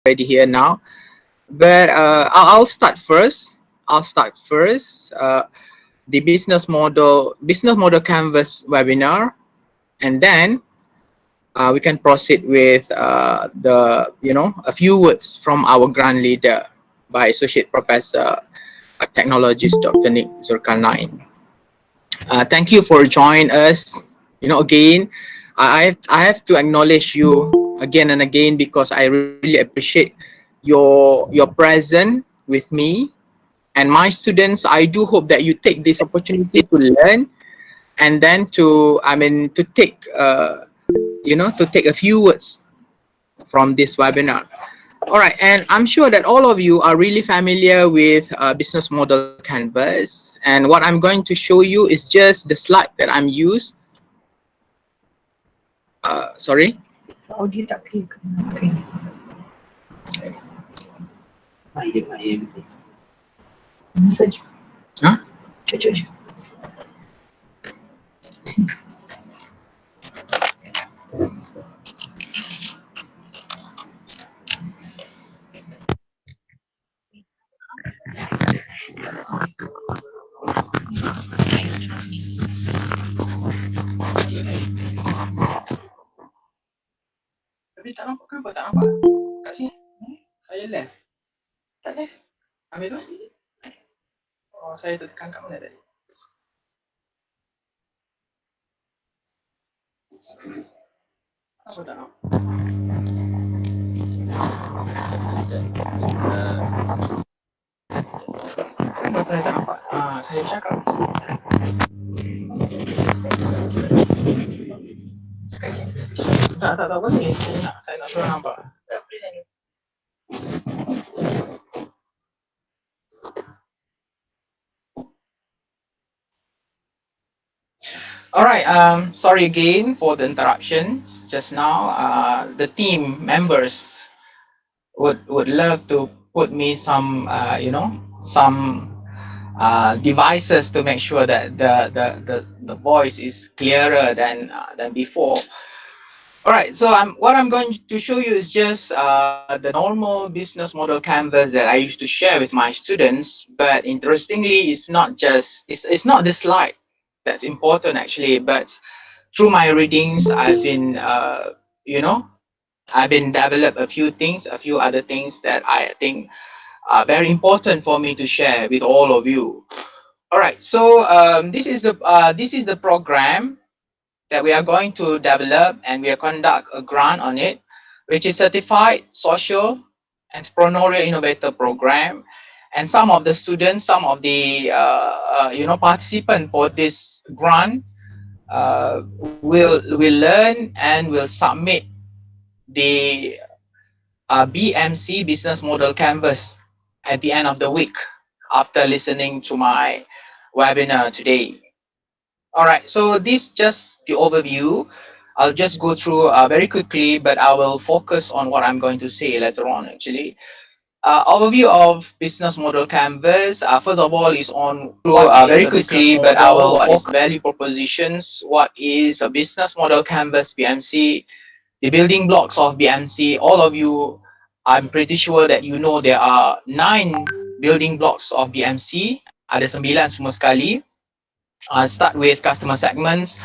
already here now. But I'll start first. The business model canvas webinar, and then we can proceed with a few words from our grant leader by Associate Professor Technologist Dr.9. Thank you for joining us. Again, I have to acknowledge you again and again because I really appreciate your presence with me and my students. I do hope that you take this opportunity to learn, and then to take a few words from this webinar. All right, and I'm sure that all of you are really familiar with business model canvas, and what I'm going to show you is just the slide that I'm used. Sorry. Audio tak clear ke? Okay. Saja. Huh? Cuba. Tapi tak nampak, kenapa tak nampak? Kat sini. Saya left. Tak left. Ambil tu. Oh, saya tekan kat mana tadi? Apa tak nampak? Kenapa saya tak nampak? Saya cakap. Tak tahu apa ni. Saya nak suruh nampak. Alright, sorry again for the interruption just now. The team members would love to put me some devices to make sure that the voice is clearer than before. All right, so what I'm going to show you is just the normal business model canvas that I used to share with my students. But interestingly, it's not the slide that's important actually, but through my readings, I've been developed a few other things that I think are very important for me to share with all of you. All right, so this is the program that we are going to develop, and we are conduct a grant on it, which is Certified Social Entrepreneurial Innovator Program. And some of the students, some of the participants for this grant will learn and will submit the BMC Business Model Canvas at the end of the week after listening to my webinar today. All right, so this just the overview. I'll just go through very quickly, but I will focus on what I'm going to say later on actually. Overview of business model canvas. First of all, is on very quickly, but I will focus value propositions. What is a business model canvas BMC? The building blocks of BMC. All of you, I'm pretty sure that you know there are 9 building blocks of BMC. Ada 9 semua sekali. Start with customer segments,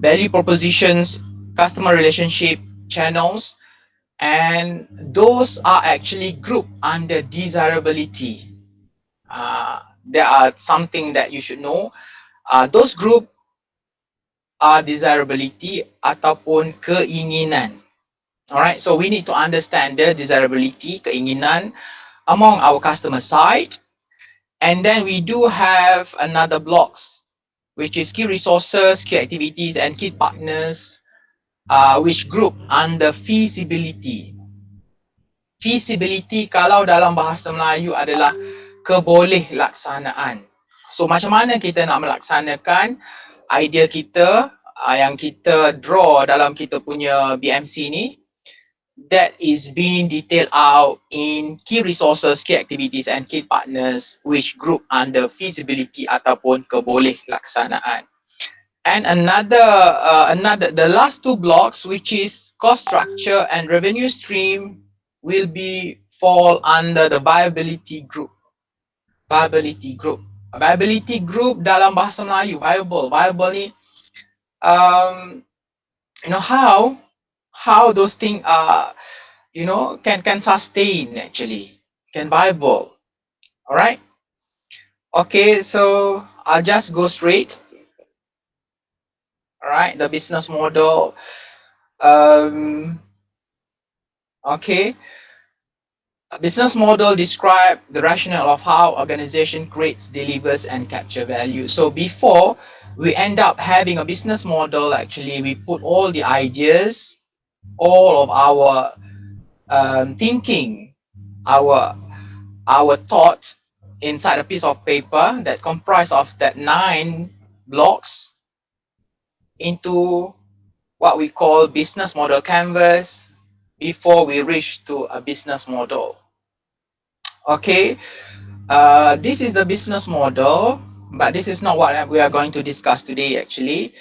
value propositions, customer relationship, channels, and those are actually grouped under desirability. There are something that you should know. Those group are desirability ataupun keinginan. Alright, so we need to understand the desirability, keinginan among our customer side. And then we do have another blocks, which is key resources, key activities, and key partners, which group under feasibility. Feasibility kalau dalam bahasa Melayu adalah keboleh-laksanaan. So macam mana kita nak melaksanakan idea kita yang kita draw dalam kita punya BMC ni, that is being detailed out in key resources, key activities, and key partners, which group under feasibility ataupun keboleh-laksanaan. And the last 2 blocks, which is cost structure and revenue stream, will be fall under the viability group. Viability group. Viability group dalam bahasa Melayu, viable. Viable ni, you know, how those things are, you know, can sustain actually, can viable. All right. Okay, so I'll just go straight. All right, the business model. Um, okay, a business model describe the rationale of how organization creates, delivers, and capture value. So before we end up having a business model, actually, we put all the ideas, all of our thinking, our thoughts inside a piece of paper that comprise of that 9 blocks into what we call business model canvas before we reach to a business model. Okay, this is the business model, but this is not what we are going to discuss today actually.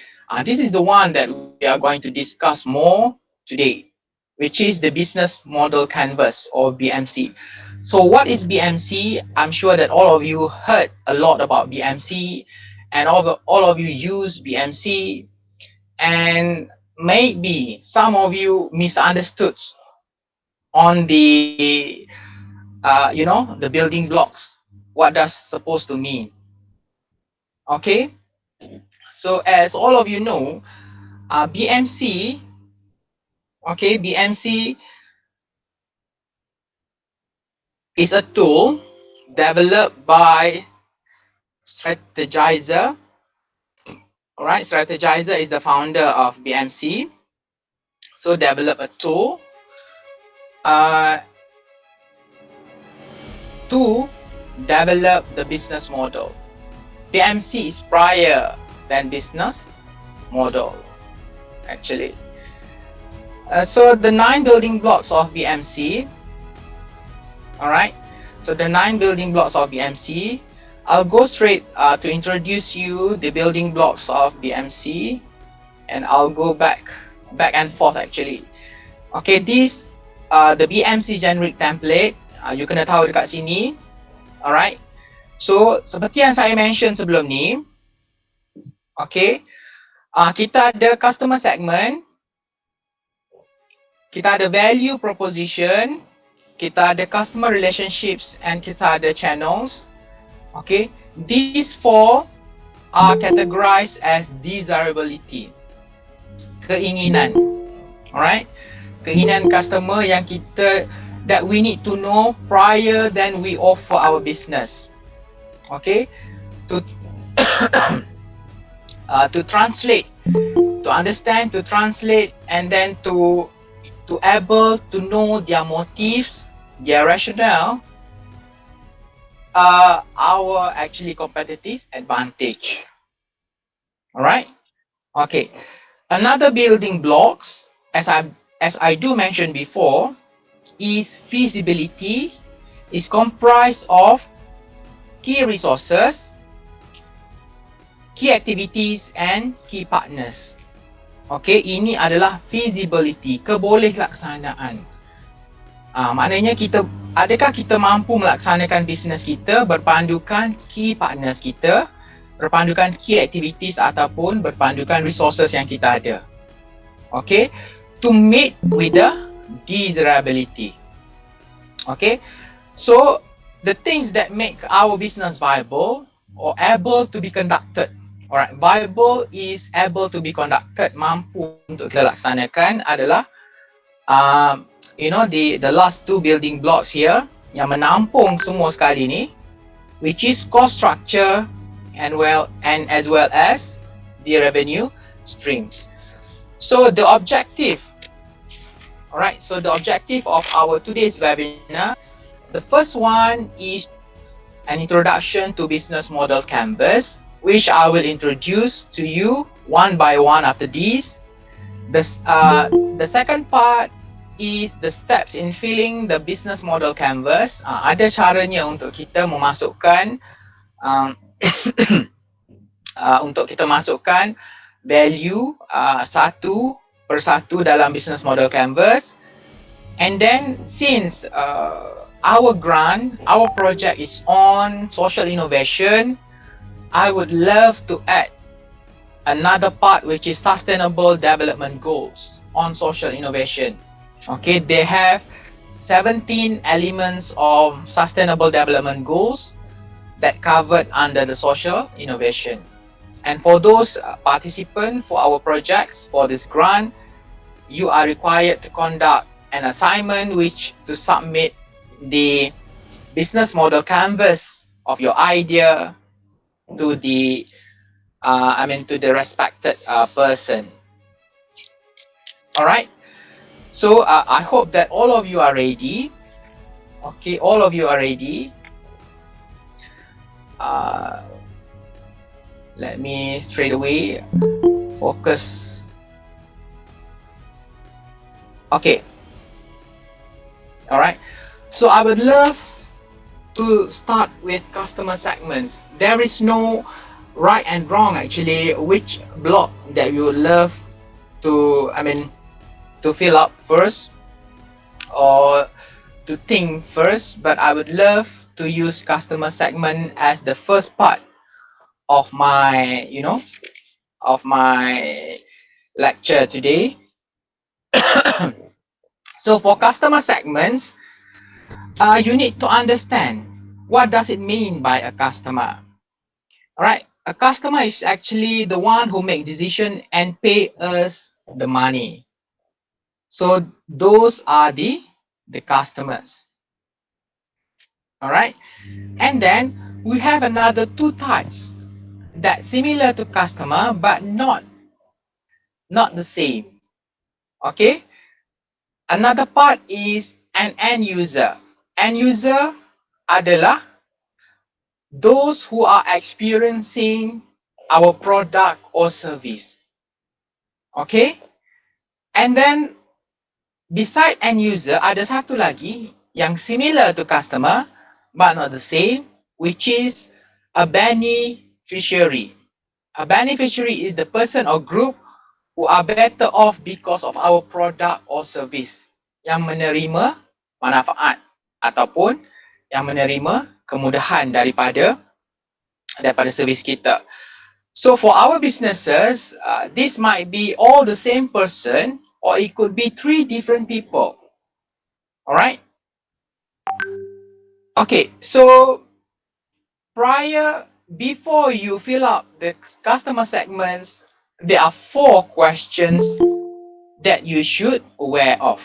This is the one that we are going to discuss more today, which is the business model canvas or BMC. So what is BMC? I'm sure that all of you heard a lot about BMC and all of you use BMC, and maybe some of you misunderstood on the you know, the building blocks, what does supposed to mean. Okay, so as all of you know, BMC, okay, BMC is a tool developed by Strategizer. All right, Strategizer is the founder of BMC. So develop a tool uh, to develop the business model. BMC is prior than business model, actually. So the 9 building blocks of BMC, all right. So the 9 building blocks of BMC, I'll go straight to introduce you the building blocks of BMC, and I'll go back and forth actually. Okay, this the BMC generic template, you kena tahu dekat sini, alright. So seperti yang saya mention sebelum ni, okay, kita ada customer segment, kita ada value proposition, kita ada customer relationships, and kita ada channels. Okay, these 4 are categorized as desirability, keinginan. Alright, keinginan customer yang kita, that we need to know prior than we offer our business. Okay, to to translate, to understand, to translate, and then to able to know their motives, their rationale, our actually competitive advantage. All right. Okay. Another building blocks, as I do mention before, is feasibility. Is comprised of key resources, key activities, and key partners. Okay, ini adalah feasibility, kebolehklaksanaan. Maknanya adakah kita mampu melaksanakan bisnes kita berpandukan key partners kita, berpandukan key activities ataupun berpandukan resources yang kita ada. Okay, to meet with the desirability. Okay, so the things that make our business viable or able to be conducted. Alright, viable is able to be conducted, mampu untuk kita laksanakan adalah you know, the last 2 building blocks here yang menampung semua sekali ni, which is cost structure and as well as the revenue streams. So the objective, alright, so the objective of our today's webinar, the first one is an introduction to business model canvas, which I will introduce to you one by one after these. The second part is the steps in filling the business model canvas. Ada caranya untuk kita memasukkan untuk kita masukkan value satu persatu dalam business model canvas. And then since our project is on social innovation, I would love to add another part, which is sustainable development goals on social innovation. Okay, they have 17 elements of sustainable development goals that covered under the social innovation. And for those participants for our projects for this grant, you are required to conduct an assignment which to submit the business model canvas of your idea to the to the respected person. All right. So I hope that all of you are ready. Okay, all of you are ready. Uh, Let me straight away focus. Okay. All right. So I would love to start with customer segments. There is no right and wrong actually, which block that you would love to, to fill up first or to think first, but I would love to use customer segment as the first part of my, of my lecture today. So for customer segments, you need to understand what does it mean by a customer. All right, a customer is actually the one who make decision and pay us the money. So those are the customers. All right, and then we have another two types that similar to customer but not the same. Okay, another part is an end user. End user adalah those who are experiencing our product or service. Okay, and then beside end user ada satu lagi yang similar to customer but not the same, which is a beneficiary. A beneficiary is the person or group who are better off because of our product or service, yang menerima manfaat ataupun yang menerima kemudahan daripada servis kita. So for our businesses, this might be all the same person or it could be three different people. All right. Okay. So before you fill up the customer segments, there are 4 questions that you should aware of.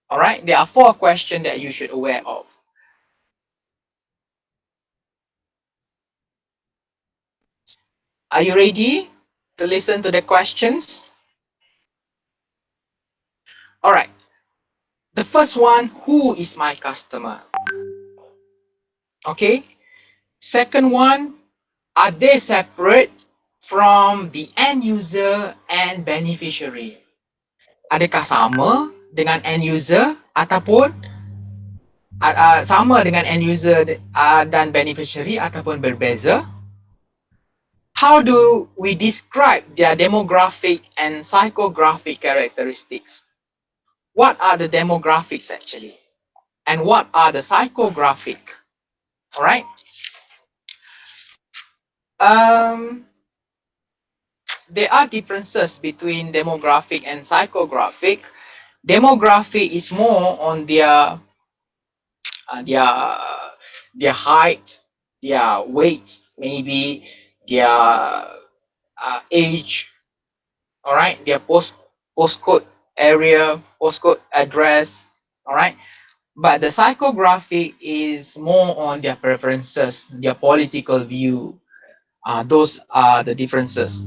All right. There are 4 questions that you should aware of. Are you ready to listen to the questions? All right. The first one, who is my customer? Okay. Second one, are they separate from the end user and beneficiary? Adakah sama dengan end user ataupun sama dengan end user dan beneficiary ataupun berbeza? How do we describe their demographic and psychographic characteristics? What are the demographics actually? And what are the psychographic? All right. There are differences between demographic and psychographic. Demographic is more on uh, their their height, their weight, maybe their age. All right, their postcode area, postcode address. All right, but the psychographic is more on their preferences, their political view. Those are the differences.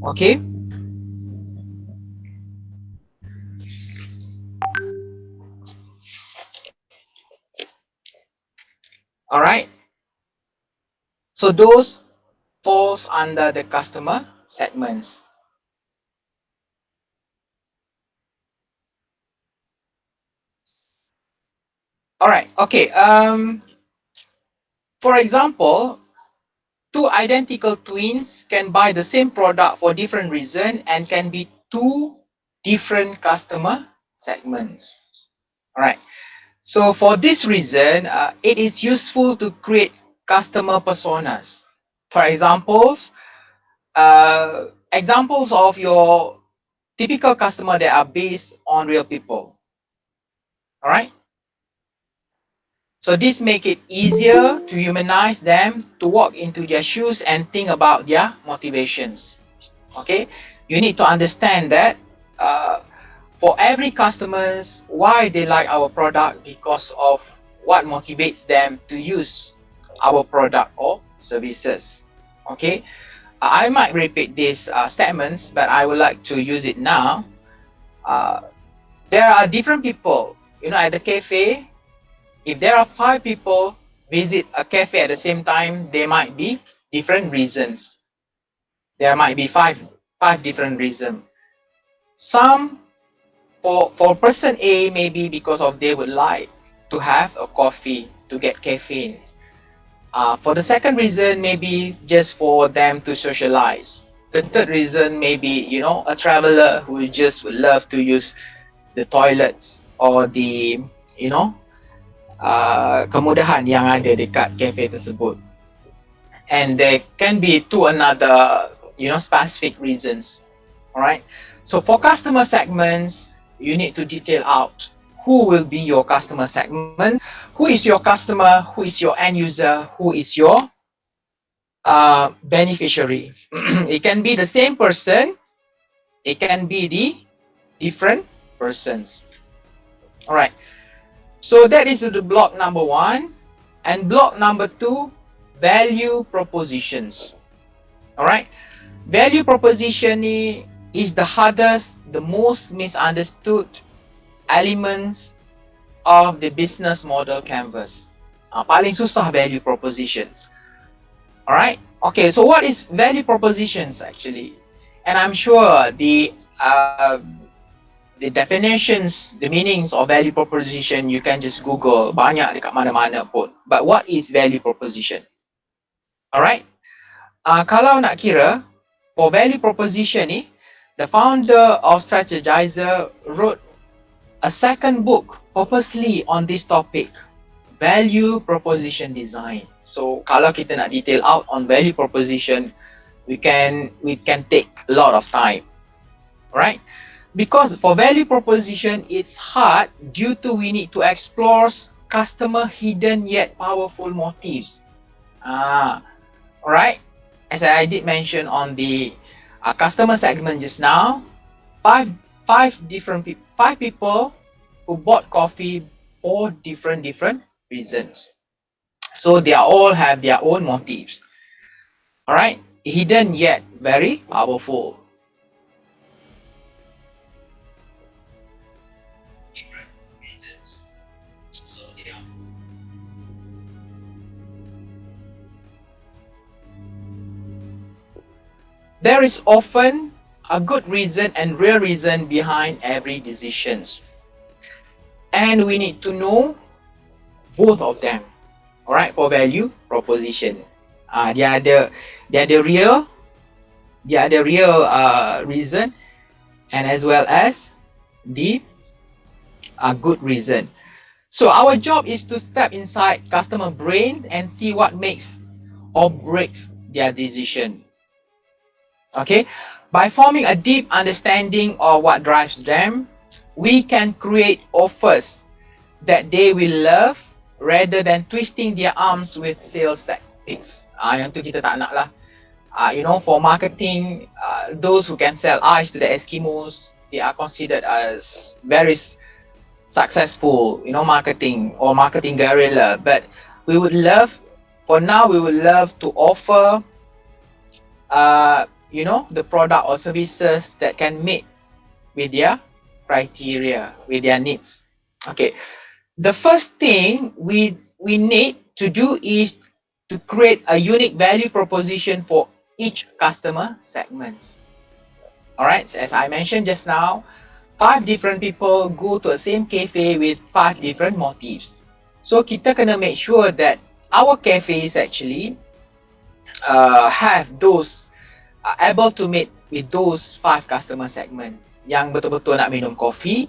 Okay. All right. So those falls under the customer segments. All right. Okay. For example, two identical twins can buy the same product for different reason and can be two different customer segments. All right. So for this reason, it is useful to create customer personas. For examples of your typical customer that are based on real people. All right. So this make it easier to humanize them, to walk into their shoes and think about their motivations. Okay. You need to understand that uh, for every customers, why they like our product because of what motivates them to use our product or services. Okay. I might repeat these statements, but I would like to use it now. Uh, there are different people, at the cafe. If there are 5 people visit a cafe at the same time, there might be different reasons. There might be five different reasons. Some for person A, maybe because of they would like to have a coffee to get caffeine. For the second reason, maybe just for them to socialize. The third reason, maybe a traveler who just would love to use the toilets or the you know kemudahan yang ada dekat cafe tersebut. And there can be two another specific reasons. All right. So for customer segments, you need to detail out who will be your customer segment, who is your customer, who is your end user, who is your beneficiary. It can be the same person, it can be the different persons. All right. So that is the block number 1. And block number 2, value propositions. All right. Value proposition is the hardest, the most misunderstood elements of the business model canvas. Paling susah value propositions. All right. Okay. So what is value propositions actually? And I'm sure the definitions, the meanings of value proposition, you can just Google, banyak dekat mana-mana pun. But what is value proposition? Alright. Kalau nak kira, for value proposition ni, the founder of Strategizer wrote a second book purposely on this topic, value proposition design. So kalau kita nak detail out on value proposition, we can take a lot of time. Alright. Because for value proposition, it's hard due to we need to explore customer hidden yet powerful motives. Alright. As I did mention on the customer segment just now, five people who bought coffee for different reasons. So they all have their own motives. Alright. Hidden yet very powerful. There is often a good reason and real reason behind every decisions. And we need to know both of them. Alright, for value proposition. Dia ada real reason and as well as the good reason. So our job is to step inside customer brain and see what makes or breaks their decision. Okay, by forming a deep understanding of what drives them, we can create offers that they will love rather than twisting their arms with sales tactics. Yang tu kita tak nak lah. For marketing, those who can sell ice to the Eskimos, they are considered as very successful, marketing or marketing guerrilla. But we would love to offer the product or services that can meet with their criteria, with their needs. Okay. The first thing we need to do is to create a unique value proposition for each customer segments. Alright, so as I mentioned just now, 5 different people go to the same cafe with 5 different motives. So kita kena make sure that our cafes actually have those able to meet with those 5 customer segment yang betul-betul nak minum kopi,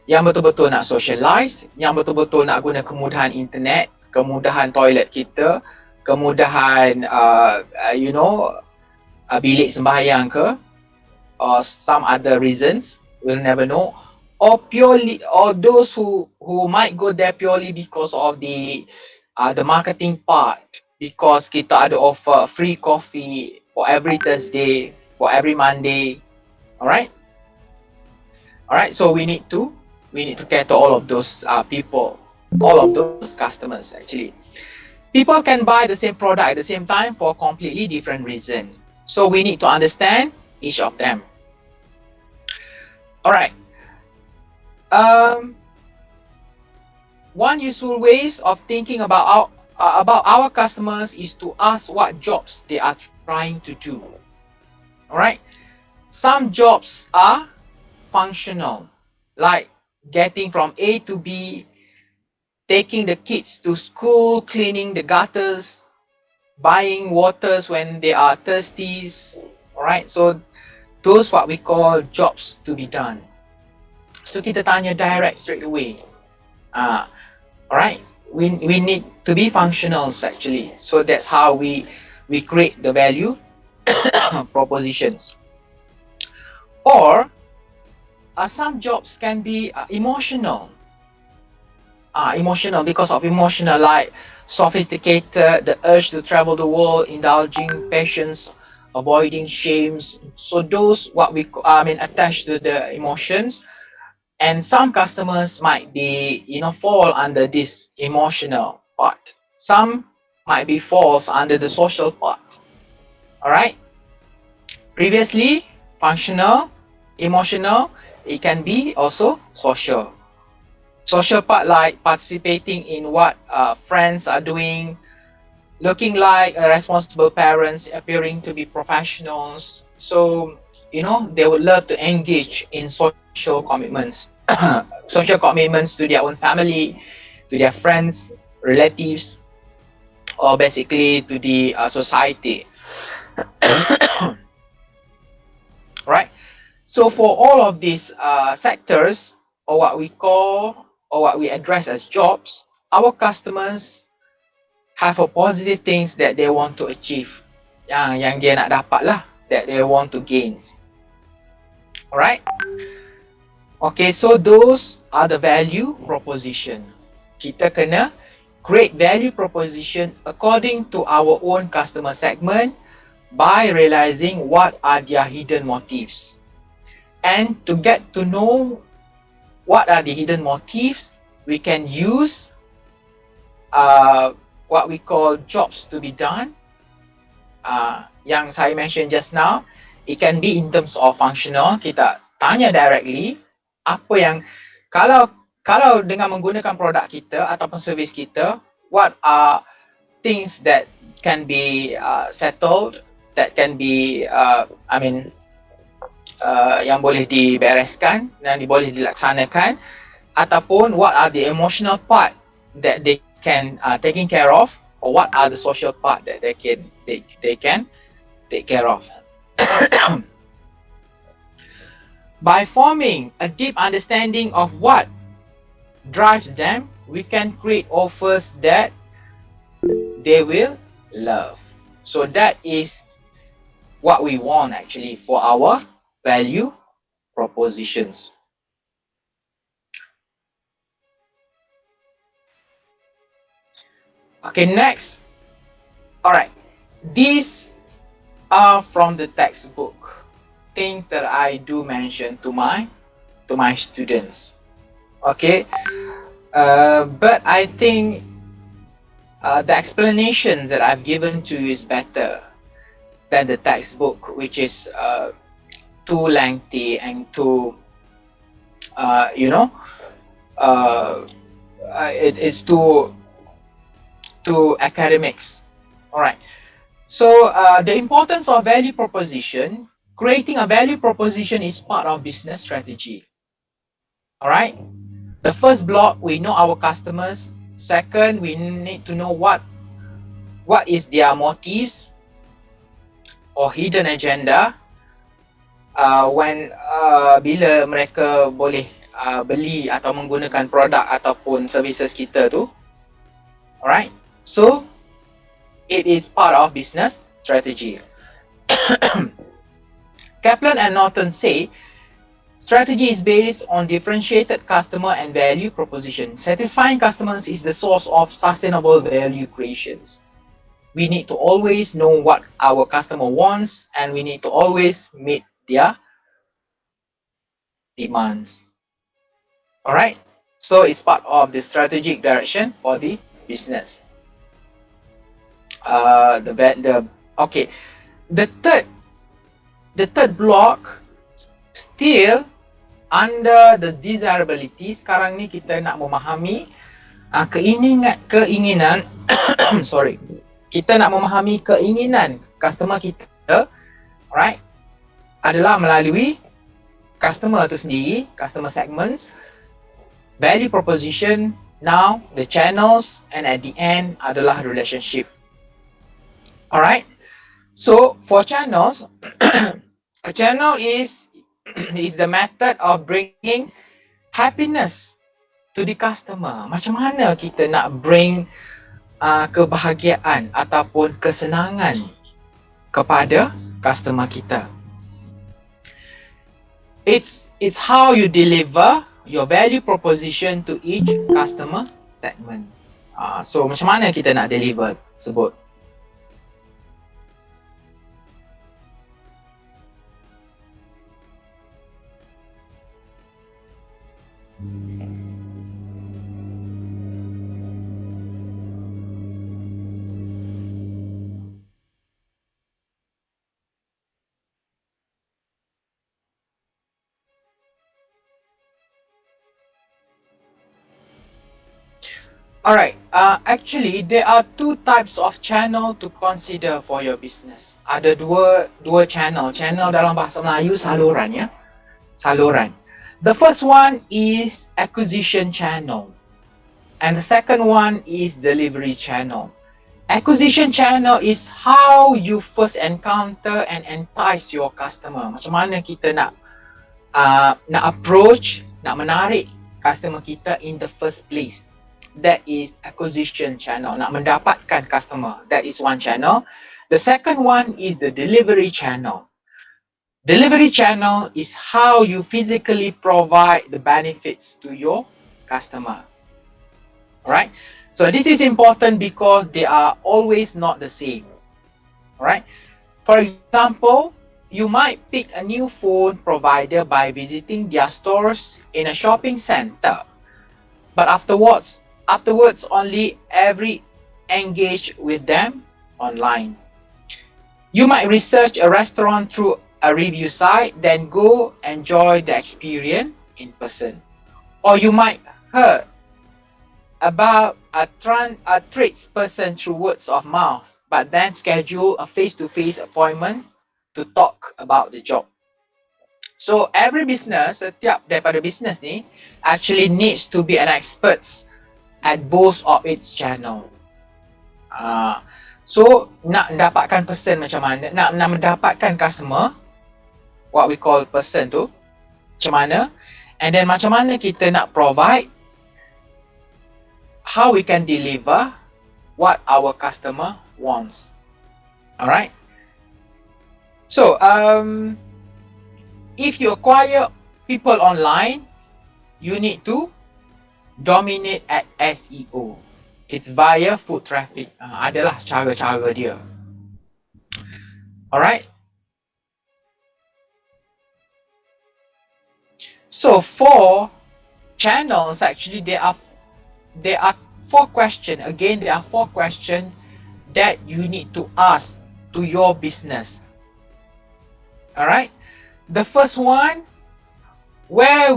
yang betul-betul nak socialize, yang betul-betul nak guna kemudahan internet, kemudahan toilet kita, kemudahan bilik sembahyang ke, or some other reasons, we'll never know, or purely, or those who might go there purely because of the marketing part, because kita ada offer free coffee for every Thursday, for every Monday. Alright, so we need to cater all of those people, all of those customers. Actually, people can buy the same product at the same time for completely different reason, so we need to understand each of them. Alright, one useful ways of thinking about our customers is to ask what jobs they are trying to do. Alright, some jobs are functional, like getting from A to B, taking the kids to school, cleaning the gutters, buying waters when they are thirsty. Alright, so those what we call jobs to be done. So kita tanya direct straight away. Alright, we need to be functionals actually. So that's how we create the value propositions. Or some jobs can be emotional. Emotional because of emotional, like sophisticated, the urge to travel the world, indulging passions, avoiding shames. So those what we attached to the emotions, and some customers might be fall under this emotional part. Some might be falls under the social part. All right. Previously, functional, emotional. It can be also social. Social part like participating in what friends are doing, looking like responsible parents, appearing to be professionals. So, they would love to engage in social commitments, social commitments to their own family, to their friends, relatives, or basically to the society. Right? So for all of these sectors, or what we call, or what we address as jobs, our customers have a positive things that they want to achieve, yang dia nak dapat lah, that they want to gain. Alright. Okay, so those are the value proposition. Kita kena create value proposition according to our own customer segment by realizing what are their hidden motives. And to get to know what are the hidden motives, we can use what we call jobs to be done. Yang saya mention just now, it can be in terms of functional. Kita tanya directly apa yang, kalau dengan menggunakan produk kita ataupun servis kita, what are things that can be settled, that can be yang boleh dibereskan dan boleh dilaksanakan, ataupun what are the emotional part that they can taking care of, or what are the social part that they can take care of. By forming a deep understanding of what drives them, we can create offers that they will love. So that is what we want actually for our value propositions. Okay, next. Alright, these are from the textbook, things that I do mention to my students. Okay, but I think the explanations that I've given to you is better than the textbook, which is too lengthy and too it's too academics. All right. So the importance of value proposition, creating a value proposition is part of business strategy. All right. The first block, we know our customers. Second, we need to know what is their motives or hidden agenda. Bila mereka boleh beli atau menggunakan produk ataupun services kita tu. Alright, so it is part of business strategy. Kaplan and Norton say strategy is based on differentiated customer and value proposition. Satisfying customers is the source of sustainable value creations. We need to always know what our customer wants, and we need to always meet their demands. Alright, so it's part of the strategic direction for the business. Okay, the third block still under the desirability. Sekarang ni kita nak memahami keinginan sorry, kita nak memahami keinginan customer kita, alright, adalah melalui customer tu sendiri, customer segments, value proposition, now the channels, and at the end adalah relationship. Alright, so for channels, a channel is the method of bringing happiness to the customer. Macam mana kita nak bring kebahagiaan ataupun kesenangan kepada customer kita. It's how you deliver your value proposition to each customer segment. So macam mana kita nak deliver tersebut? Alright, actually there are two types of channel to consider for your business. Ada dua channel. Channel dalam bahasa Melayu saluran, ya. Saluran. The first one is acquisition channel, and the second one is delivery channel. Acquisition channel is how you first encounter and entice your customer. Macam mana kita nak approach, nak menarik customer kita in the first place. That is acquisition channel. Nak mendapatkan customer. That is one channel. The second one is the delivery channel. Delivery channel is how you physically provide the benefits to your customer. Alright? So this is important because they are always not the same. Alright? For example, you might pick a new phone provider by visiting their stores in a shopping center. But afterwards only every engage with them online. You might research a restaurant through a review site, then go enjoy the experience in person. Or you might hear about a tradesperson through words of mouth, but then schedule a face-to-face appointment to talk about the job. So every business, setiap daripada business ni actually needs to be an expert at both of its channel. So nak mendapatkan person macam mana, nak mendapatkan customer, what we call person tu, macam mana, and then macam mana kita nak provide, how we can deliver what our customer wants. Alright. So if you acquire people online, you need to dominate at SEO. It's via foot traffic. Adalah cara-cara dia. Alright. So for channels, actually there are 4 questions. Again, there are 4 questions that you need to ask to your business. Alright. The first one, where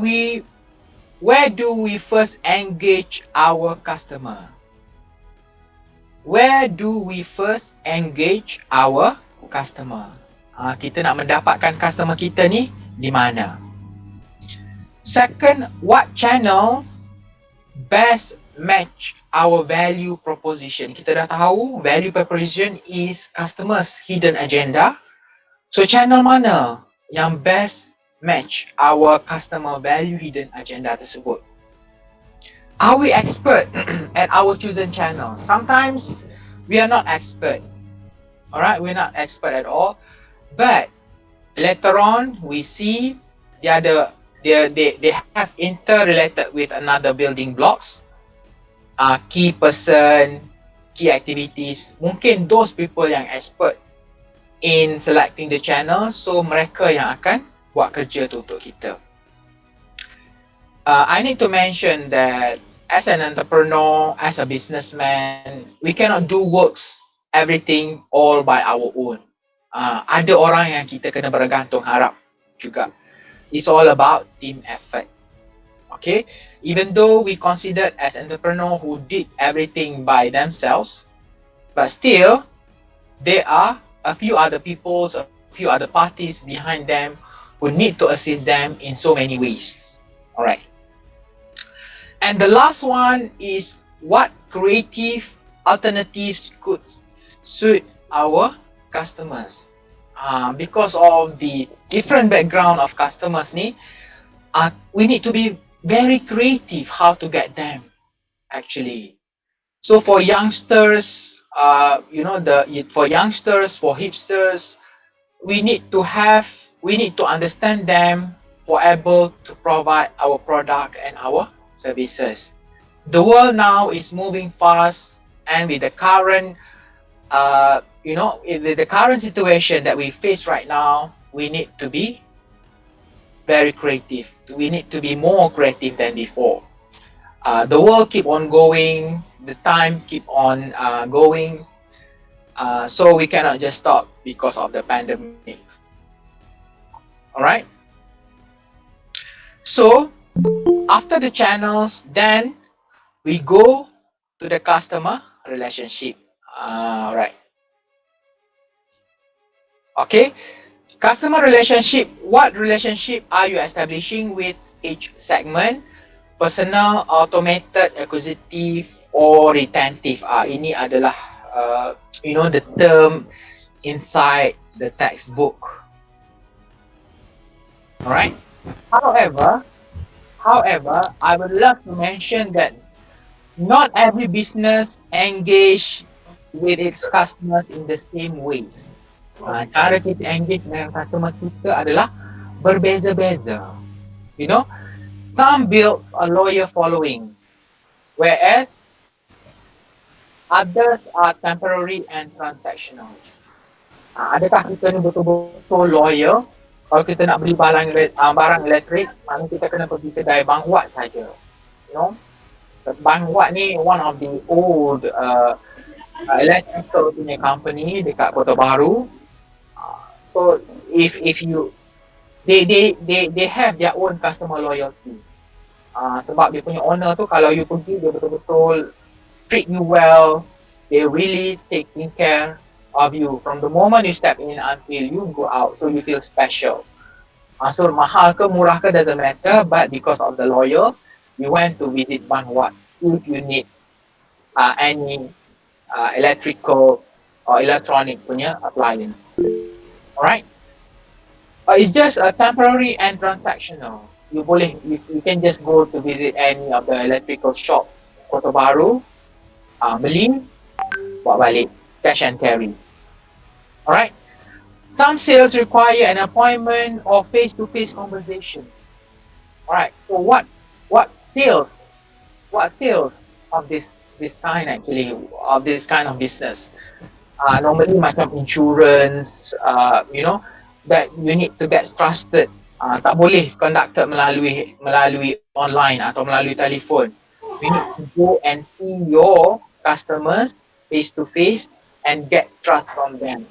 do we first engage our customer? Where do we first engage our customer? Kita nak mendapatkan customer kita ni di mana? Second, what channels best match our value proposition? Kita dah tahu value proposition is customers hidden agenda. So channel mana yang best match our customer value hidden agenda tersebut? Are we expert at our chosen channel? Sometimes we are not expert. All right, we're not expert at all. But later on, we see the other they have interrelated with another building blocks, key person, key activities. Mungkin those people yang expert in selecting the channel, so mereka yang akan buat kerja tu untuk kita. I need to mention that as an entrepreneur, as a businessman, we cannot do works everything all by our own. Ada orang yang kita kena bergantung harap juga. It's all about team effort. Okay, even though we considered as entrepreneur who did everything by themselves, but still there are a few other peoples, a few other parties behind them who need to assist them in so many ways. All right. And the last one is what creative alternatives could suit our customers. Because of the different background of customers ni, we need to be very creative how to get them actually. So for youngsters, for youngsters, for hipsters, we need to understand them for able to provide our product and our services. The world now is moving fast, and with the current the current situation that we face right now, we need to be very creative. We need to be more creative than before. The world keep on going, the time keep on going, so we cannot just stop because of the pandemic. All right. So after the channels, then we go to the customer relationship. Right. Okay. Customer relationship. What relationship are you establishing with each segment? Personal, automated, acquisitive, or retentive. Ini adalah the term inside the textbook. Alright. However, I would love to mention that not every business engage with its customers in the same ways. Cara kita engage dengan customer kita adalah berbeza-beza. You know, some build a loyal following, whereas others are temporary and transactional. Adakah kita ni betul-betul loyal? Kalau kita nak beli barang elektrik, mana kita kena pergi kedai Bang Wat saja. You know, Bang Wat ni one of the old electrical punya company dekat Kota Baru. So if you they have their own customer loyalty. Sebab dia punya owner tu kalau you pergi, dia betul-betul treat you well. They really taking care of you from the moment you step in until you go out, so you feel special. So mahal ke murah ke doesn't matter, but because of the loyal, you went to visit Bang Wat if you need any electrical or electronic punya appliance. Alright. It's just temporary and transactional. You can just go to visit any of the electrical shop Kota Baru, beli, bawa balik, cash and carry. Alright. Some sales require an appointment or face-to-face conversation. Alright. So what sales of this kind actually, of this kind of business? Normally macam insurance, that you need to get trusted. Tak boleh conducted melalui online atau melalui telefon. You need to go and see your customers face to face and get trust from them.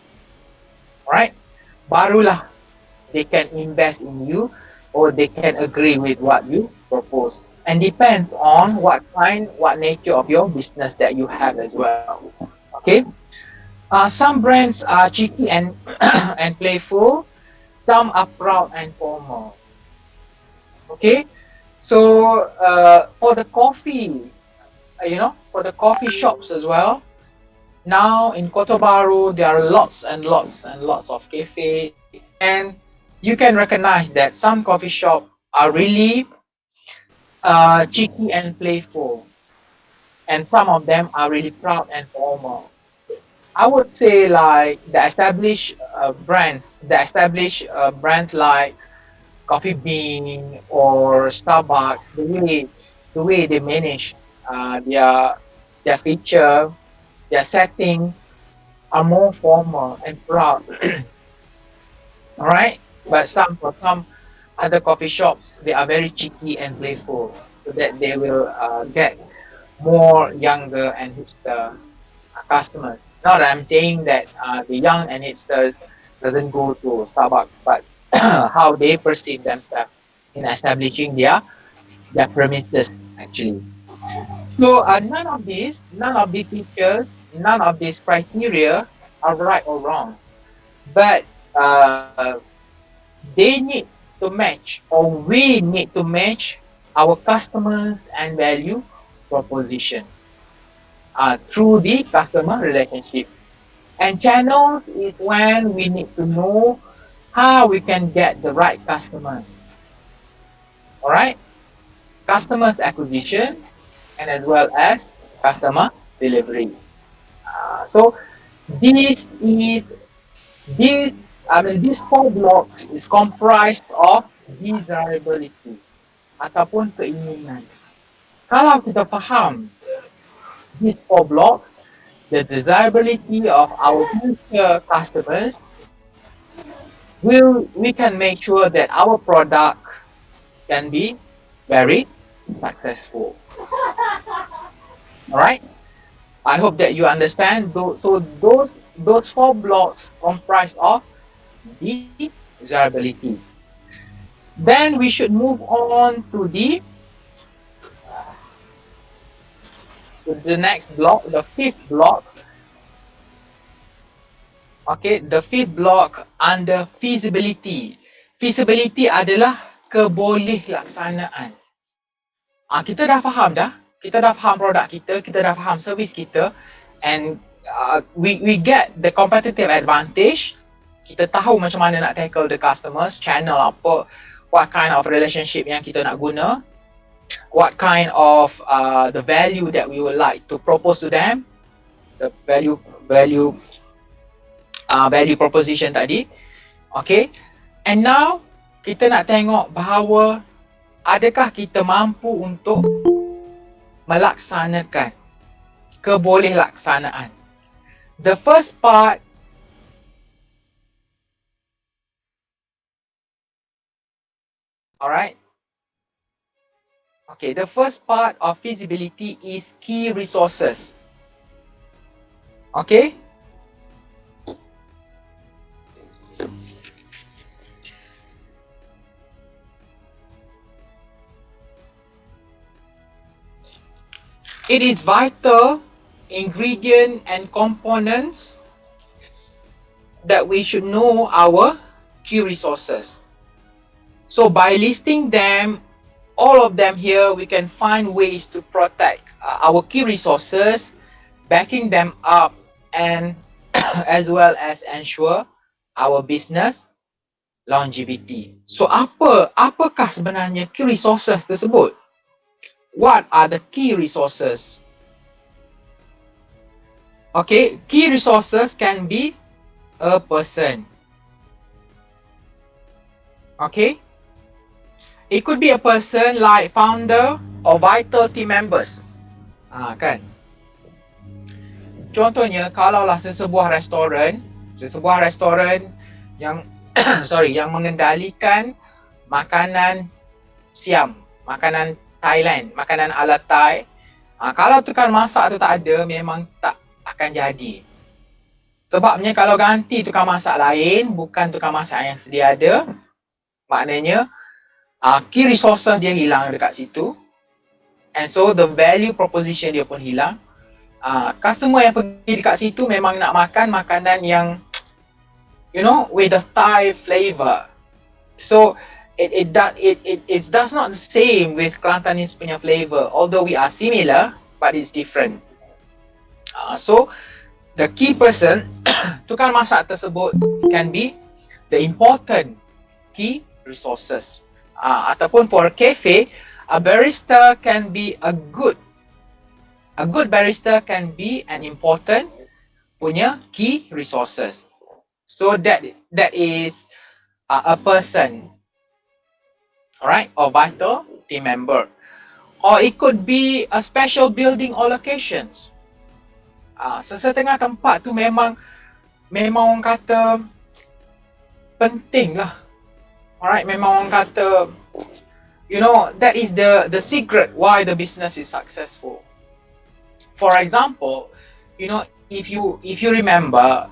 Alright? Barulah they can invest in you or they can agree with what you propose. And depends on what nature of your business that you have as well. Okay? Some brands are cheeky and and playful. Some are proud and formal. Okay, so for the coffee, for the coffee shops as well. Now in Kota Baru, there are lots and lots of cafes, and you can recognize that some coffee shops are really cheeky and playful, and some of them are really proud and formal. I would say like the established like Coffee Bean or Starbucks, the way they manage their feature, their setting are more formal and proud. All right, but for some other coffee shops, they are very cheeky and playful, so that they will get more younger and hipster customers. Not that I'm saying that the young and hipsters doesn't go to Starbucks, but how they perceive themselves in establishing their premises actually. So none of these features, none of these criteria are right or wrong, but uh, they need to match, or we need to match our customers and value proposition through the customer relationship. And channels is when we need to know how we can get the right customer. All right, customers acquisition and as well as customer delivery. So this is this these four blocks is comprised of desirability ataupun keinginan. Kalau kita faham these four blocks, the desirability of our future customers, we can make sure that our product can be very successful. All right. I hope that you understand. So those four blocks comprise of desirability. Then we should move on to the next block, the fifth block. Okay, the fifth block under feasibility. Feasibility adalah kebolehlaksanaan. Kita dah faham dah. Kita dah faham produk kita dah faham servis kita, and we get the competitive advantage. Kita tahu macam mana nak tackle the customers, channel apa, what kind of relationship yang kita nak guna, what kind of the value that we would like to propose to them, the value proposition tadi. Okay, and now kita nak tengok bahawa adakah kita mampu untuk melaksanakan kebolehlaksanaan. The first part alright. Okay, the first part of feasibility is key resources. Okay? It is vital ingredient and components that we should know our key resources. So by listing them, all of them here, we can find ways to protect our key resources, backing them up, and as well as ensure our business longevity. So apakah sebenarnya key resources tersebut? What are the key resources? Okay, key resources can be a person. Okay, it could be a person like founder or vital team members. Kan? Contohnya, kalaulah sesebuah restoran yang yang mengendalikan makanan Siam, makanan Thailand, makanan ala Thai. Kalau tukang masak tu tak ada, memang tak akan jadi. Sebabnya kalau ganti tukang masak lain, bukan tukang masak yang sedia ada, maknanya key resources dia hilang dekat situ. And so the value proposition dia pun hilang. Customer yang pergi dekat situ memang nak makan makanan yang with the Thai flavor. So it does not the same with Kelantanese punya flavor, although we are similar, but it's different. So the key person tukang masak tersebut can be the important key resources. Ataupun for a cafe, a barista can be a good barista can be an important punya key resources. So that is a person, alright, or vital team member. Or it could be a special building or locations. Sesetengah tempat tu memang orang kata penting lah. Alright, memang orang kata, you know, that is the secret why the business is successful. For example, you know, if you remember,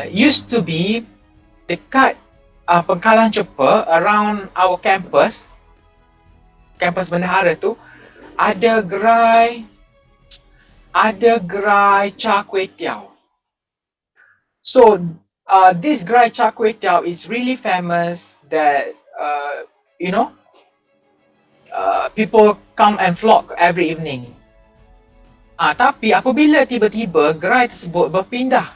used to be dekat Pengkalan Cepa, around our campus bendahara tu, ada gerai char kway teow. So this gerai char kway teow is really famous that you know, people come and flock every evening. Tapi apabila tiba-tiba gerai tersebut berpindah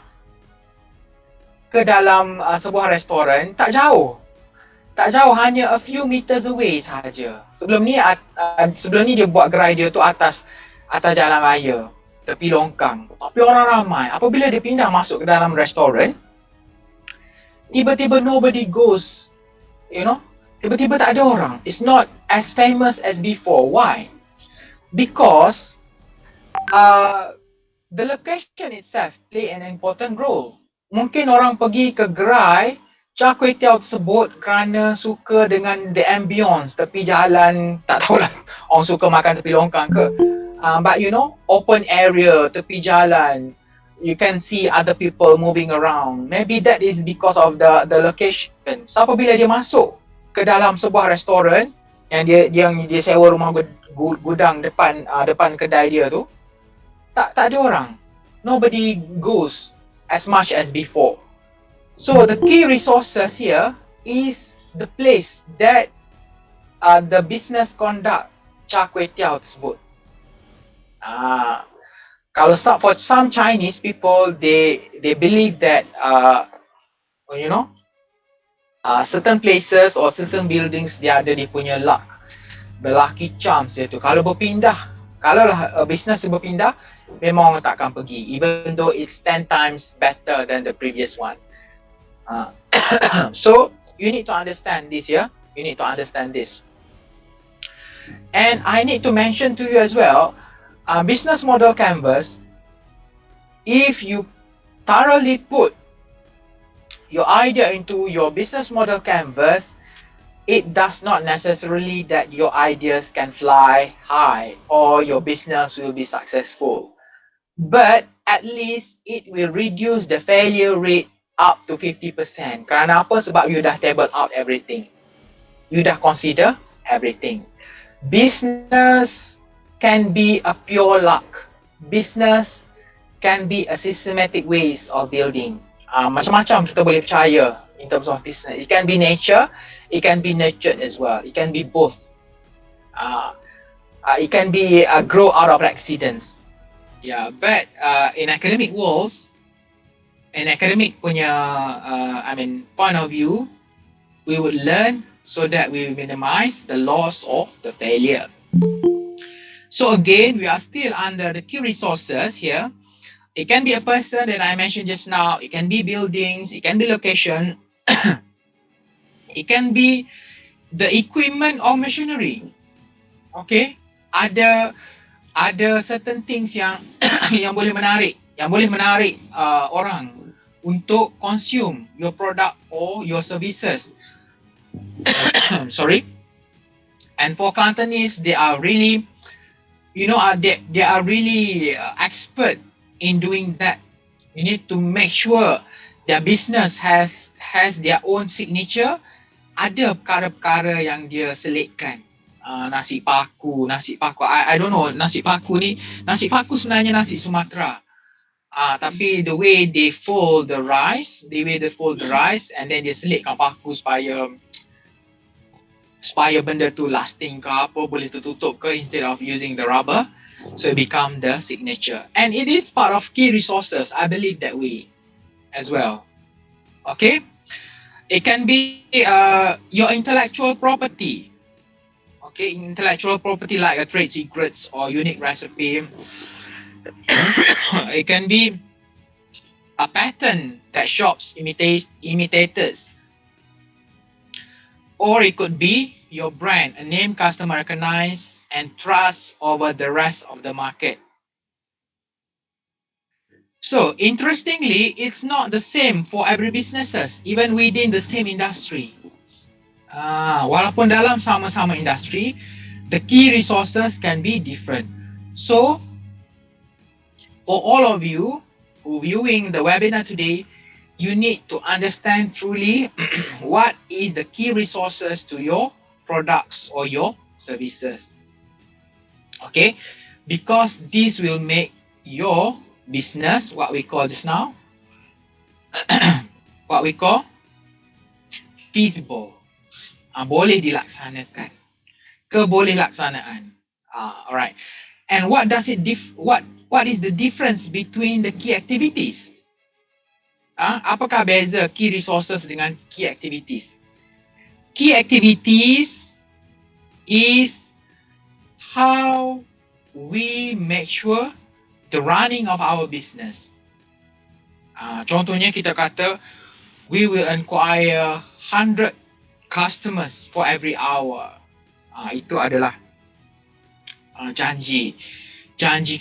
ke dalam sebuah restoran, tak jauh, hanya a few meters away sahaja. Sebelum ni dia buat gerai dia tu atas jalan raya, tepi longkang. Tapi orang ramai. Apabila dia pindah masuk ke dalam restoran, tiba-tiba nobody goes, you know, tiba-tiba tak ada orang. It's not as famous as before. Why? Because the location itself play an important role. Mungkin orang pergi ke gerai char kway teow tersebut kerana suka dengan the ambience tepi jalan, tak tahulah orang suka makan tepi longkang ke. But you know, open area tepi jalan, you can see other people moving around. Maybe that is because of the location. So apabila dia masuk ke dalam sebuah restoran yang dia sewa rumah gudang depan kedai dia tu, tak ada orang. Nobody goes as much as before. So the key resources here is the place that the business conduct char kway teow tersebut. Kalau for some Chinese people, they believe that you know, certain places or certain buildings dia ada dia punya luck, the lucky charms dia tu. Kalau business tu berpindah, memang orang takkan pergi, even though it's 10 times better than the previous one. So you need to understand this here. You need to understand this. And I need to mention to you as well, business model canvas, if you thoroughly put your idea into your business model canvas, it does not necessarily that your ideas can fly high or your business will be successful. But at least it will reduce the failure rate up to 50%. Kerana apa? Sebab you dah table out everything. You dah consider everything. Business can be a pure luck. Business can be a systematic ways of building. Macam-macam kita boleh percaya in terms of business. It can be nature, it can be nurtured as well. It can be both. It can be grow out of accidents. Yeah, but in academic worlds, in academic punya point of view, we would learn so that we minimize the loss of the failure. So again, we are still under the key resources here. It can be a person that I mentioned just now. It can be buildings. It can be location. It can be the equipment or machinery. Okay, ada certain things yang yang boleh menarik orang untuk consume your product or your services. Sorry. And for Kelantanese, they are really, you know, they are really expert in doing that. You need to make sure their business has their own signature. Ada perkara-perkara yang dia selitkan. Nasi paku. I don't know, nasi paku sebenarnya nasi Sumatera. Tapi the way they fold the rice, and then dia selitkan paku supaya benda tu lasting ke apa, boleh tertutup ke, instead of using the rubber. So it become the signature. And it is part of key resources. I believe that way as well. Okay. It can be your intellectual property. Okay, intellectual property like a trade secrets or unique recipe. It can be a pattern that shops imitators, or it could be your brand, a name customer recognize and trust over the rest of the market. So interestingly, it's not the same for every businesses, even within the same industry. Walaupun dalam sama-sama industri, the key resources can be different. So for all of you who viewing the webinar today, you need to understand truly what is the key resources to your products or your services. Okay, because this will make your business, what we call just now, what we call feasible, boleh dilaksanakan, keboleh laksanaan. Alright. And what does it what is the difference between the key activities? Apakah beza key resources dengan key activities? Key activities is how we make sure the running of our business. Contohnya kita kata we will acquire 100 customers for every hour. Itu adalah janji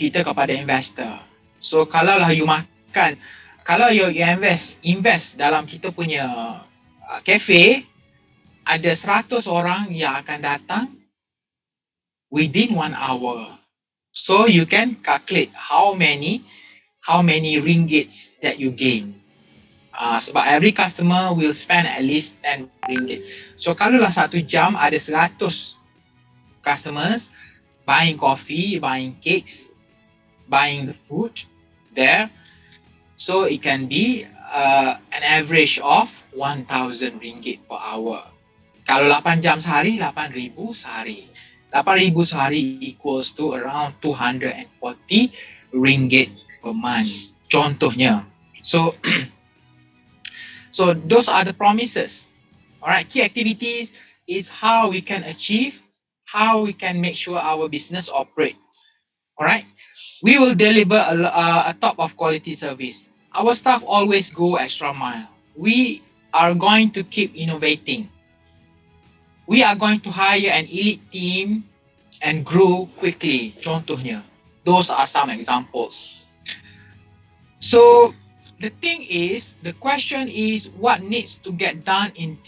kita kepada investor. So kalaulah you makan, kalau you invest dalam kita punya cafe, ada 100 orang yang akan datang within 1 hour. So you can calculate how many ringgits that you gain. Sebab every customer will spend at least 10 ringgit. So kalaulah 1 jam ada 100 customers buying coffee, buying cakes, buying the food there, so it can be an average of 1,000 ringgit per hour. Kalau 8 jam sehari, 8,000 sehari. 8,000 sehari equals to around 240 ringgit per month. Contohnya. So so those are the promises. Alright, key activities is how we can achieve, how we can make sure our business operate. Alright, we will deliver a top of quality service. Our staff always go extra mile. We are going to keep innovating. We are going to hire an elite team and grow quickly. Contohnya, those are some examples. So the thing is, the question is, what needs to get done in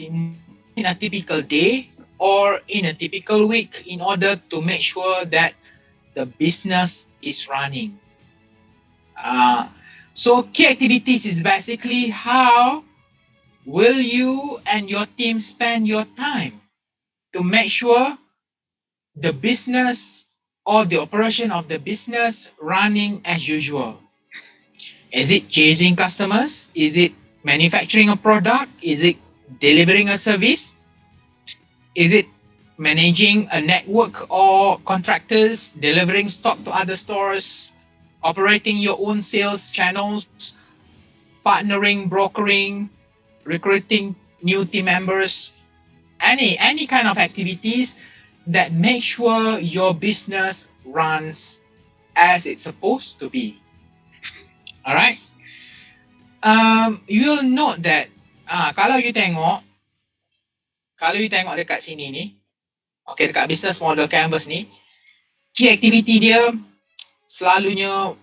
a typical day or in a typical week in order to make sure that the business is running. So key activities is basically how will you and your team spend your time to make sure the business or the operation of the business running as usual. Is it chasing customers? Is it manufacturing a product? Is it delivering a service? Is it managing a network or contractors, delivering stock to other stores, operating your own sales channels, partnering, brokering, recruiting new team members, any kind of activities that make sure your business runs as it's supposed to be. Alright? You'll note that kalau you tengok dekat sini ni, okay, dekat business model canvas ni, key activity dia selalunya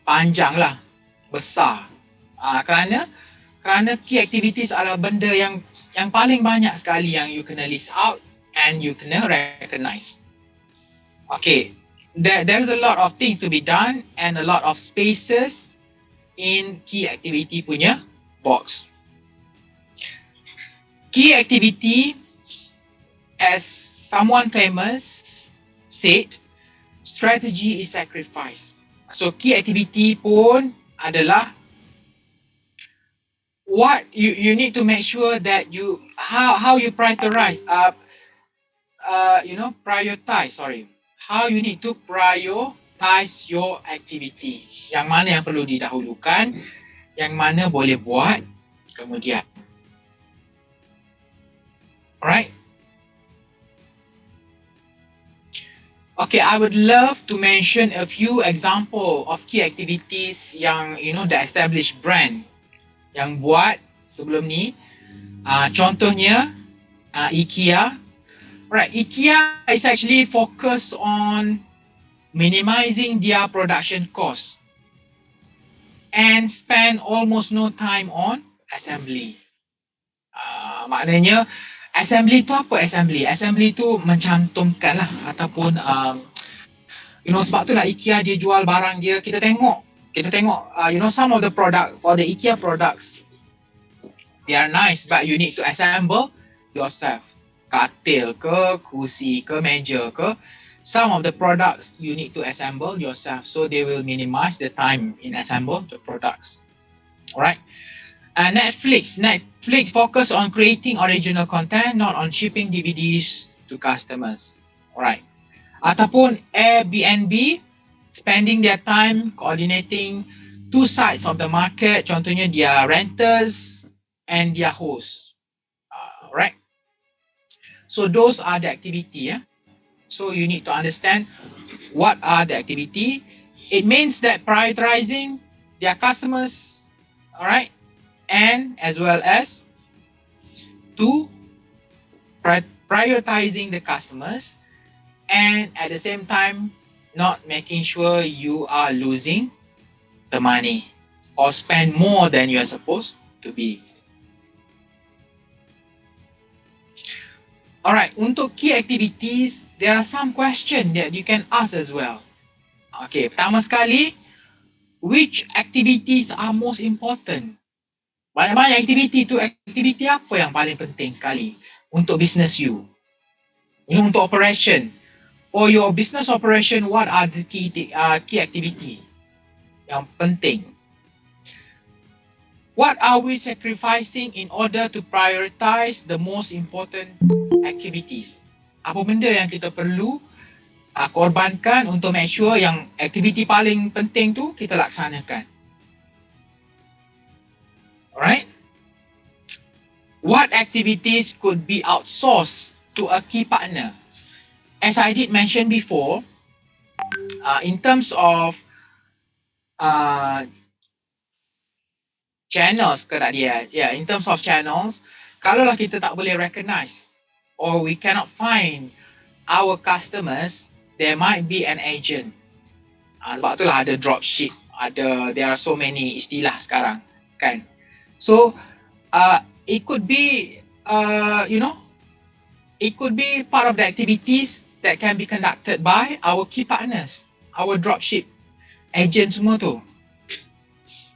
panjang lah, besar. Kerana key activities adalah benda yang paling banyak sekali yang you kena list out and you kena recognize. Okay, there's a lot of things to be done and a lot of spaces in key activity punya box. Key activity, as someone famous said, strategy is sacrifice. So key activity pun adalah what you need to make sure that you how you prioritize how you need to prioritize your activity. Yang mana yang perlu didahulukan, yang mana boleh buat, kemudian. Alright. Okay, I would love to mention a few example of key activities yang the established brand yang buat sebelum ni. Contohnya IKEA. Right, IKEA is actually focused on minimizing their production cost and spend almost no time on assembly. Maknanya assembly tu apa assembly? Assembly tu mencantumkan lah ataupun sebab tu lah IKEA dia jual barang dia, kita tengok some of the product for the IKEA products, they are nice but you need to assemble yourself. Katil ke, kursi ke, meja ke, some of the products you need to assemble yourself, so they will minimize the time in assemble the products. Alright. Netflix focus on creating original content, not on shipping DVDs to customers. Alright. Ataupun Airbnb spending their time coordinating two sides of the market, contohnya their renters and their hosts. Alright. So those are the activity. So you need to understand what are the activity. It means that prioritizing their customers, alright, and as well as to prioritizing the customers, and at the same time not making sure you are losing the money or spend more than you are supposed to be. Alright, untuk key activities, there are some questions that you can ask as well. Okay, pertama sekali, which activities are most important? Banyak-banyak aktiviti tu, aktiviti apa yang paling penting sekali untuk business you? Untuk operation. For your business operation, what are the key activity yang penting? What are we sacrificing in order to prioritize the most important activities? Apa benda yang kita perlu korbankan untuk make sure yang aktiviti paling penting tu kita laksanakan? Alright? What activities could be outsourced to a key partner? As I did mention before, in terms of channels ke tak dia? Yeah, in terms of channels, kalaulah kita tak boleh recognize or we cannot find our customers, there might be an agent. Sebab itulah ada dropship, there are so many istilah sekarang, kan? So, it could be, it could be part of the activities that can be conducted by our key partners, our dropship agent semua tu.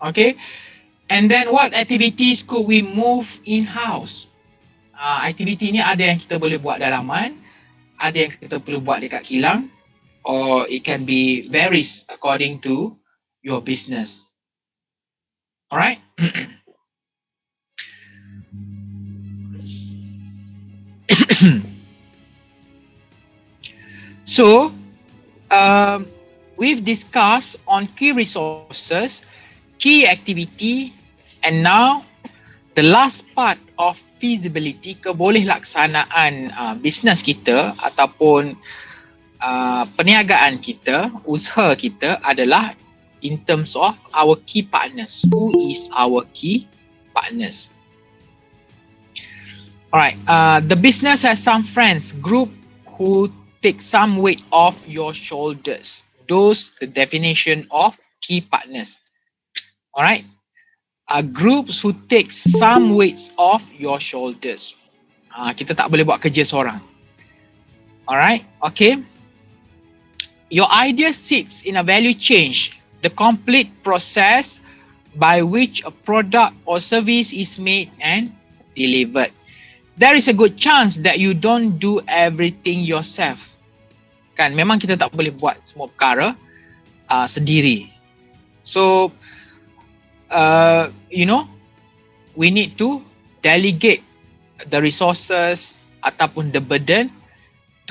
Okay? And then what activities could we move in-house? Aktiviti ni ada yang kita boleh buat dalaman, ada yang kita perlu buat dekat kilang, or it can be varies according to your business. Alright? So, we've discussed on key resources, key activity, and now the last part of feasibility, keboleh laksanaan bisnes kita ataupun perniagaan kita, usaha kita adalah in terms of our key partners. Who is our key partners? Alright, the business has some friends, group who take some weight off your shoulders. Those the definition of key partners. Alright, groups who take some weights off your shoulders. Kita tak boleh buat kerja seorang. Alright, okay. Your idea sits in a value chain, the complete process by which a product or service is made and delivered. There is a good chance that you don't do everything yourself. Kan, memang kita tak boleh buat semua perkara sendiri. So, we need to delegate the resources ataupun the burden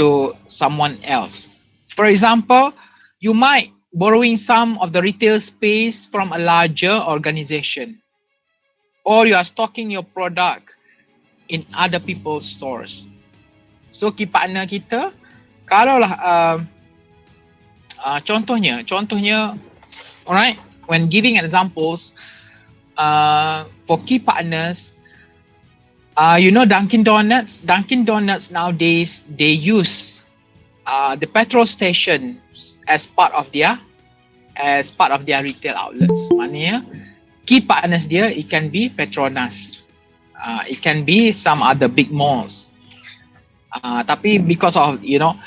to someone else. For example, you might borrowing some of the retail space from a larger organization. or you are stocking your product in other people's stores. So key partner kita, kalaulah contohnya, alright, when giving examples for key partners, you know Dunkin' Donuts nowadays, they use the petrol station as part of their retail outlets. Maknanya key partners dia, it can be Petronas, it can be some other big malls. Tapi because of, you know,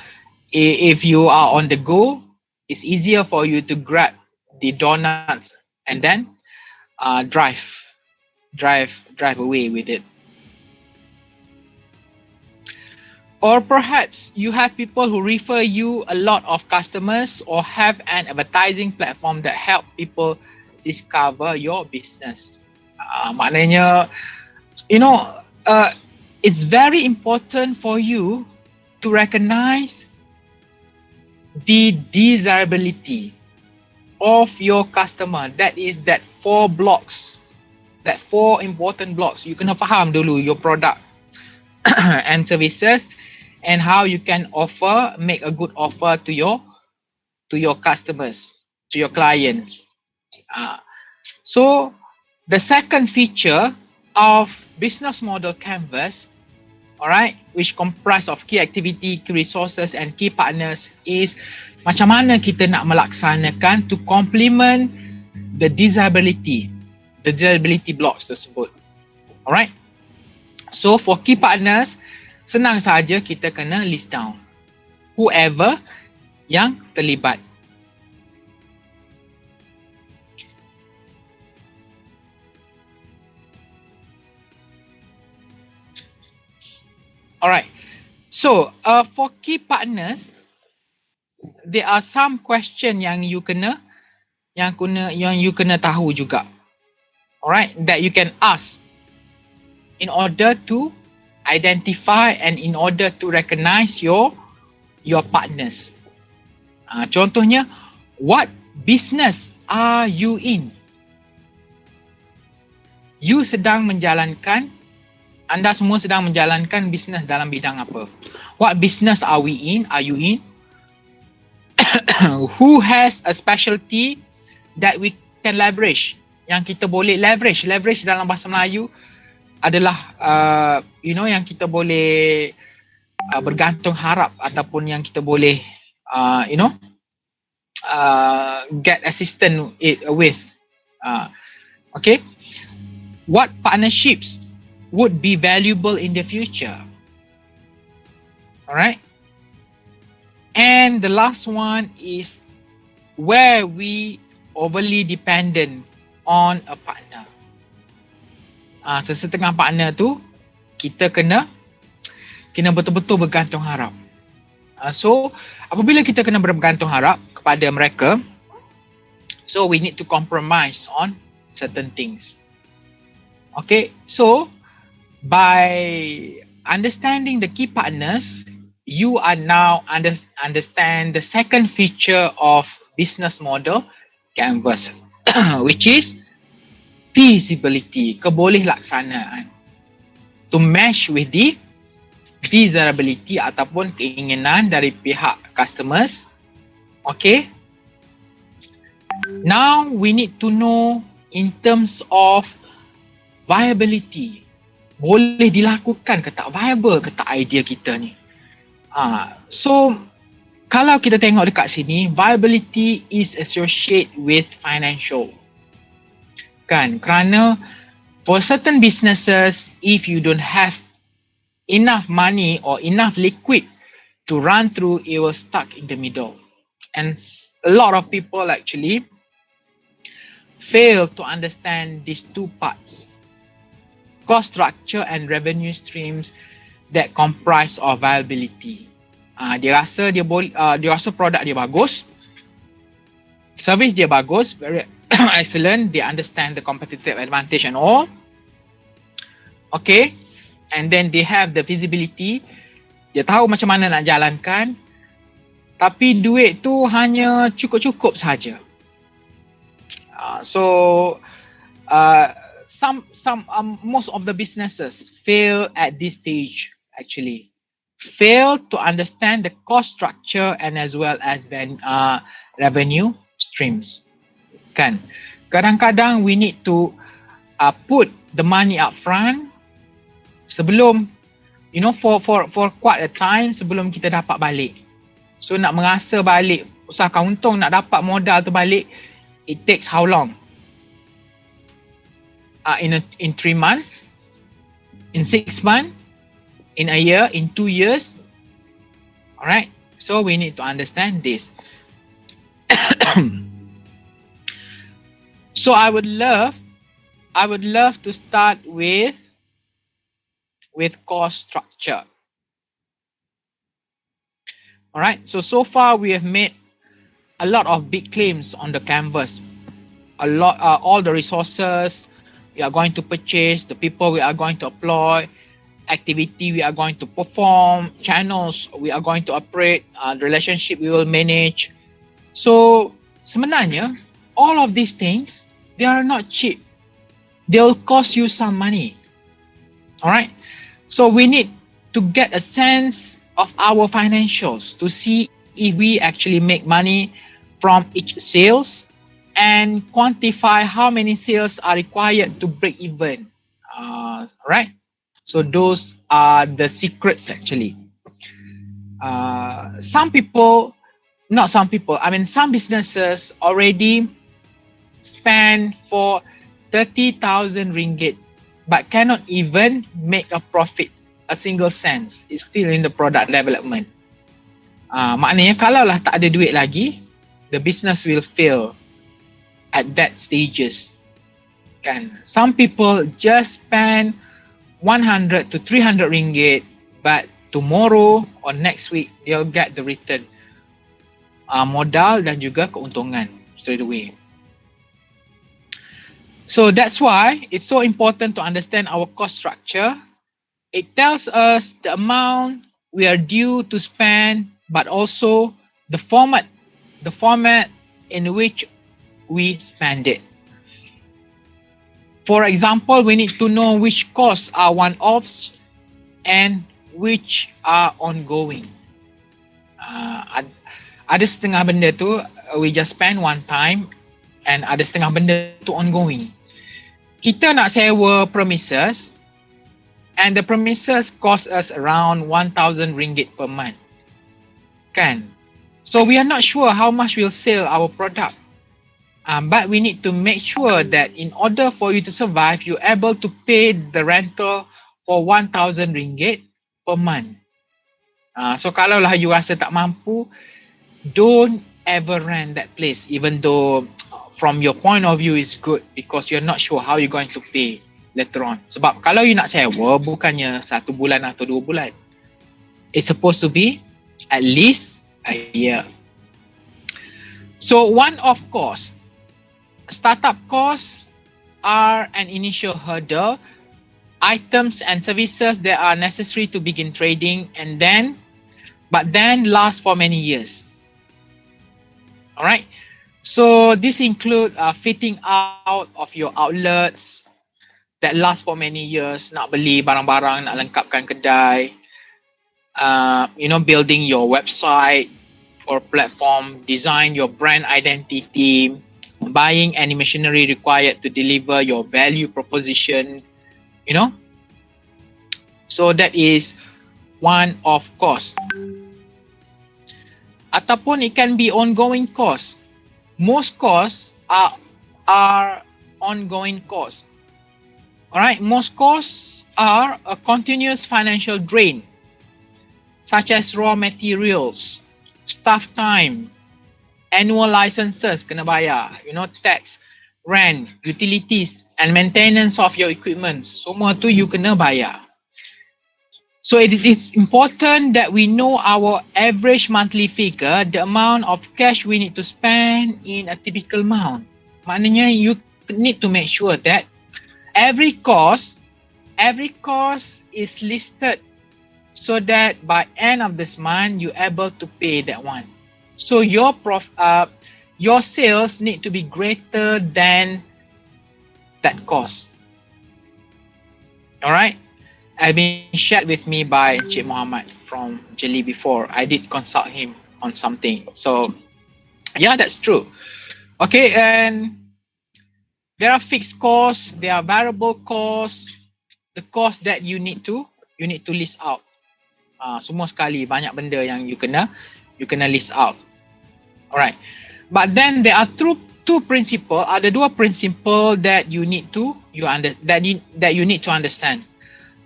if you are on the go, it's easier for you to grab the donuts and then drive away with it. Or perhaps you have people who refer you a lot of customers, or have an advertising platform that help people discover your business. Maknanya, you know, it's very important for you to recognize the desirability of your customer. That is that 4 blocks, that 4 important blocks. You kena faham dulu your product and services, and how you can make a good offer to your customers, to your clients. So the second feature of business model canvas, alright, which comprise of key activity, key resources and key partners, is macam mana kita nak melaksanakan to complement the desirability blocks tersebut. Alright, so for key partners, senang saja kita kena list down whoever yang terlibat. Alright, so for key partners, there are some question yang you kena tahu juga. Alright, that you can ask in order to identify and in order to recognize your partners. Contohnya, what business are you in? Anda semua sedang menjalankan bisnes dalam bidang apa? What business are we in? Are you in? Who has a specialty that we can leverage? Yang kita boleh leverage dalam bahasa Melayu adalah you know, yang kita boleh bergantung harap, ataupun yang kita boleh you know, get assistance with. Okay, what partnerships would be valuable in the future? Alright, and the last one is where we overly dependent on a partner. Sesetengah partner tu kita kena betul-betul bergantung harap. So apabila kita kena bergantung harap kepada mereka, so we need to compromise on certain things. Okay, so by understanding the key partners, you are now understand the second feature of business model canvas, which is feasibility, kebolehilaksanaan, to match with the desirability ataupun keinginan dari pihak customers. Okay, now we need to know in terms of viability, boleh dilakukan ke tak, viable ke tak idea kita ni. So kalau kita tengok dekat sini, viability is associated with financial, kan? Kerana for certain businesses, if you don't have enough money or enough liquid to run through, it will stuck in the middle. And a lot of people actually fail to understand these two parts, cost structure and revenue streams that comprise of viability. Dia rasa produk dia bagus, service dia bagus, very excellent, they understand the competitive advantage and all. Okay, and then they have the feasibility, dia tahu macam mana nak jalankan, tapi duit tu hanya cukup-cukup saja. So most of the businesses fail at this stage actually. Fail to understand the cost structure and as well as revenue streams. Kan? Kadang-kadang we need to put the money up front sebelum, for quite a time sebelum kita dapat balik. So nak merasa balik, usahakan untung nak dapat modal tu balik, it takes how long? In 3 months, in 6 months, in a year, in 2 years. Alright, so we need to understand this. So I would love to start with cost structure. Alright, so far we have made a lot of big claims on the canvas. All the resources we are going to purchase, the people we are going to employ, activity we are going to perform, channels we are going to operate, the relationship we will manage. So sebenarnya all of these things, they are not cheap. They will cost you some money. Alright, so we need to get a sense of our financials to see if we actually make money from each sales and quantify how many sales are required to break even. Right? So those are the secrets actually. Some businesses already spend for 30,000 ringgit but cannot even make a profit, a single cent. It's still in the product development. Maknanya kalau lah tak ada duit lagi, the business will fail at that stages. Kan? Some people just spend 100 to 300 ringgit, but tomorrow or next week they'll get the return. Modal dan juga keuntungan straight away. So that's why it's so important to understand our cost structure. It tells us the amount we are due to spend, but also the format in which we spend it. For example, we need to know which costs are one-offs and which are ongoing. Ada setengah benda tu we just spend one time and ada setengah benda tu ongoing. Kita nak sewa premises and the premises cost us around 1,000 ringgit per month. Kan? So we are not sure how much we'll sell our product. But we need to make sure that in order for you to survive, you're able to pay the rental for 1,000 ringgit per month. So kalau lah you rasa tak mampu, don't ever rent that place, even though from your point of view is good because you're not sure how you're going to pay later on. Sebab kalau you nak sewa, bukannya 1 bulan atau 2 bulan. It's supposed to be at least a year. So one-off cost. Startup costs are an initial hurdle, items and services that are necessary to begin trading but then last for many years. Alright, so this include fitting out of your outlets that last for many years. Nak beli barang-barang, nak lengkapkan kedai, building your website or platform, design your brand identity, buying any machinery required to deliver your value proposition, So that is one of cost. Ataupun it can be ongoing cost. Most costs are ongoing costs. Alright, most costs are a continuous financial drain, such as raw materials, staff time, annual licenses kena bayar, tax, rent, utilities and maintenance of your equipment. Semua tu you kena bayar. So it's important that we know our average monthly figure, the amount of cash we need to spend in a typical month. Maknanya you need to make sure that every cost is listed so that by end of this month you're able to pay that one. So your sales need to be greater than that cost. All right, have been shared with me by Cik Muhammad from Jeli before. I did consult him on something. So yeah, that's true. Okay, and there are fixed costs, there are variable costs, the cost that you need to list out. Semua sekali banyak benda yang you kena list out. Alright. But then there are two principle, ada dua principle that you need to understand.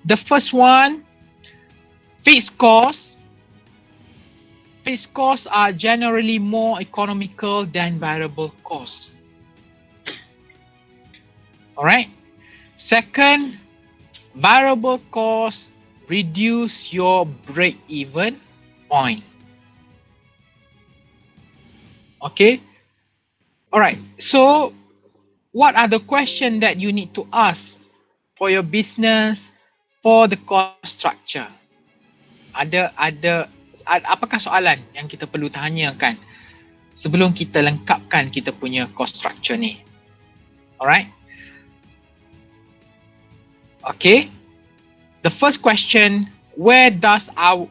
The first one, fixed costs. Fixed costs are generally more economical than variable costs. Alright. Second, variable costs reduce your break-even point. Okay. Alright. So, what are the questions that you need to ask for your business, for the cost structure? Apakah soalan yang kita perlu tanyakan sebelum kita lengkapkan kita punya cost structure ni? Alright. Okay. The first question, where does our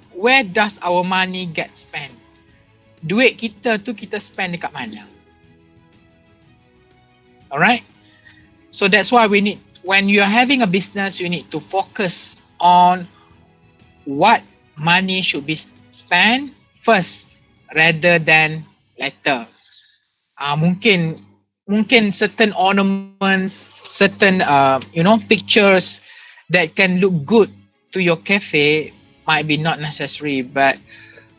money get spent? Duit kita tu kita spend dekat mana? Alright. So that's why we need, when you are having a business, you need to focus on what money should be spent first rather than later. Mungkin certain ornament, certain pictures that can look good to your cafe might be not necessary, but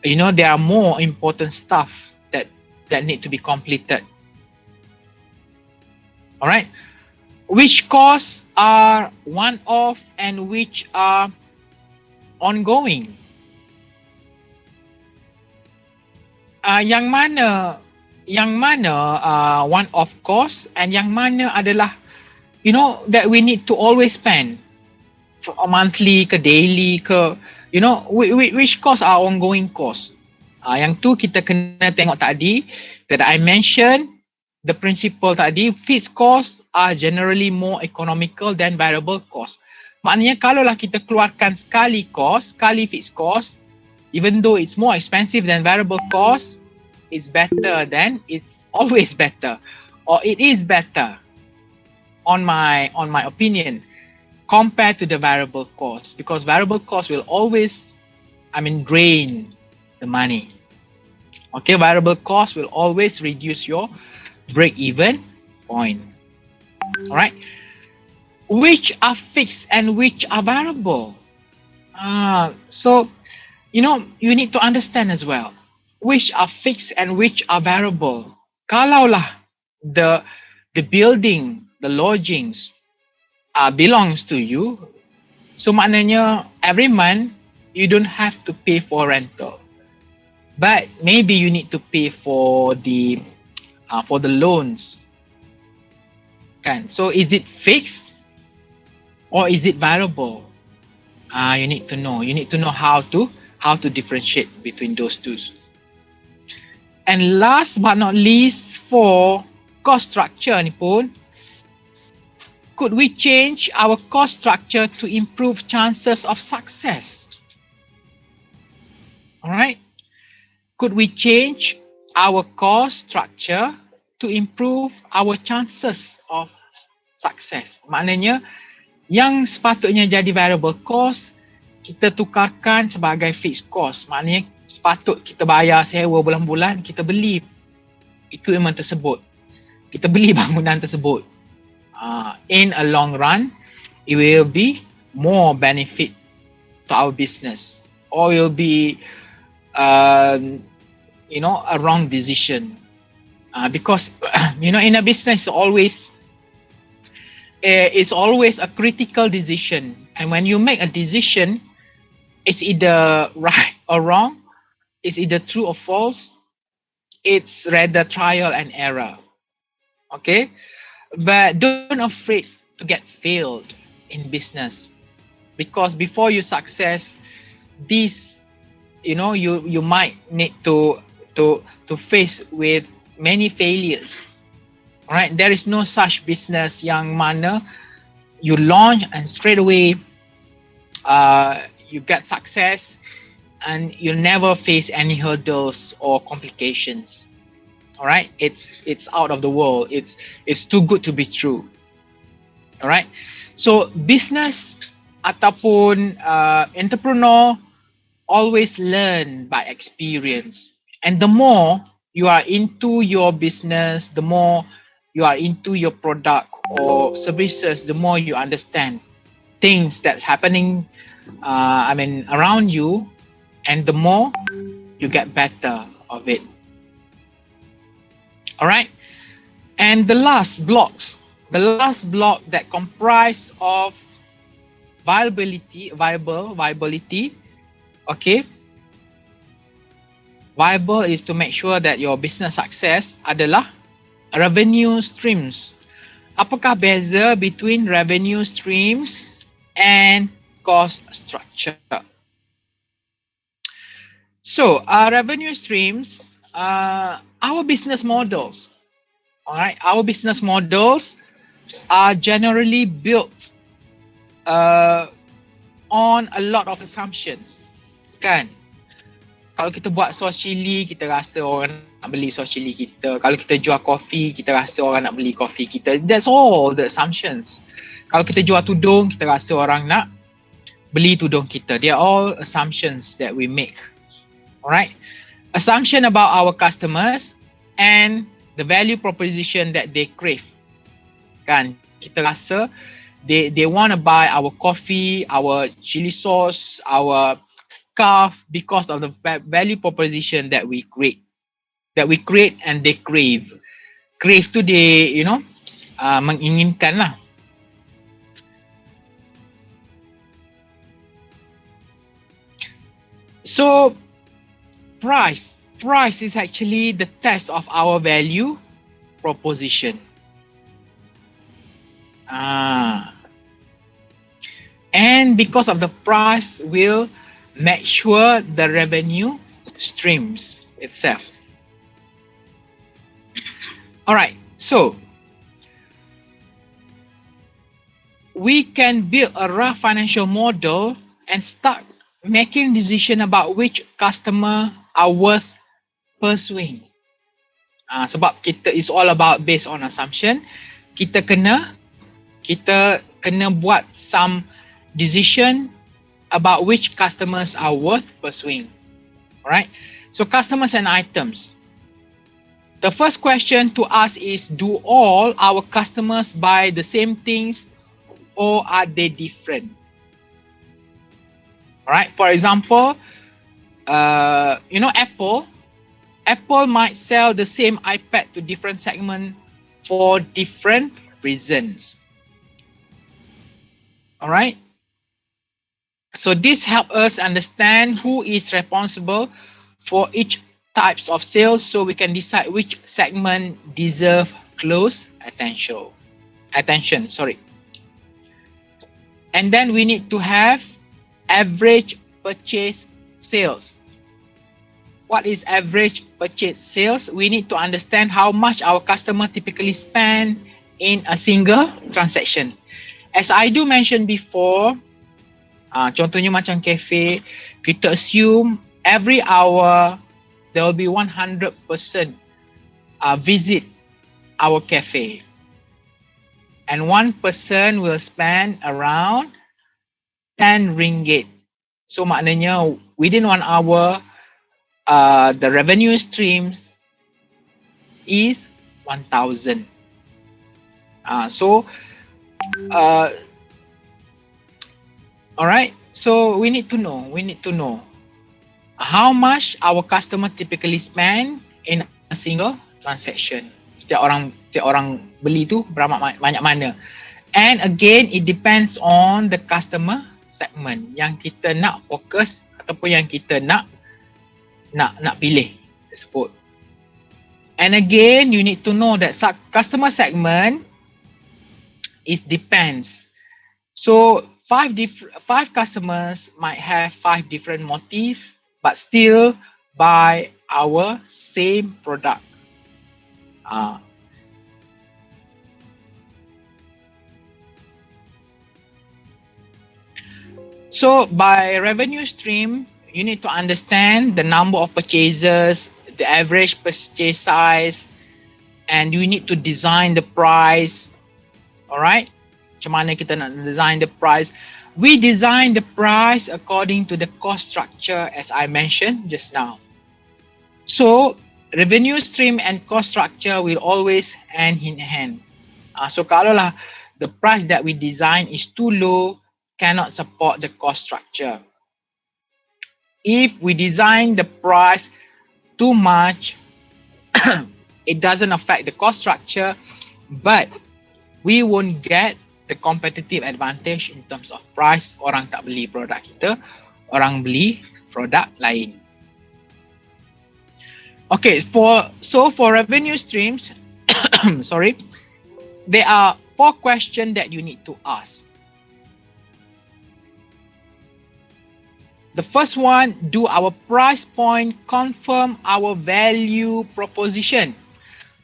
there are more important stuff that need to be completed. All right, which costs are one-off and which are ongoing? Yang mana one-off cost and yang mana adalah that we need to always spend, monthly ke daily ke, which costs are ongoing costs. Yang tu kita kena tengok tadi that I mentioned. The principle tadi, fixed costs are generally more economical than variable costs. Maknanya kalaulah kita keluarkan sekali fixed cost, even though it's more expensive than variable cost, it's always better, or it is better, on my opinion, compared to the variable cost, because variable cost will always, drain the money. Okay, variable cost will always reduce your break-even point. All right. Which are fixed and which are variable? So, you need to understand as well, which are fixed and which are variable. Kalaulah the building, the lodgings belongs to you, so maknanya every month you don't have to pay for rental, but maybe you need to pay for the loans. Kan? So is it fixed or is it variable? You need to know. You need to know how to differentiate between those two. And last but not least, for cost structure ni pun, could we change our cost structure to improve chances of success? Alright. Could we change our cost structure to improve our chances of success? Maknanya, yang sepatutnya jadi variable cost, kita tukarkan sebagai fixed cost. Maknanya, sepatut kita bayar sewa bulan-bulan, kita beli equipment tersebut. Kita beli bangunan tersebut. In a long run, it will be more benefit to our business, or will be a wrong decision, because in a business it's always a critical decision, and when you make a decision, it's either right or wrong, it's either true or false, it's rather trial and error. Okay, but don't afraid to get failed in business, because before you success this, you might need to face with many failures. Alright, there is no such business yang mana you launch and straight away you get success, and you'll never face any hurdles or complications. All right, it's out of the world. It's too good to be true. All right, so business ataupun entrepreneur always learn by experience, and the more you are into your business, the more you are into your product or services, the more you understand things that's happening around you, and the more you get better of it. All right, and the last block that comprise of viability. Okay, viable is to make sure that your business success adalah revenue streams. Apakah beza between revenue streams and cost structure? So, revenue streams, our business models. All right, our business models are generally built on a lot of assumptions, kan? Kalau kita buat sos cili, kita rasa orang nak beli sos cili kita. Kalau kita jual kopi, kita rasa orang nak beli kopi kita. That's all the assumptions. Kalau kita jual tudung, kita rasa orang nak beli tudung kita. They are all assumptions that we make. Alright? Assumption about our customers and the value proposition that they crave. Kan? Kita rasa they want to buy our coffee, our chili sauce, our scarf because of the value proposition that we create. And they crave. Crave tu they, menginginkan lah. So, price is actually the test of our value proposition. And because of the price will make sure the revenue streams itself. Alright, so we can build a rough financial model and start making decision about which customer are worth pursuing. Sebab kita is all about based on assumption. Kita kena buat some decision about which customers are worth pursuing. Alright, so customers and items. The first question to ask is, do all our customers buy the same things or are they different? Alright, for example, Apple might sell the same iPad to different segment for different reasons. Alright, so this helps us understand who is responsible for each types of sales, so we can decide which segment deserve close attention. And then we need to have average purchase sales. What is average purchase sales? We need to understand how much our customer typically spend in a single transaction. As I do mention before, contohnya macam cafe, kita assume every hour there will be 100% visit our cafe, and one person will spend around 10 ringgit. So maknanya within 1 hour, the revenue streams is 1,000. Alright, so we need to know how much our customer typically spend in a single transaction. Setiap orang beli tu berapa banyak mana. And again, it depends on the customer segment yang kita nak fokus ataupun yang kita nak pilih tersebut. And again, you need to know that customer segment is depends. So 5 customers might have 5 different motifs, but still buy our same product. So by revenue stream, you need to understand the number of purchasers, the average purchase size, and you need to design the price. All right, macam mana kita nak design the price? We design the price according to the cost structure as I mentioned just now. So revenue stream and cost structure will always hand in hand. So kalau lah the price that we design is too low, cannot support the cost structure. If we design the price too much, it doesn't affect the cost structure, but we won't get the competitive advantage in terms of price. Orang tak beli produk kita, orang beli produk lain. Okay, for revenue streams, sorry, there are 4 questions that you need to ask. The first one, do our price point confirm our value proposition?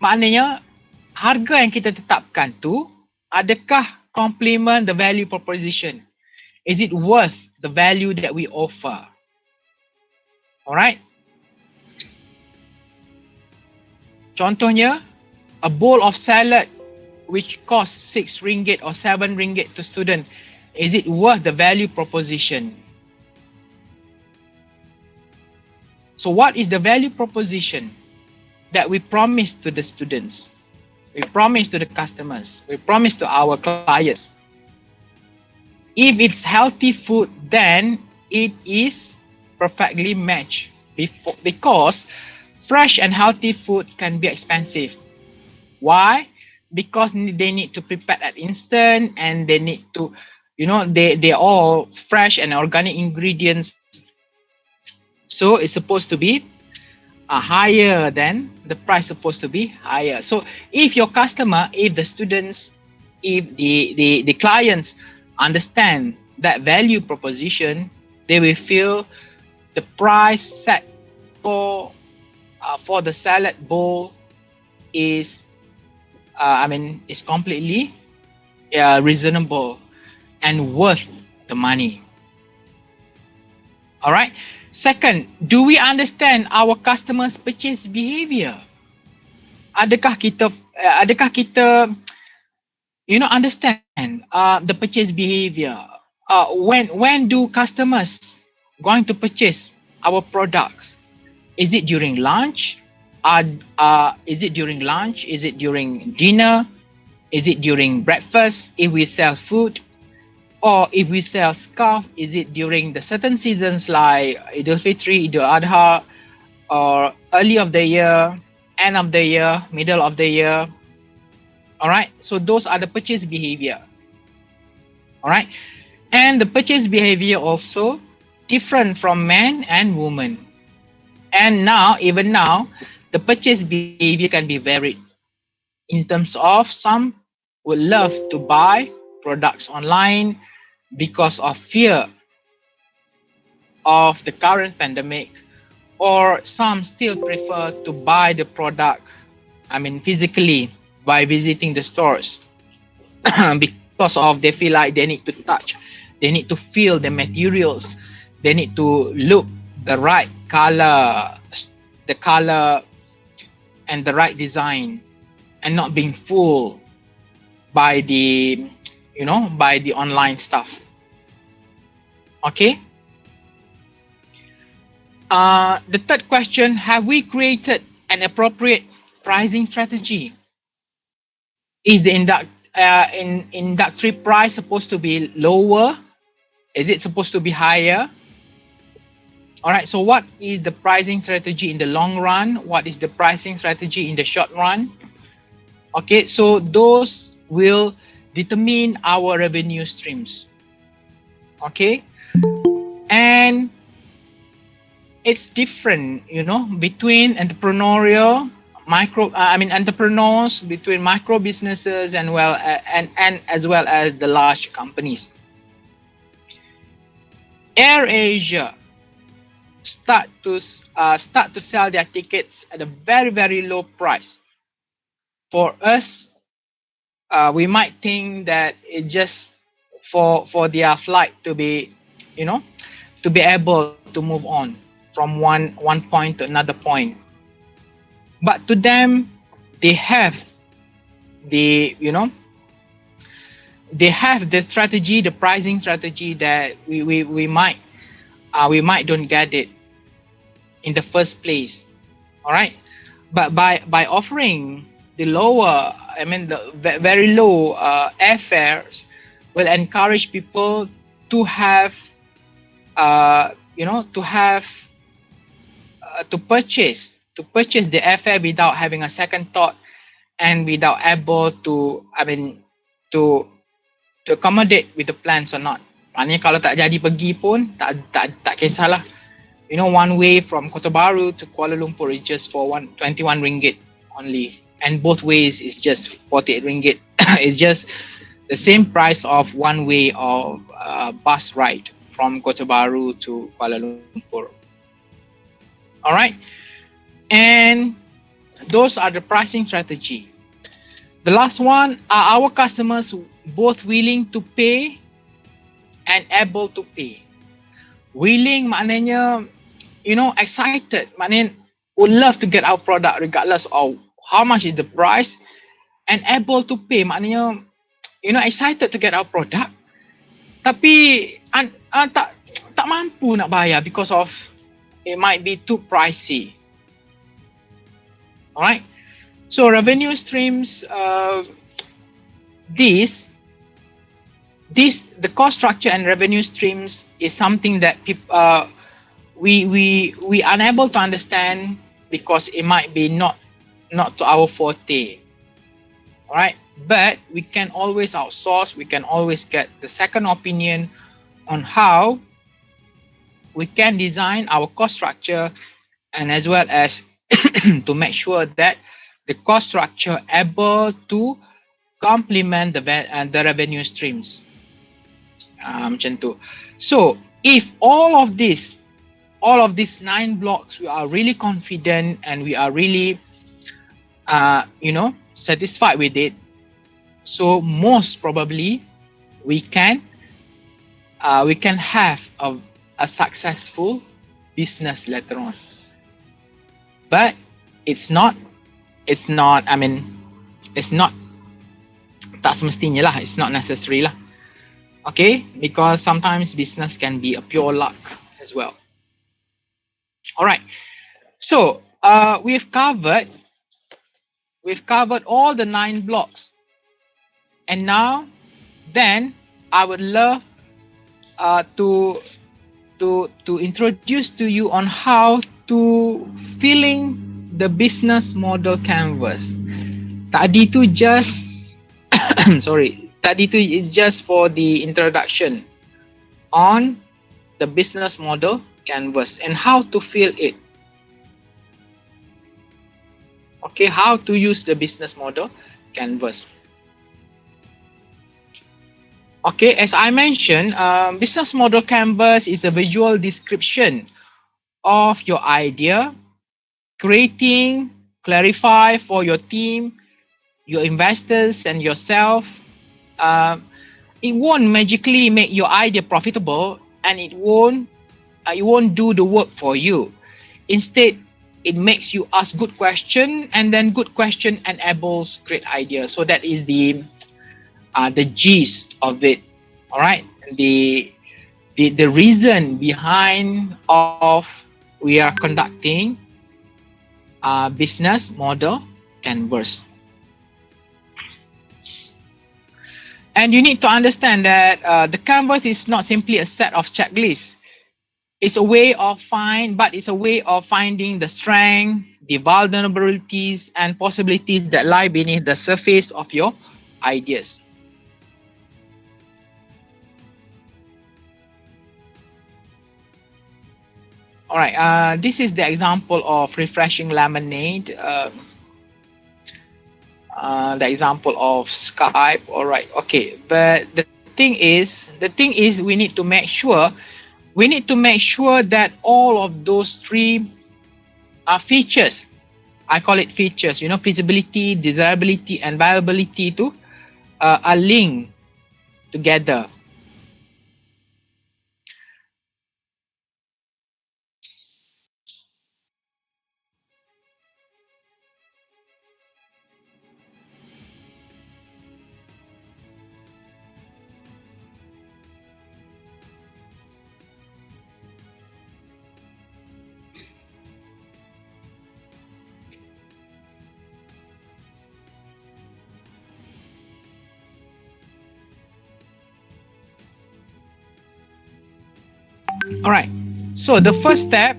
Maknanya, harga yang kita tetapkan tu, adakah complement the value proposition? Is it worth the value that we offer? Alright. Contohnya, a bowl of salad which costs 6 ringgit or 7 ringgit to student, is it worth the value proposition? So what is the value proposition that we promise to the students? We promise to the customers. We promise to our clients. If it's healthy food, then it is perfectly matched because fresh and healthy food can be expensive. Why? Because they need to prepare at instant and they need to, they're all fresh and organic ingredients. So it's supposed to be higher than the price supposed to be higher. So if your customer, if the students, if the clients understand that value proposition, they will feel the price set for the salad bowl is is completely reasonable and worth the money. All right. Second, do we understand our customers' purchase behavior? Adakah kita understand the purchase behavior? When do customers going to purchase our products? Is it during lunch? Is it during lunch? Is it during dinner? Is it during breakfast? If we sell food, or if we sell scarf, is it during the certain seasons like Idul Fitri, Idul Adha, or early of the year, end of the year, middle of the year? All right. So those are the purchase behavior. All right. And the purchase behavior also different from men and women. And even now, the purchase behavior can be varied. In terms of some would love to buy products online because of fear of the current pandemic, or some still prefer to buy the product, physically by visiting the stores because of they feel like they need to touch, they need to feel the materials, they need to look the right color, and the right design, and not being fooled by the online stuff. Okay. The third question, have we created an appropriate pricing strategy? Is the introductory price supposed to be lower? Is it supposed to be higher? All right, so what is the pricing strategy in the long run? What is the pricing strategy in the short run? Okay, so those will determine our revenue streams. Okay, and it's different, between entrepreneurial, entrepreneurs, between micro businesses and as well as the large companies. AirAsia start to sell their tickets at a very, very low price. For us, we might think that it just for their flight to be you know, to be able to move on from one point to another point. But to them, they have the, you know, they have the strategy, the pricing strategy that we might don't get it in the first place. All right, but by offering the lower, I mean the very low airfares, will encourage people to have you know, to have to purchase the airfare without having a second thought, and without able to, I mean, to accommodate with the plans or not. Maknanya kalau tak jadi pergi pun tak kisahlah. You know, one way from Kota Baru to Kuala Lumpur is just for 21 ringgit only, and both ways is just 48 ringgit. It's just the same price of one way of bus ride from Kota Baru to Kuala Lumpur. All right, and those are the pricing strategy. The last one, are our customers both willing to pay and able to pay? Willing maknanya, you know, excited, maknanya would love to get our product regardless of how much is the price, and able to pay maknanya, you know, excited to get our product, tapi tak mampu nak bayar because of it might be too pricey. All right, so revenue streams, the cost structure and revenue streams is something that people we unable to understand because it might be not to our forte. All right, but we can always outsource, we can always get the second opinion on how we can design our cost structure, and as well as to make sure that the cost structure able to complement the revenue streams. Macam tu. So if all of these 9 blocks, we are really confident and we are really you know, satisfied with it, so most probably we can have a successful business later on. But it's not, I mean, it's not, tak semestinya lah, it's not necessary lah. Okay, because sometimes business can be a pure luck as well. All right, so we've covered all the 9 blocks, and now then I would love to introduce to you on how to filling the business model canvas. Tadi tu just sorry, tadi tu is just for the introduction on the business model canvas and how to fill it. Okay, how to use the business model canvas. Okay, as I mentioned, business model canvas is a visual description of your idea, creating, clarify for your team, your investors and yourself. It won't magically make your idea profitable, and it won't do the work for you. Instead, it makes you ask good question, and then good question enables great ideas. So that is the gist of it. All right, the reason behind of we are conducting business model canvas. And you need to understand that the canvas is not simply a set of checklists. It's a way of finding the strength, the vulnerabilities, and possibilities that lie beneath the surface of your ideas. All right, this is the example of refreshing lemonade. The example of Skype. All right, okay, but the thing is we need to make sure that all of those 3 features, I call it features, you know, feasibility, desirability, and viability are linked together. All right. So the first step,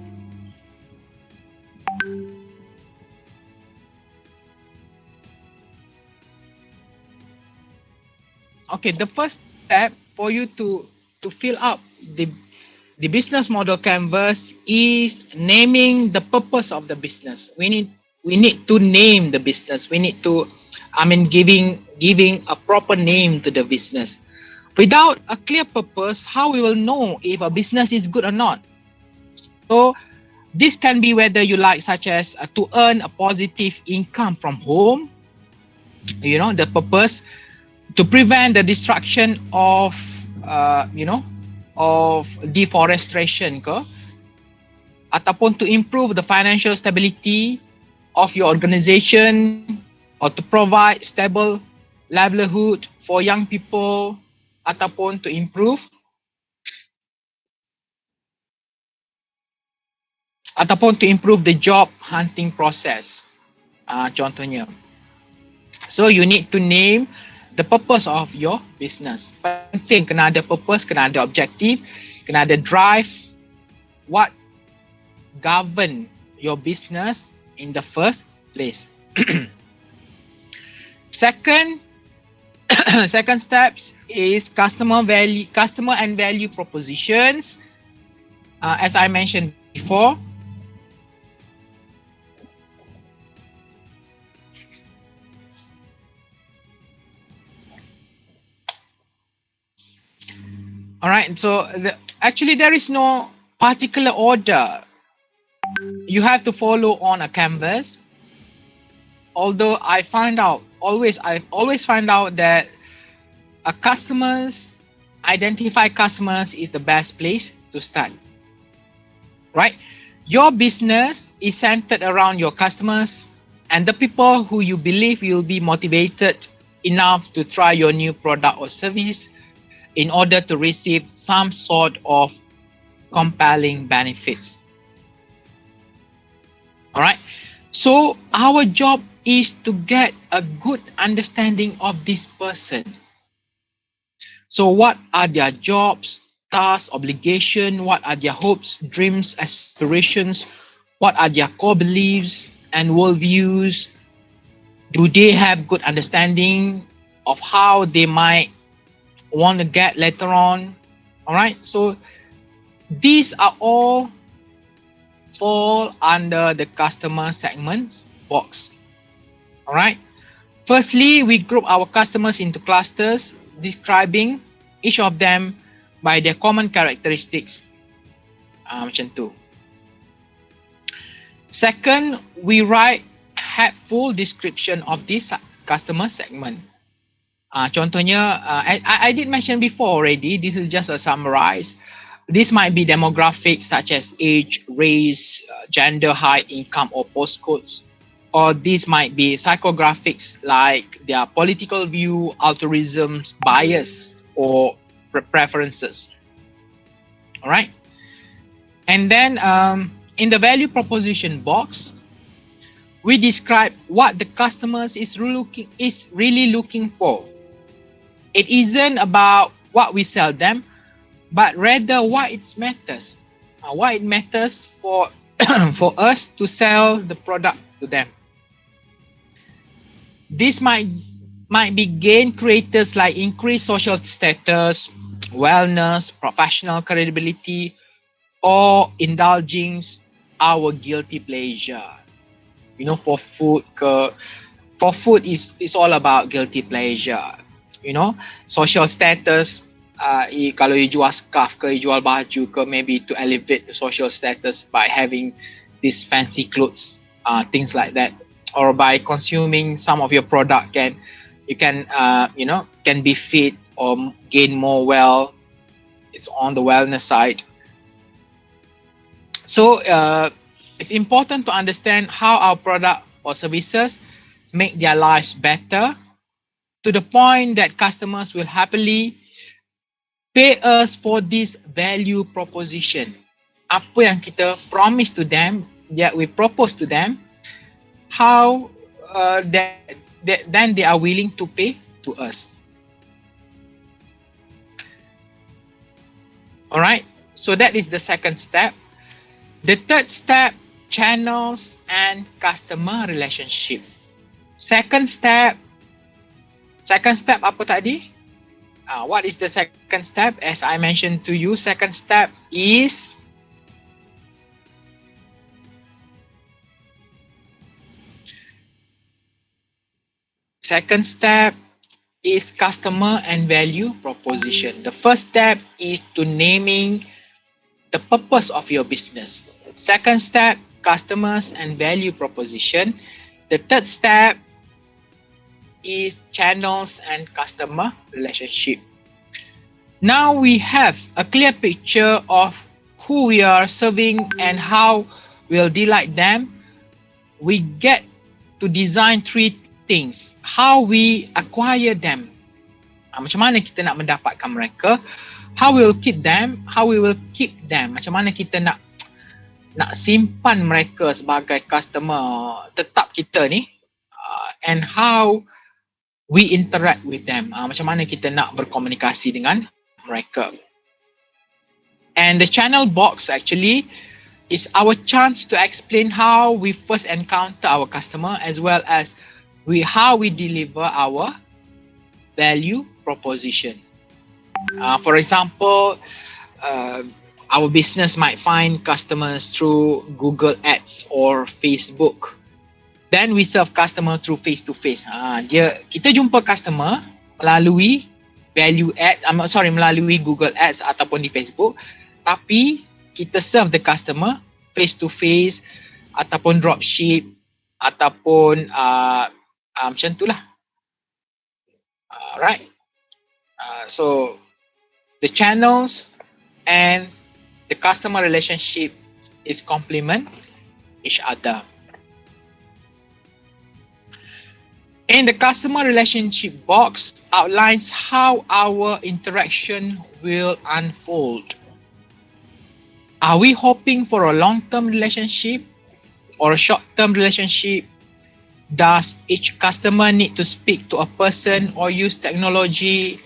okay, the first step for you to fill up the business model canvas is naming the purpose of the business. We need to name the business. We need to, giving a proper name to the business. Without a clear purpose, how we will know if a business is good or not? So this can be whether you like, such as to earn a positive income from home. The purpose to prevent the destruction of of deforestation ke, ataupun to improve the financial stability of your organization, or to provide stable livelihood for young people, ataupun to improve the job hunting process. Contohnya. So you need to name the purpose of your business. Penting, kena ada purpose, kena ada objective, kena ada drive. What govern your business in the first place. Second, second steps is customer and value propositions. As I mentioned before, all right. So actually, there is no particular order you have to follow on a canvas. Although I've always find out that identify customers is the best place to start. Right? Your business is centered around your customers and the people who you believe will be motivated enough to try your new product or service in order to receive some sort of compelling benefits. All right. So our job is to get a good understanding of this person. So what are their jobs, tasks, obligation? What are their hopes, dreams, aspirations? What are their core beliefs and worldviews? Do they have good understanding of how they might want to get later on? All right. So these are all fall under the customer segments box. All right. Firstly, we group our customers into clusters, describing each of them by their common characteristics. Macam tu. Second, we write helpful description of this customer segment. Contohnya, I did mention before already, this is just a summarize. This might be demographics such as age, race, gender, height, income, or postcodes. Or these might be psychographics like their political view, altruisms, bias, or preferences. All right. And then in the value proposition box, we describe what the customers is really looking for. It isn't about what we sell them, but rather why it matters. Why it matters for for us to sell the product to them. This might be gain creators like increased social status, wellness, professional credibility, or indulging our guilty pleasure. For food is all about guilty pleasure. Social status. Kalau you jual scarf ke, you jual baju ke, maybe to elevate the social status by having these fancy clothes, things like that, or by consuming some of your product, can be fit or gain more wealth. It's on the wellness side. So it's important to understand how our product or services make their lives better, to the point that customers will happily pay us for this value proposition. Apa yang kita promise to them, that we propose to them, how then they are willing to pay to us. All right. So that is the second step. The third step, channels and customer relationship. Second step apa tadi? What is the second step? As I mentioned to you, second step is customer and value proposition. The first step is to naming the purpose of your business. Second step, customers and value proposition. The third step is channels and customer relationship. Now we have a clear picture of who we are serving and how we'll delight them. We get to design three things. How we acquire them. Macam mana kita nak mendapatkan mereka? How we will keep them? How we will keep them? Macam mana kita nak simpan mereka sebagai customer tetap kita ni? And how we interact with them. Macam mana kita nak berkomunikasi dengan mereka? And the channel box actually is our chance to explain how we first encounter our customer as well as how we deliver our value proposition. For example, our business might find customers through Google Ads or Facebook. Then we serve customer through face-to-face. Kita jumpa customer melalui melalui Google Ads ataupun di Facebook, tapi kita serve the customer face-to-face ataupun dropship ataupun macam itulah. Right. So the channels and the customer relationship is complement each other. And the customer relationship box outlines how our interaction will unfold. Are we hoping for a long-term relationship or a short-term relationship? Does each customer need to speak to a person or use technology?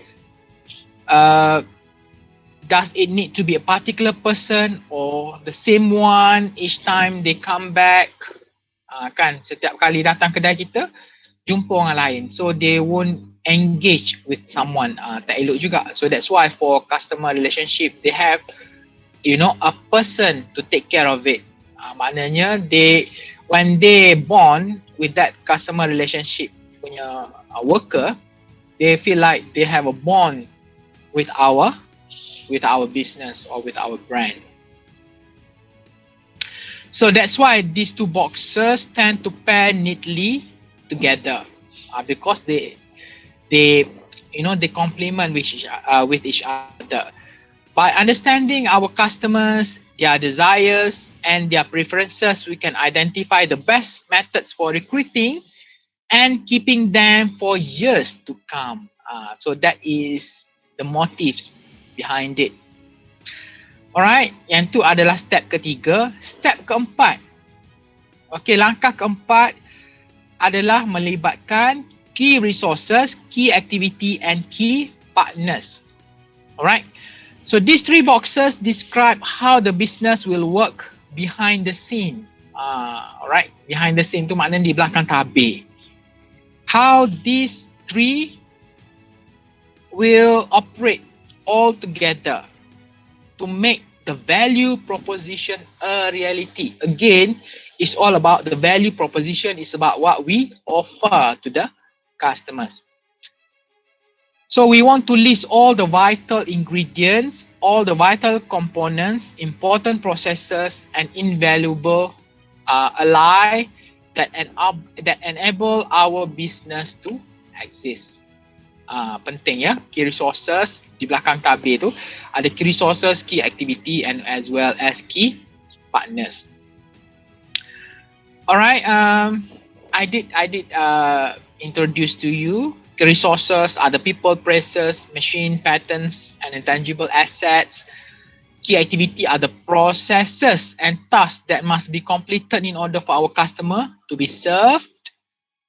Does it need to be a particular person or the same one each time they come back? Kan setiap kali datang kedai kita, jumpa orang lain. So they won't engage with someone. Tak elok juga. So that's why for customer relationship, they have, a person to take care of it. Maknanya when they bond with that customer relationship punya worker, they feel like they have a bond with our business or with our brand. So that's why these two boxes tend to pair neatly together, because they complement with each other. By understanding our customers, their desires and their preferences, we can identify the best methods for recruiting and keeping them for years to come. So that is the motives behind it. Alright, yang tu adalah step ketiga. Step keempat, langkah keempat adalah melibatkan key resources, key activity and key partners. Alright, so these three boxes describe how the business will work behind the scene. Alright, behind the scene tu maknanya di belakang tabir. How these three will operate all together to make the value proposition a reality. Again, it's all about the value proposition. It's about what we offer to the customers. So we want to list all the vital ingredients, all the vital components, important processes, and invaluable ally that enable our business to exist. Penting ya, key resources di belakang tabir tu ada key resources, key activity and as well as key partners. Alright, I did introduce to you key resources are the people, places, machine, patterns and intangible assets. Key activity are the processes and tasks that must be completed in order for our customer to be served.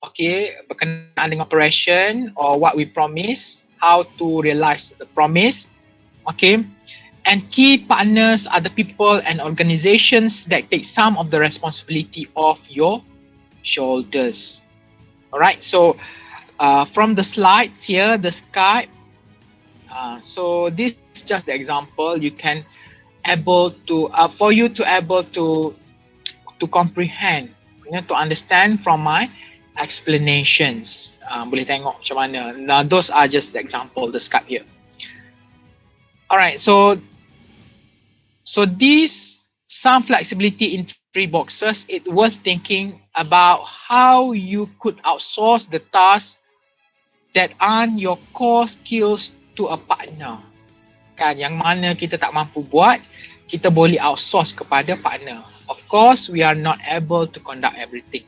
Berkenaan dengan operation or what we promise, how to realize the promise. And key partners are the people and organizations that take some of the responsibility off your shoulders. All right. So from the slides here, the Skype. So this is just the example. You can able to for you to able to comprehend, to understand from my explanations. Boleh tengok macam mana. Now those are just the example, the Skype here. Alright, so these some flexibility in three boxes. It worth thinking about how you could outsource the tasks that aren't your core skills to a partner. Kan, yang mana kita tak mampu buat, kita boleh outsource kepada partner. Of course, we are not able to conduct everything.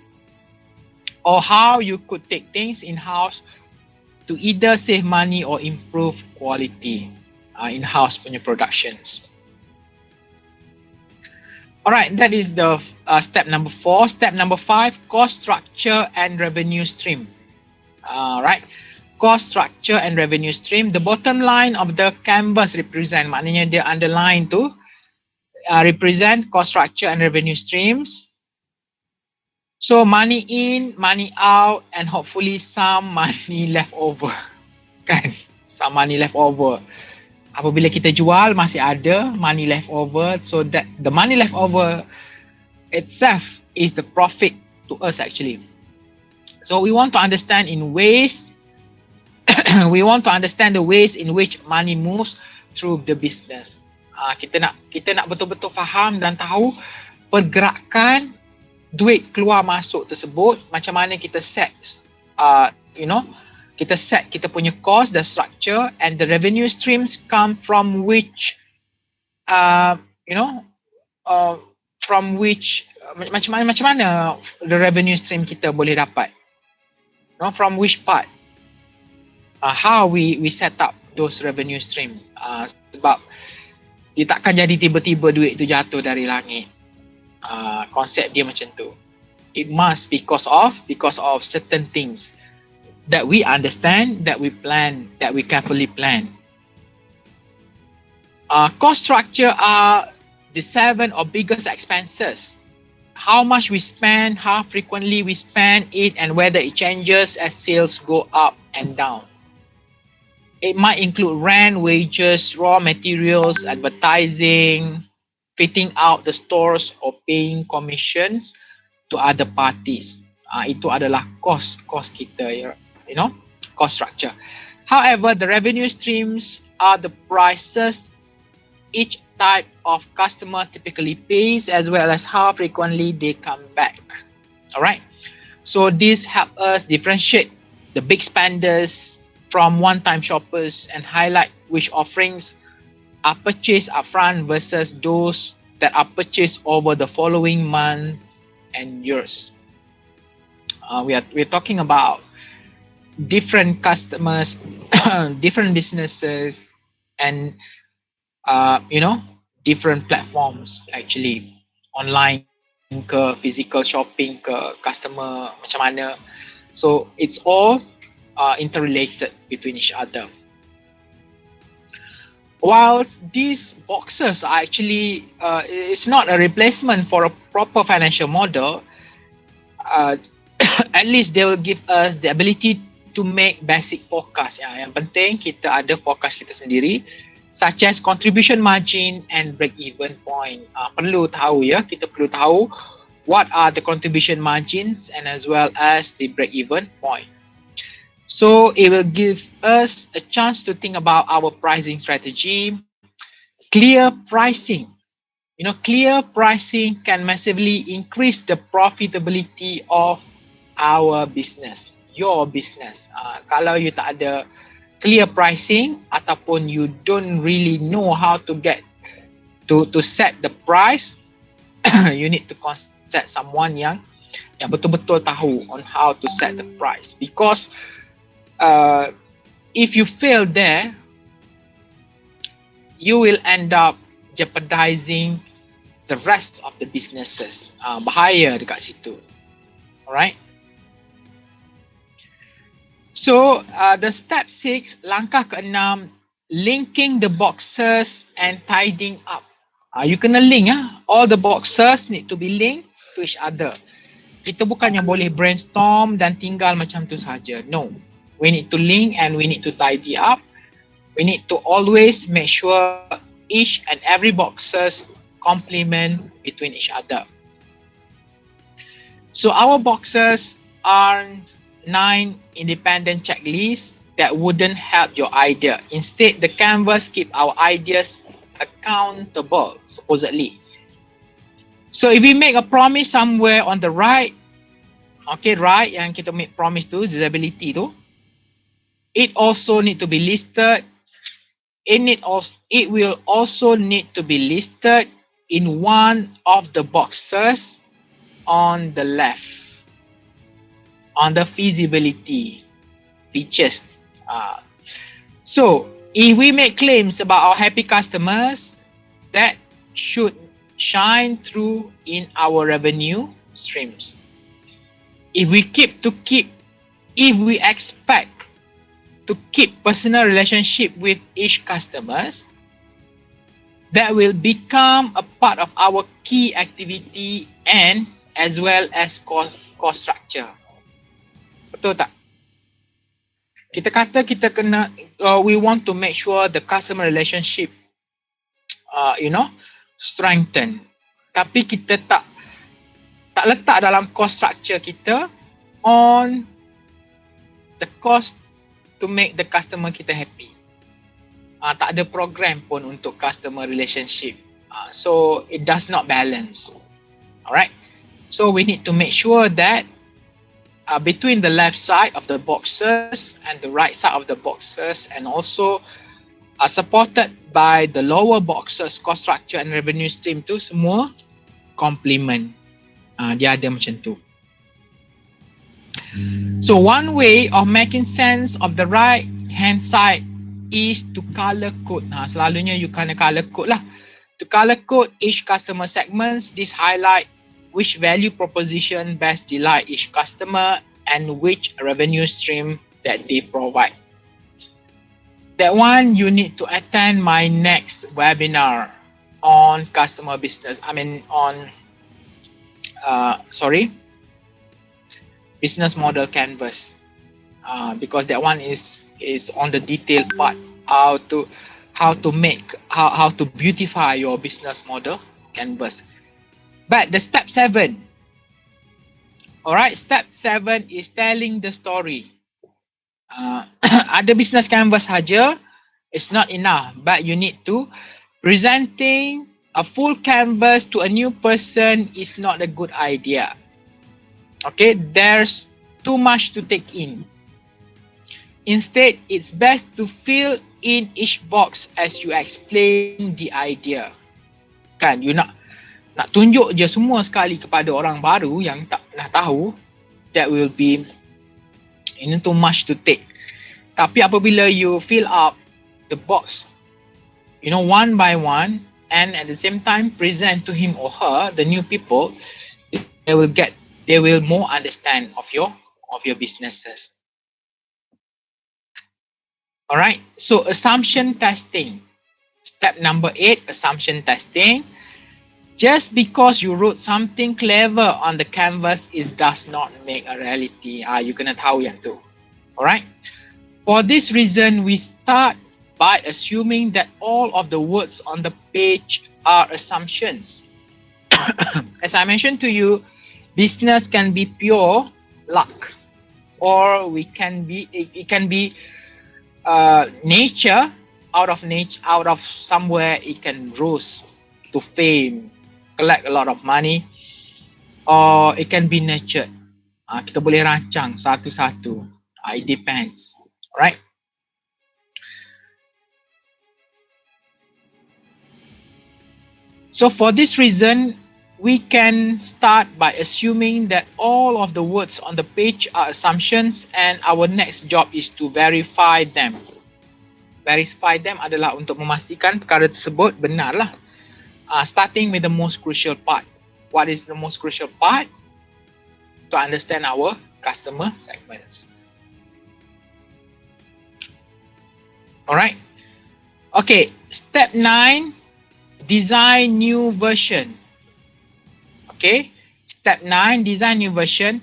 Or how you could take things in-house to either save money or improve quality in-house punya productions. Alright, that is the step number 4. Step number 5, cost structure and revenue stream. Alright, cost structure and revenue stream. The bottom line of the canvas represent, maknanya dia underline tu represent cost structure and revenue streams. So money in, money out, and hopefully some money left over. Kan? Some money left over. Apabila kita jual, masih ada money left over. So that the money left over itself is the profit to us actually. So we want to understand in ways, we want to understand the ways in which money moves through the business. Kita nak betul-betul faham dan tahu pergerakan duit keluar masuk tersebut, macam mana kita set, kita set kita punya cost, the structure, and the revenue streams come from which, from which, macam mana the revenue stream kita boleh dapat, from which part, how we set up those revenue stream. Sebab dia takkan jadi tiba-tiba duit tu jatuh dari langit. Konsep dia macam tu. It must because of certain things that we understand, that we plan, that we carefully plan. Cost structure are the 7 or biggest expenses. How much we spend, how frequently we spend it, and whether it changes as sales go up and down. It might include rent, wages, raw materials, advertising, fitting out the stores, or paying commissions to other parties. Itu adalah cost kita, cost structure. However, the revenue streams are the prices each type of customer typically pays, as well as how frequently they come back. Alright, so this help us differentiate the big spenders from one-time shoppers and highlight which offerings are purchased upfront versus those that are purchased over the following months and years. We're talking about different customers, different businesses, and different platforms actually, online ke, physical shopping ke, customer macam mana. So it's all interrelated between each other. Whilst these boxes are actually, it's not a replacement for a proper financial model, at least they will give us the ability to make basic forecast. Yang penting kita ada forecast kita sendiri, such as contribution margin and break-even point. Perlu tahu kita perlu tahu what are the contribution margins and as well as the break-even point. So it will give us a chance to think about our pricing strategy. Clear pricing. Clear pricing can massively increase the profitability of our business, your business. Kalau you tak ada clear pricing ataupun you don't really know how to get to set the price, you need to contact someone yang betul-betul tahu on how to set the price, because if you fail there, you will end up jeopardizing the rest of the businesses. Bahaya dekat situ. Alright. So the step 6, langkah ke-6, linking the boxes and tidying up. You kena link all the boxes need to be linked to each other. Kita bukan yang boleh brainstorm dan tinggal macam tu saja. No. We need to link and we need to tidy up. We need to always make sure each and every boxes complement between each other. So our boxes aren't 9 independent checklists that wouldn't help your idea. Instead, the canvas keep our ideas accountable, supposedly. So if we make a promise somewhere on the right, okay, right, yang kita make promise tu, usability tu, it also need to be listed. It will also need to be listed in one of the boxes on the left, on the feasibility features. So if we make claims about our happy customers, that should shine through in our revenue streams. If we expect to keep personal relationship with each customers, that will become a part of our key activity and as well as cost structure. Betul tak? Kita kata kita kena, we want to make sure the customer relationship, strengthen. Tapi kita tak letak dalam cost structure kita on the cost to make the customer kita happy. Tak ada program pun untuk customer relationship. So it does not balance. Alright. So we need to make sure that between the left side of the boxes and the right side of the boxes, and also supported by the lower boxes, cost structure and revenue stream tu semua complement. Dia ada macam tu. So one way of making sense of the right hand side is to color code. Selalunya you kena color code lah. To color code each customer segments, this highlight which value proposition best delight each customer and which revenue stream that they provide. That one you need to attend my next webinar on customer business. Business model canvas. Because that one is on the detailed part, how to beautify your business model canvas. But the step 7, alright, step 7 is telling the story. Ada business canvas saja, it's not enough, but you need to presenting a full canvas to a new person is not a good idea. Okay, there's too much to take in. Instead, it's best to fill in each box as you explain the idea. Kan, you nak tunjuk je semua sekali kepada orang baru yang tak pernah tahu, that will be too much to take. Tapi apabila you fill up the box, one by one, and at the same time present to him or her, the new people, they will more understand of your businesses. Alright, so assumption testing. Step number 8, assumption testing. Just because you wrote something clever on the canvas, it does not make a reality. You kena tahu yang tu. Alright. For this reason, we start by assuming that all of the words on the page are assumptions. As I mentioned to you, business can be pure luck, or it can be nature. Out of somewhere, it can rose to fame, collect a lot of money, or it can be nurtured. Kita boleh rancang satu-satu. It depends, right? So for this reason, we can start by assuming that all of the words on the page are assumptions, and our next job is to verify them. Verify them adalah untuk memastikan perkara tersebut benar lah. Starting with the most crucial part. What is the most crucial part? To understand our customer segments. Alright. Okay, step 9, design new version. Okay, step 9, design new version.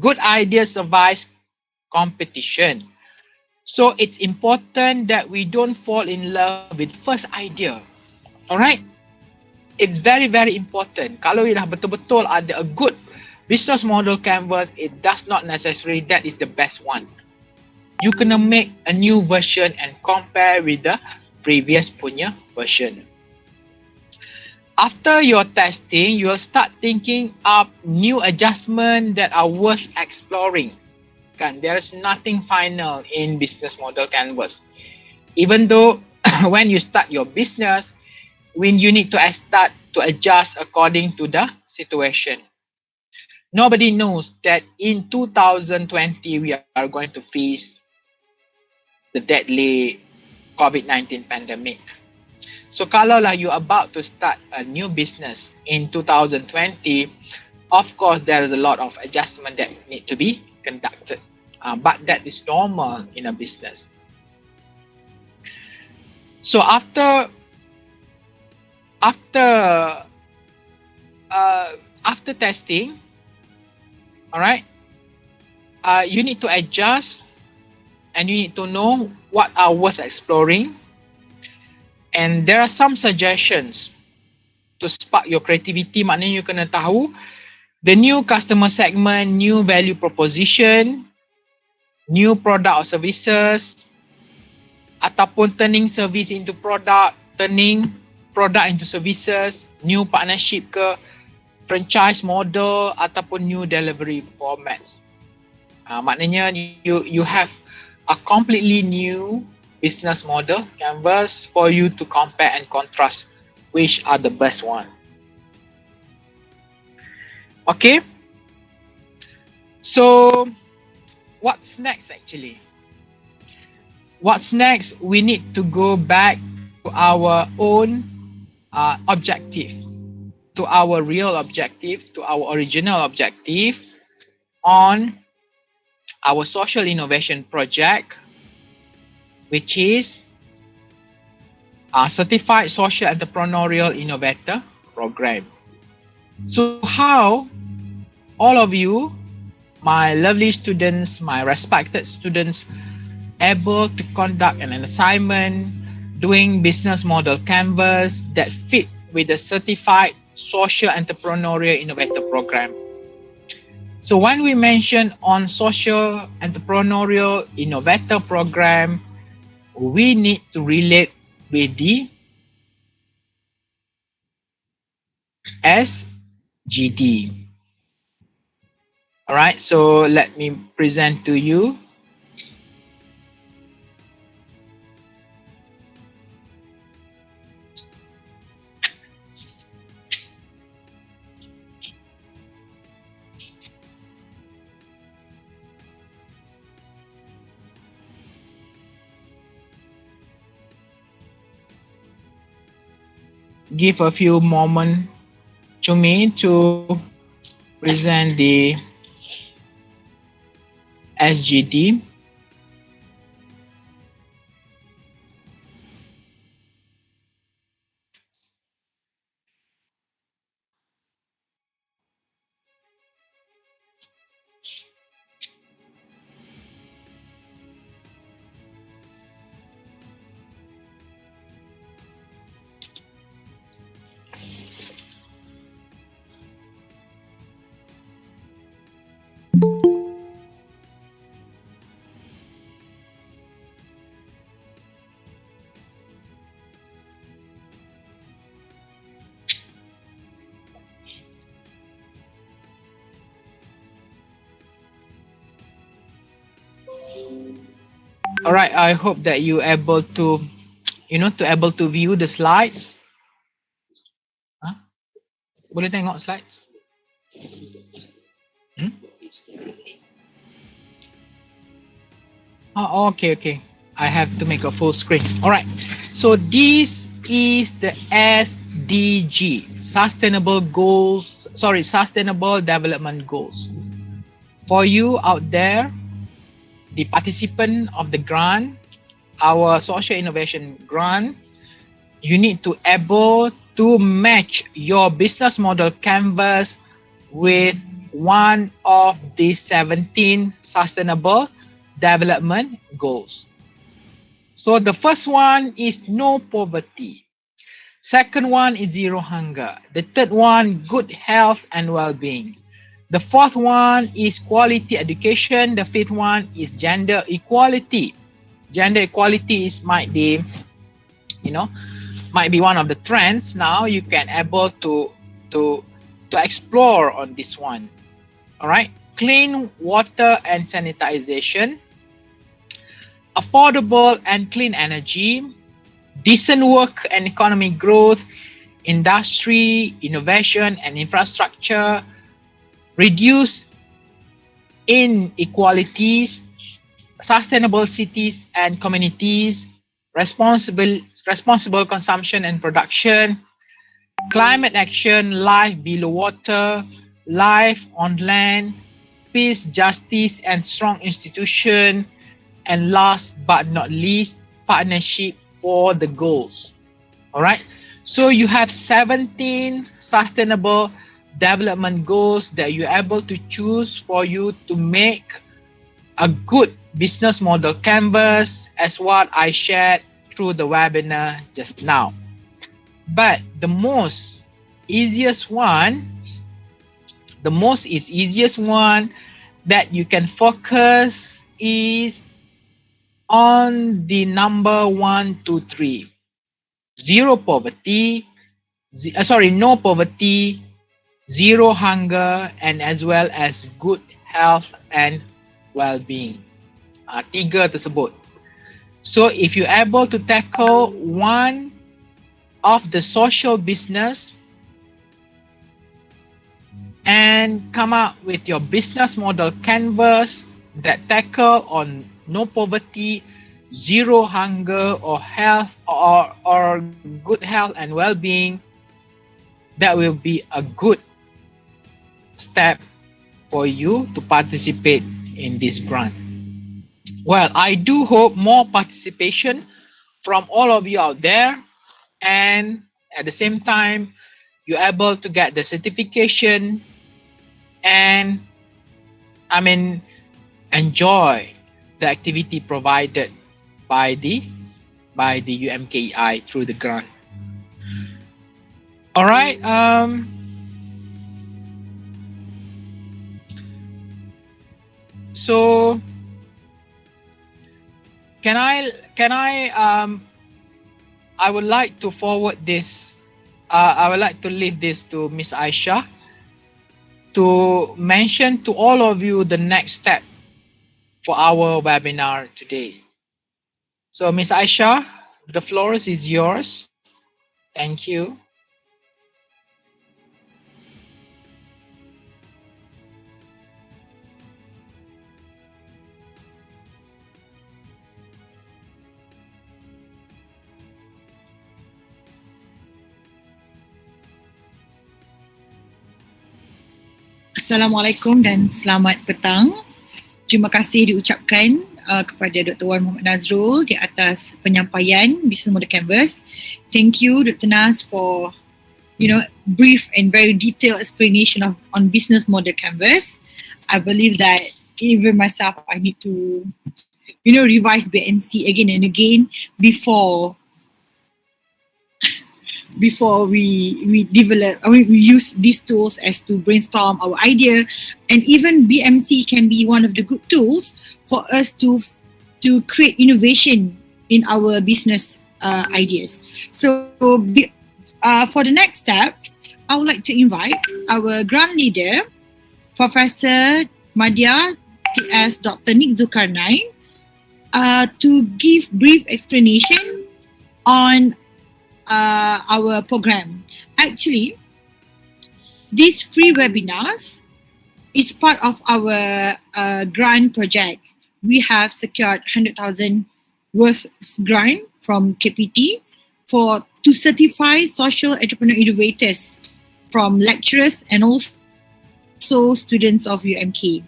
Good idea survives competition. So it's important that we don't fall in love with first idea. Alright? It's very, very important. Kalau you dah betul-betul ada a good business model canvas, it does not necessarily that is the best one. You kena make a new version and compare with the previous punya version. After your testing, you'll start thinking up new adjustments that are worth exploring. There is nothing final in business model canvas. Even though when you start your business, when you need to start to adjust according to the situation. Nobody knows that in 2020 we are going to face the deadly COVID-19 pandemic. So kalau lah you about to start a new business in 2020, of course there is a lot of adjustment that need to be conducted. But that is normal in a business. So after testing, all right, you need to adjust and you need to know what are worth exploring. And there are some suggestions to spark your creativity. Maknanya you kena tahu the new customer segment, new value proposition, new product or services, ataupun turning service into product, turning product into services, new partnership ke, franchise model ataupun new delivery formats. Maknanya you have a completely new business model canvas for you to compare and contrast which are the best one. Okay, so what's next actually? What's next? We need to go back to our own objective, to our real objective, to our original objective on our social innovation project, which is a Certified Social Entrepreneurial Innovator program. So how all of you, my lovely students, my respected students, able to conduct an assignment doing business model canvas that fit with the Certified Social Entrepreneurial Innovator program. So when we mention on Social Entrepreneurial Innovator program, we need to relate with the SGD. All right, so let me present to you. Give a few moments to me to present the SGD. All right, I hope that you able to, able to view the slides. Huh? Boleh tengok slides? Oh, okay. I have to make a full screen. All right. So this is the SDG, Sustainable Development Goals. For you out there, the participant of the grant, our social innovation grant, you need to able to match your business model canvas with one of the 17 sustainable development goals. So the first one is no poverty. Second one is zero hunger. The third one, good health and well-being. The fourth one is quality education. The fifth one is gender equality. Gender equality might be, might be one of the trends now. You can able to explore on this one. All right, clean water and sanitization, affordable and clean energy, decent work and economic growth, industry, innovation and infrastructure, reduce inequalities, sustainable cities and communities, responsible consumption and production, climate action, life below water, life on land, peace, justice and strong institution, and last but not least, partnership for the goals. All right, so you have 17 sustainable development goals that you're able to choose for you to make a good business model canvas, as what I shared through the webinar just now. But the most easiest one that you can focus is on the number 1, 2, 3. No poverty, zero hunger, and as well as good health and well-being. Tiga tersebut. So if you're able to tackle one of the social business and come up with your business model canvas that tackle on no poverty, zero hunger, or health or good health and well-being, that will be a good step for you to participate in this grant. Well, I do hope more participation from all of you out there, and at the same time you're able to get the certification and enjoy the activity provided by the UMKEI through the grant. All right. So can I I would like to forward this. I would like to leave this to Miss Aisha to mention to all of you the next step for our webinar today. So Miss Aisha, the floor is yours. Thank you. Assalamualaikum dan selamat petang. Terima kasih diucapkan kepada Dr. Wan Muhammad Nazrul di atas penyampaian Business Model Canvas. Thank you, Dr. Naz, for brief and very detailed explanation on Business Model Canvas. I believe that even myself, I need to revise BNC again and again before we develop, we use these tools as to brainstorm our idea, and even BMC can be one of the good tools for us to create innovation in our business ideas. So for the next steps, I would like to invite our grant leader, Professor Madya TS Dr. Nick Zulkarnain, to give brief explanation on our program. Actually, these free webinars is part of our grant project. We have secured 100,000 worth grant from KPT to certify social entrepreneur innovators from lecturers and also students of UMK.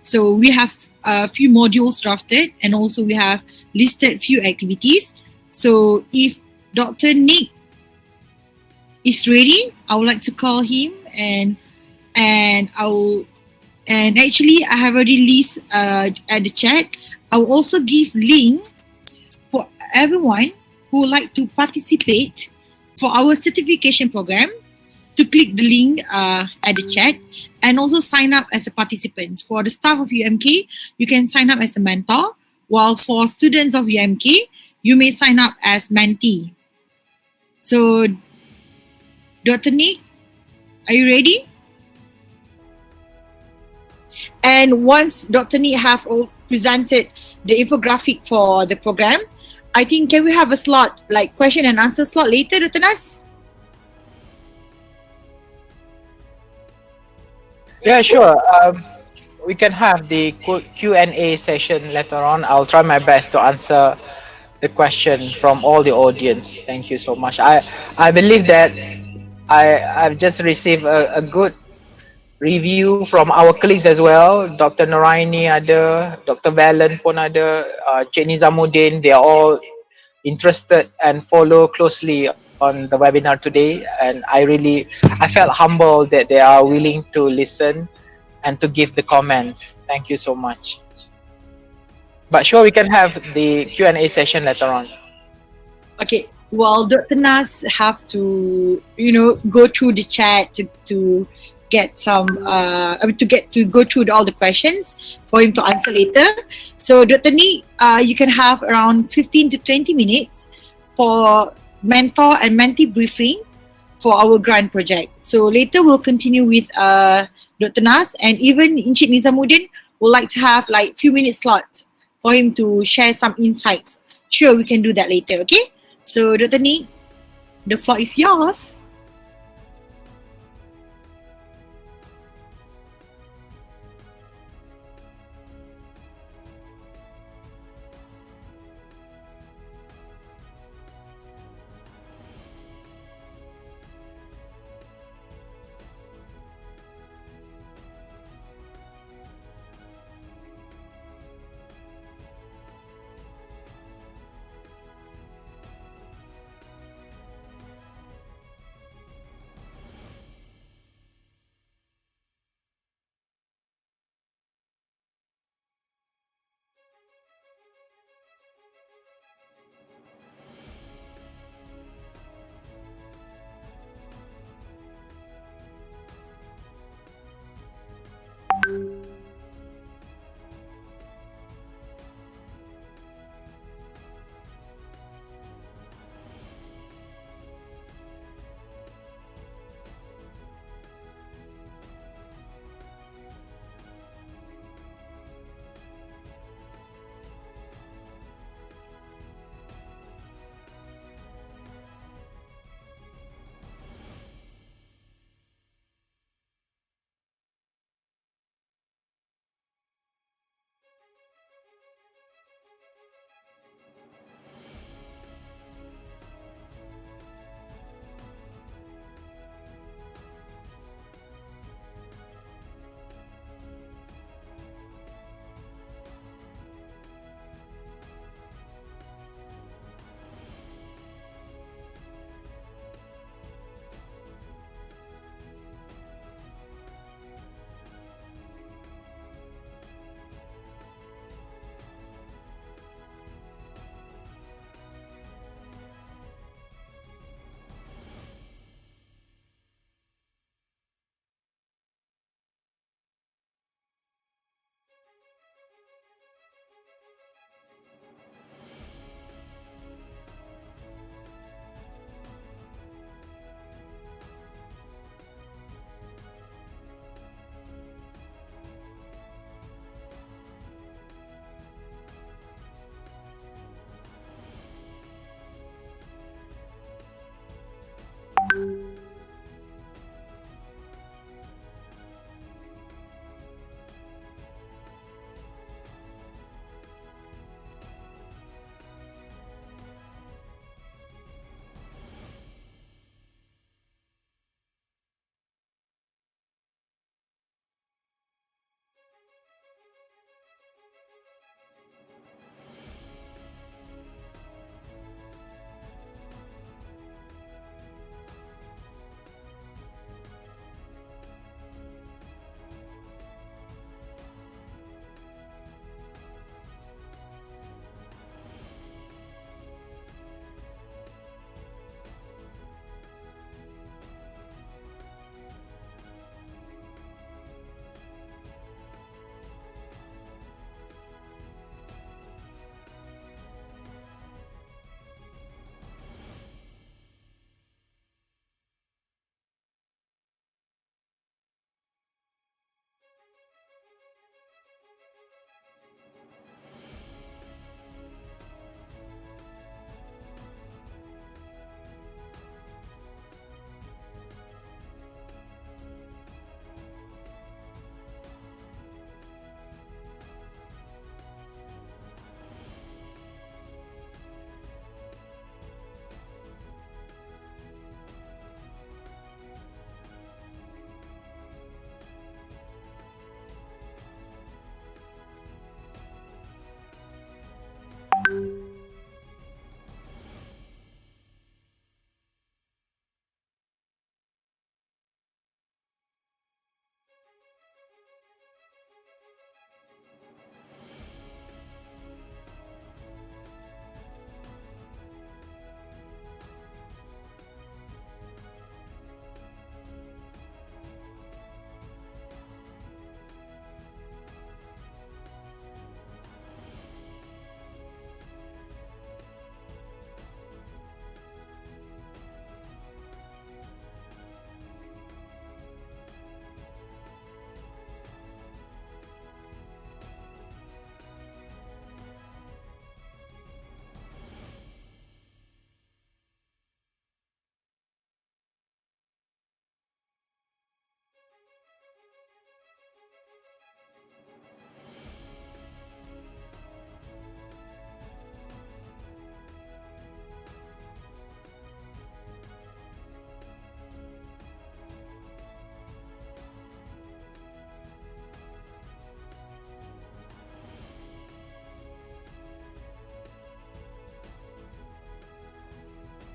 So we have a few modules drafted, and also we have listed few activities. So if Dr. Nick is ready, I would like to call him, and actually I have already list at the chat. I will also give link for everyone who would like to participate for our certification program to click the link at the chat and also sign up as a participant. For the staff of UMK, you can sign up as a mentor, while for students of UMK, you may sign up as mentee. So, Dr. Nick, are you ready? And once Dr. Nick have presented the infographic for the program, I think can we have a slot, like question and answer slot later, Dr. Nas? Yeah, sure. We can have the Q&A session later on. I'll try my best to answer the question from all the audience. Thank you so much. I believe that I've just received a good review from our colleagues as well. Dr. Noraini ada, Dr. Valen pun ada, Cik Nizamuddin. They are all interested and follow closely on the webinar today. And I felt humble that they are willing to listen and to give the comments. Thank you so much. But sure, we can have the Q&A session later on. Okay. Well, Dr. Nas have to, go through the chat to get some, to go through all the questions for him to answer later. So, Dr. Ni, you can have around 15 to 20 minutes for mentor and mentee briefing for our grant project. So later we'll continue with Dr. Nas, and even Encik Nizamuddin would like to have like few minutes slot for him to share some insights. Sure, we can do that later, okay? So Dr. Ni, the floor is yours.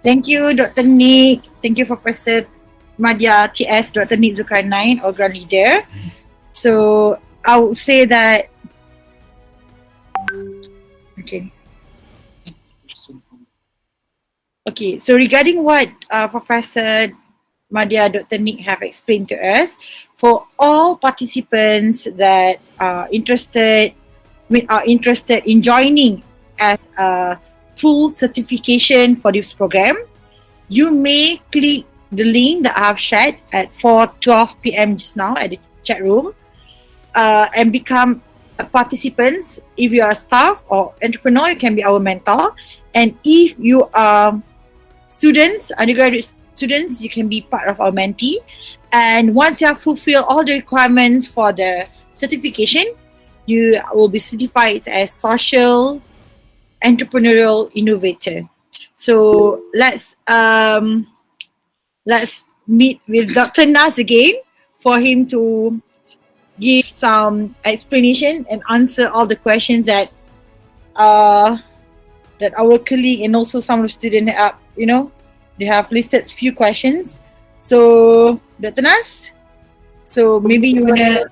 Thank you, Dr. Nick. Thank you for Professor Madya TS, Dr. Nick Zulkarnain, our ground leader. So I would say that, okay. Okay, so regarding what Professor Madya, Dr. Nick have explained to us, for all participants that are interested in joining as a full certification for this program, you may click the link that I have shared at 4:12 p.m. just now at the chat room and become a participant. If you are staff or entrepreneur, you can be our mentor. And if you are students, undergraduate students, you can be part of our mentee. And once you have fulfilled all the requirements for the certification, you will be certified as social entrepreneurial innovator. So let's meet with Dr. Nas again for him to give some explanation and answer all the questions that that our colleague and also some of the students have, they have listed few questions. So Dr. Nas, so maybe you wanna.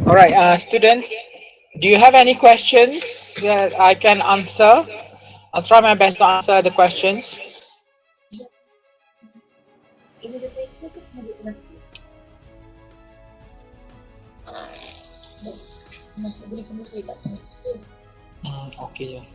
All right, students, do you have any questions that I can answer? I'll try my best to answer the questions. Okay.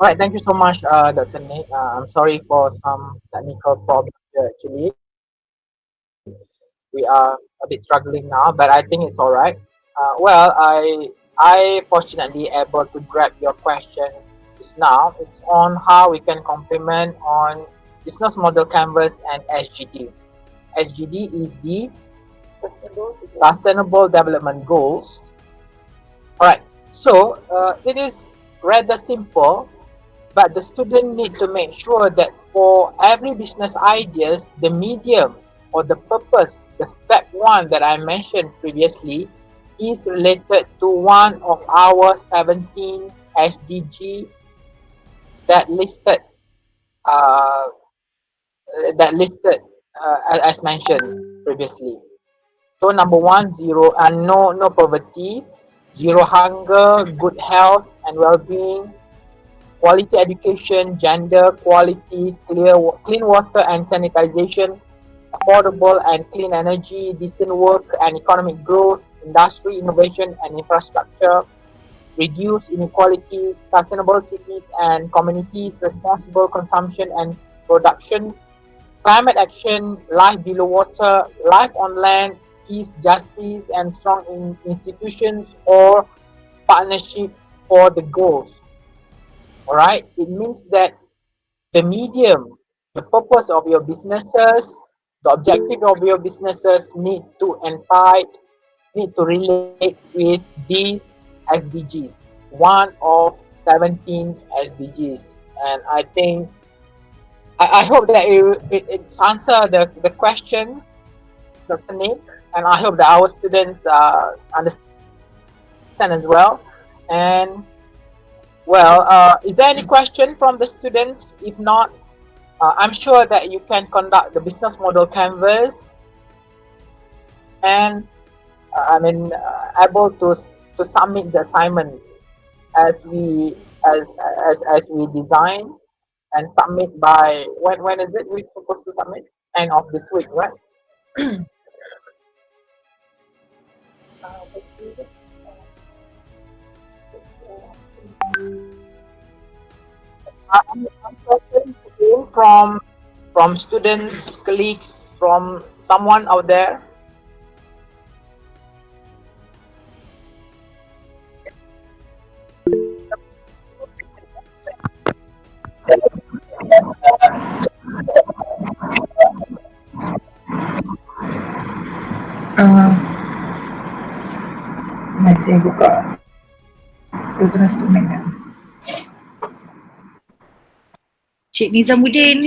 All right, thank you so much, Dr. Nick. I'm sorry for some technical problems here, actually. We are a bit struggling now, but I think it's all right. I fortunately able to grab your question just now. It's on how we can complement on business model canvas and SGD. SGD is the Sustainable Development Goals. All right, so it is rather simple, but the student need to make sure that for every business ideas, the medium or the purpose, the step one that I mentioned previously, is related to one of our 17 SDG that listed uh, as mentioned previously. So number one, no poverty, zero hunger, good health and well-being, quality education, gender equality, clean water and sanitization, affordable and clean energy, decent work and economic growth, industry, innovation and infrastructure, reduce inequalities, sustainable cities and communities, responsible consumption and production, climate action, life below water, life on land, peace, justice, and strong institutions or partnership for the goals. All right, it means that the medium, the purpose of your businesses, the objective of your businesses need to relate with these SDGs, one of 17 SDGs. And I think I hope that it answer the question. Dr. Nin, and I hope that our students understand as well. And well, is there any question from the students? If not, I'm sure that you can conduct the business model canvas and able to submit the assignments as we as we design and submit by when is it we're supposed to submit? End of this week, right? Some questions came from students, colleagues, from someone out there. Masih buka instrumen. Cik Nizamuddin.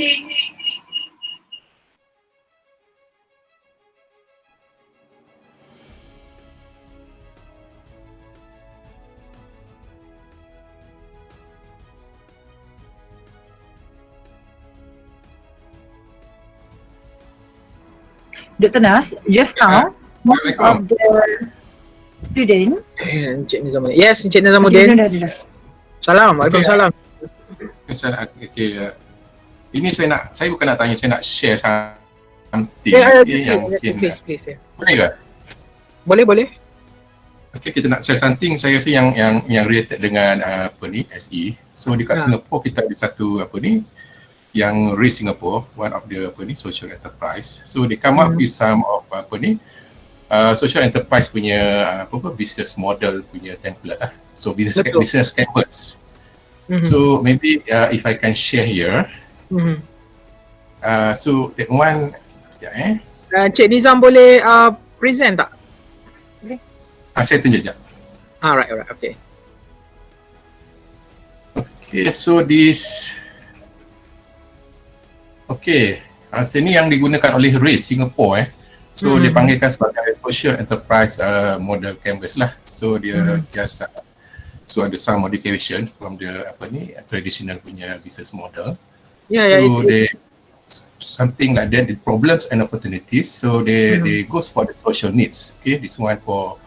Dr. Nas, just now, one of the student. Encik Nizamuddin. Yes, Encik Nizamuddin. Salam. Waalaikumsalam. Okay, ini saya bukan nak tanya, saya nak share something yang mungkin please. boleh ke? Boleh. Okay, kita nak share something saya rasa yang related dengan SE. So dekat Singapore kita ada satu yang raise Singapore, one of the social enterprise. So they come up with some of social enterprise punya business model punya template lah. So business canvas. So maybe if I can share here. So that one, Cik Nizam boleh present tak? saya tunjuk sekejap. Alright, okay. Okay, so this, sini yang digunakan oleh RAISE Singapore so dia panggilkan sebagai social enterprise model canvas lah. So dia just so ada some modification from the traditional punya business model. So they something like that, the problems and opportunities. So they goes for the social needs. Okay, this one for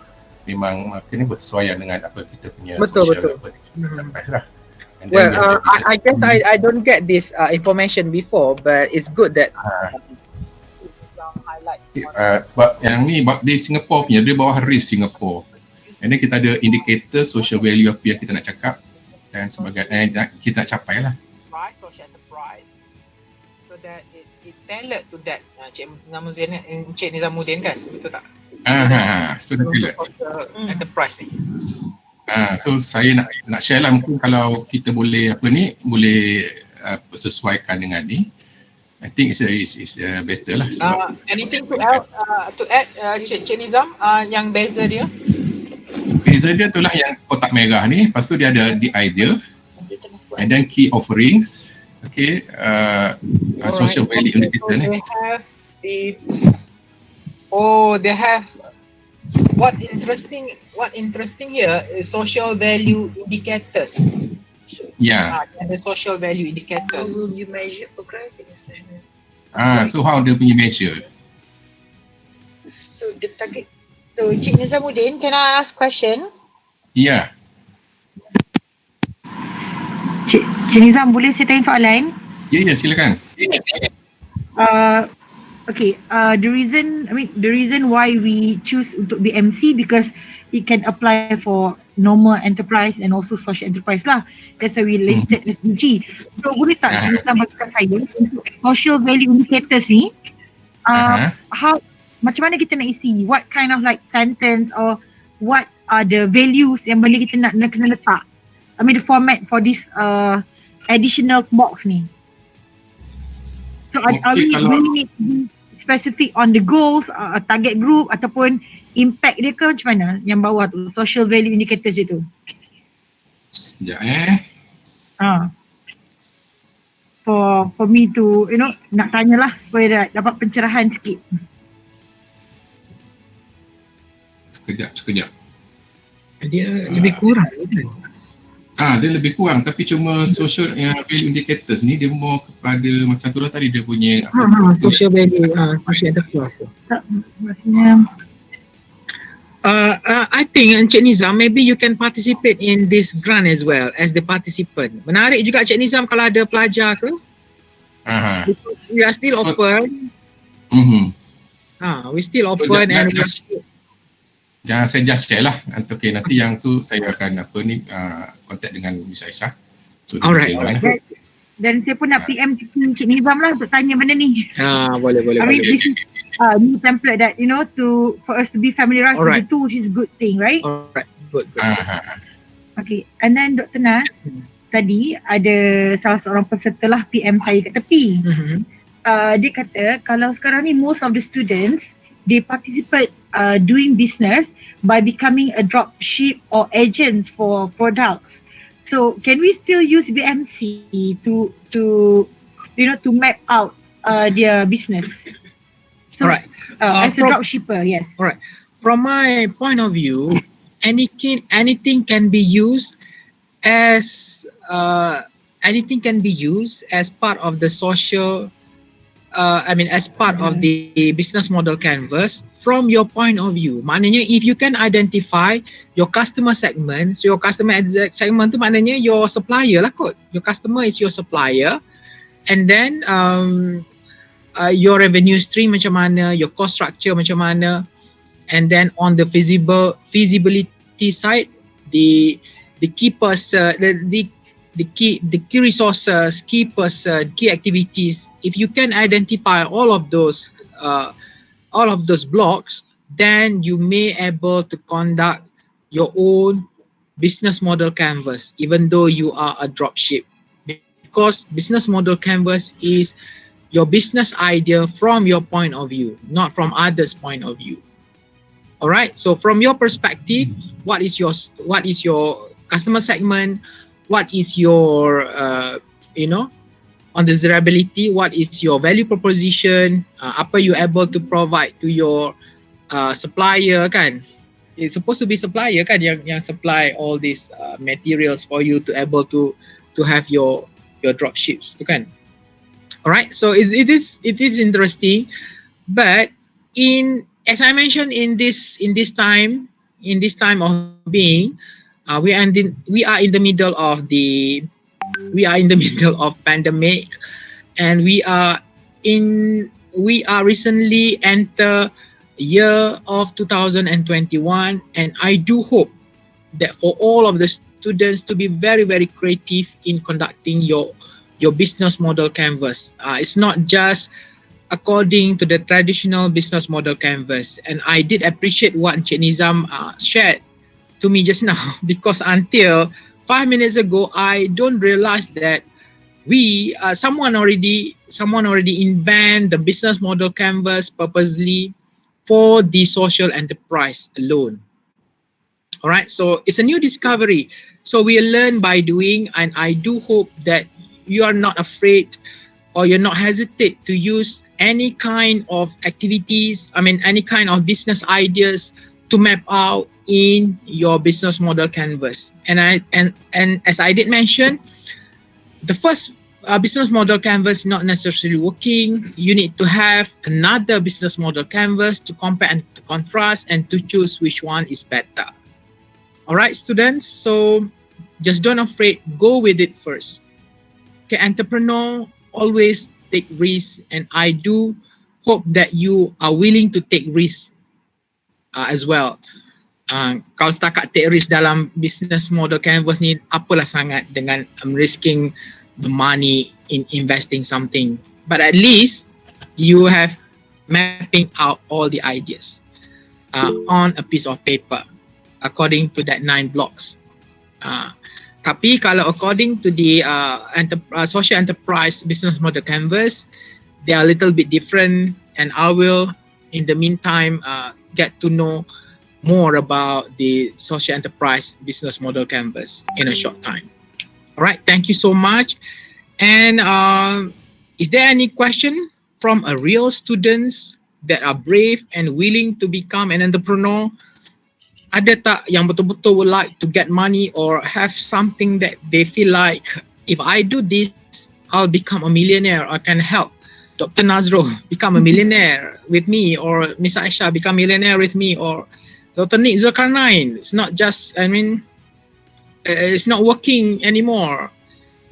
memang ini bersesuaian dengan apa kita punya social enterprise lah. Well, I guess I don't get this information before, but it's good that highlight. Sebab yang ni di Singapore punya, dia bawah RAISE Singapore. And then kita ada indicator social value apa yang kita nak cakap dan sebagainya, kita nak capai lah. Social enterprise, so that it's tailored to that. Cik Nizamuddin kan, betul tak? So dah tailored. Enterprise ni. So saya nak share lah, mungkin kalau kita boleh sesuaikan dengan ni, I think it's better lah. Anything to add Cik Nizam, yang beza dia? Beza dia tu lah yang kotak merah ni, lepas tu dia ada the idea and then key offerings, social value indicator ni. They have what interesting here is social value indicators. And the social value indicators. How will you measure progress? So how do we measure? So the target. So Cik Nizamuddin, can I ask question? Yeah. Cik Nizam, boleh saya tanya soalan? Ya, silakan. The reason why we choose untuk BMC because it can apply for normal enterprise and also social enterprise lah. That's why we listed SDG. So boleh tak Cik Nizam bagikan saya untuk social value indicators ni, how macam mana kita nak isi, what kind of like sentence or what are the values yang boleh kita nak kena letak, the format for this additional box ni. So are we really need to be specific on the goals, target group ataupun impact dia ke macam mana yang bawah tu, social value indicators je tu? Sekejap For me to nak tanyalah supaya dapat pencerahan sikit. sekejap. Dia lebih kurang gitu. Dia lebih kurang, tapi cuma social value indicators ni dia more kepada macam tu lah tadi dia punya Social value, social enterprise. Maksudnya I think Encik Nizam, maybe you can participate in this grant as well as the participant. Menarik juga Encik Nizam kalau ada pelajar tu. We are still open. We still open and jangan saya just share lah. Okay, nanti yang tu saya akan contact dengan Miss Aisyah. So, alright. Dan saya pun nak PM Encik Nizam lah untuk tanya benda ni. Boleh. I mean, this is new template that, you know, for us to be familiarized with the tools is good thing, right? Alright, good. Okay, and then Dr. Nas, tadi ada salah seorang peserta lah PM saya kat tepi. Dia kata kalau sekarang ni most of the students they participate doing business by becoming a dropship or agents for products. So can we still use BMC to map out their business? So, Alright. As a dropshipper, yes. Alright. From my point of view, anything can be used as part of the social. As part of the business model canvas from your point of view. Maknanya if you can identify your customer segment, so your customer segment tu maknanya your supplier lah kot. Your customer is your supplier, and then your revenue stream macam mana, your cost structure macam mana, and then on the feasibility side, the key person, the key resources, key person, key activities. If you can identify all of those blocks, then you may able to conduct your own business model canvas, even though you are a dropship. Because business model canvas is your business idea from your point of view, not from others' point of view. All right. So from your perspective, what is your customer segment? What is your on desirability, what is your value proposition, apa you able to provide to your supplier kan? It's supposed to be supplier kan yang supply all these materials for you to able to have your dropships tu kan? Alright, so it is interesting, but as I mentioned in this time of being, we are in the middle of pandemic, and we are recently enter year of 2021, and I do hope that for all of the students to be very, very creative in conducting your business model canvas. It's not just according to the traditional business model canvas, and I did appreciate what Encik Nizam shared to me just now, because until 5 minutes ago, I don't realize that someone already invent the business model canvas purposely for the social enterprise alone. All right, so it's a new discovery. So we learn by doing, and I do hope that you are not afraid or you're not hesitate to use any kind of activities, any kind of business ideas to map out in your business model canvas. And as I did mention, the first business model canvas not necessarily working. You need to have another business model canvas to compare and to contrast and to choose which one is better. All right, students, so just don't afraid, go with it first. Okay, entrepreneur always take risks, and I do hope that you are willing to take risks as well. Kalau setakat take risk dalam business model canvas ni, apalah sangat dengan risking the money in investing something. But at least you have mapping out all the ideas on a piece of paper according to that 9 blocks. Tapi kalau according to the social enterprise business model canvas, they are a little bit different, and I will in the meantime get to know more about the social enterprise business model canvas in a short time. All right, thank you so much. And is there any question from a real students that are brave and willing to become an entrepreneur? ada tak yang betul-betul would like to get money or have something that they feel like, if I do this, I'll become a millionaire, or can help Dr. Nazrul become a millionaire with me, or Miss Aisyah become millionaire with me, or Dr. Nick Zulkarnain. It's not just, it's not working anymore.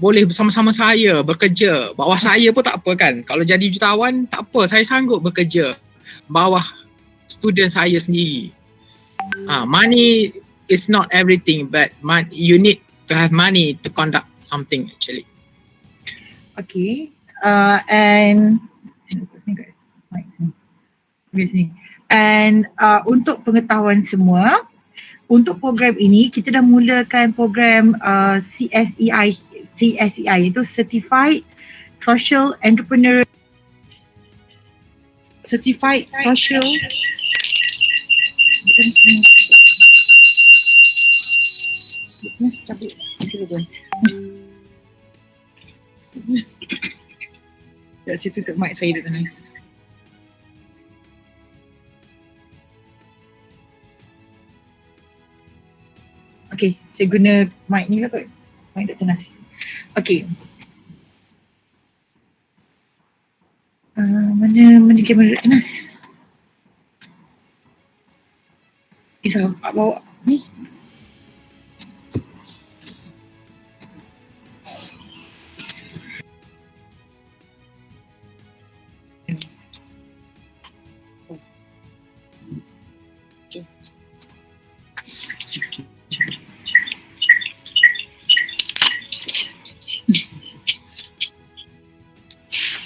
Boleh bersama-sama saya bekerja. Bawah saya pun tak apa kan. Kalau jadi jutawan tak apa, saya sanggup bekerja bawah student saya sendiri. Money is not everything, but you need to have money to conduct something actually. Okay. And untuk pengetahuan semua, untuk program ini kita dah mulakan program CSEI itu Certified Social Entrepreneurial Kat situ kat mic saya dah nangis. Okay, saya guna mic ni lah kot. Mic Dr. Nas. Okay. Mana kamera Dr. Nas? Isa, bawa ni.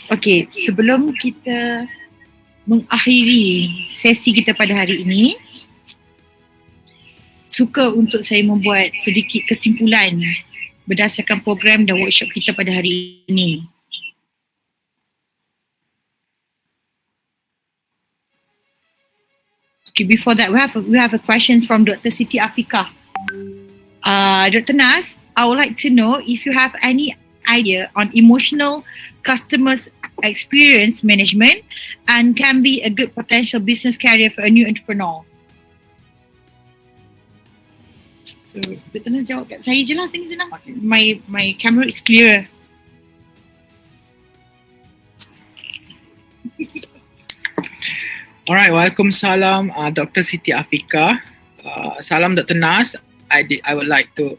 Okey, sebelum kita mengakhiri sesi kita pada hari ini, suka untuk saya membuat sedikit kesimpulan berdasarkan program dan workshop kita pada hari ini. Okay, before that we have a questions from Dr. Siti Afika. Dr. Nas, I would like to know if you have any idea on emotional customers experience management and can be a good potential business career for a new entrepreneur. So, Dr. Nas jawab kat saya je lah, senang. Okay. My camera is clear. Alright, Waalaikumsalam, Dr. Siti Afika. Salam Dr. Nas. I would like to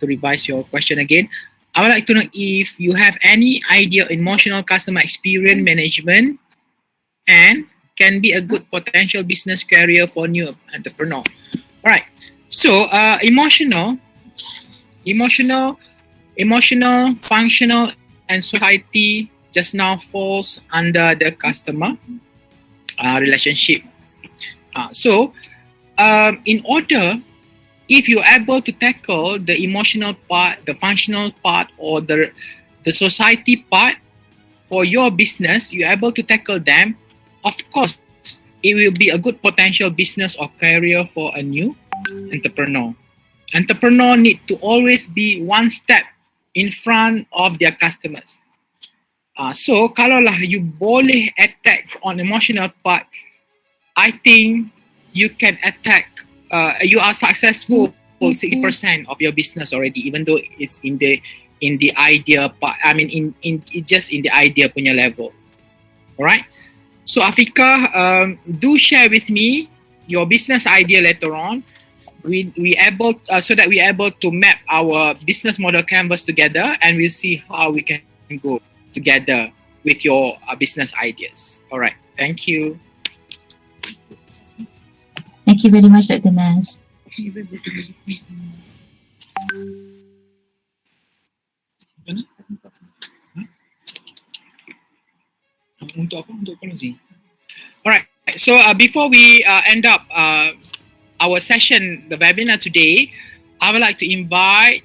revise your question again. I would like to know if you have any idea emotional customer experience management and can be a good potential business career for new entrepreneur. Alright, so emotional, functional and society just now falls under the customer relationship. In order, if you're able to tackle the emotional part, the functional part, or the society part for your business, you're able to tackle them, of course, it will be a good potential business or career for a new entrepreneur. Entrepreneur need to always be one step in front of their customers. So, kalaulah you boleh attack on emotional part, I think you can attack. You are successful 60% of your business already, even though it's in the idea part. I mean, in just in the idea punya level. Alright. So Afika, do share with me your business idea later on. So that we able to map our business model canvas together, and we'll see how we can go together with your business ideas. Alright. Thank you. Thank you very much, Dr. Nas. Alright, so before we end up our session, the webinar today, I would like to invite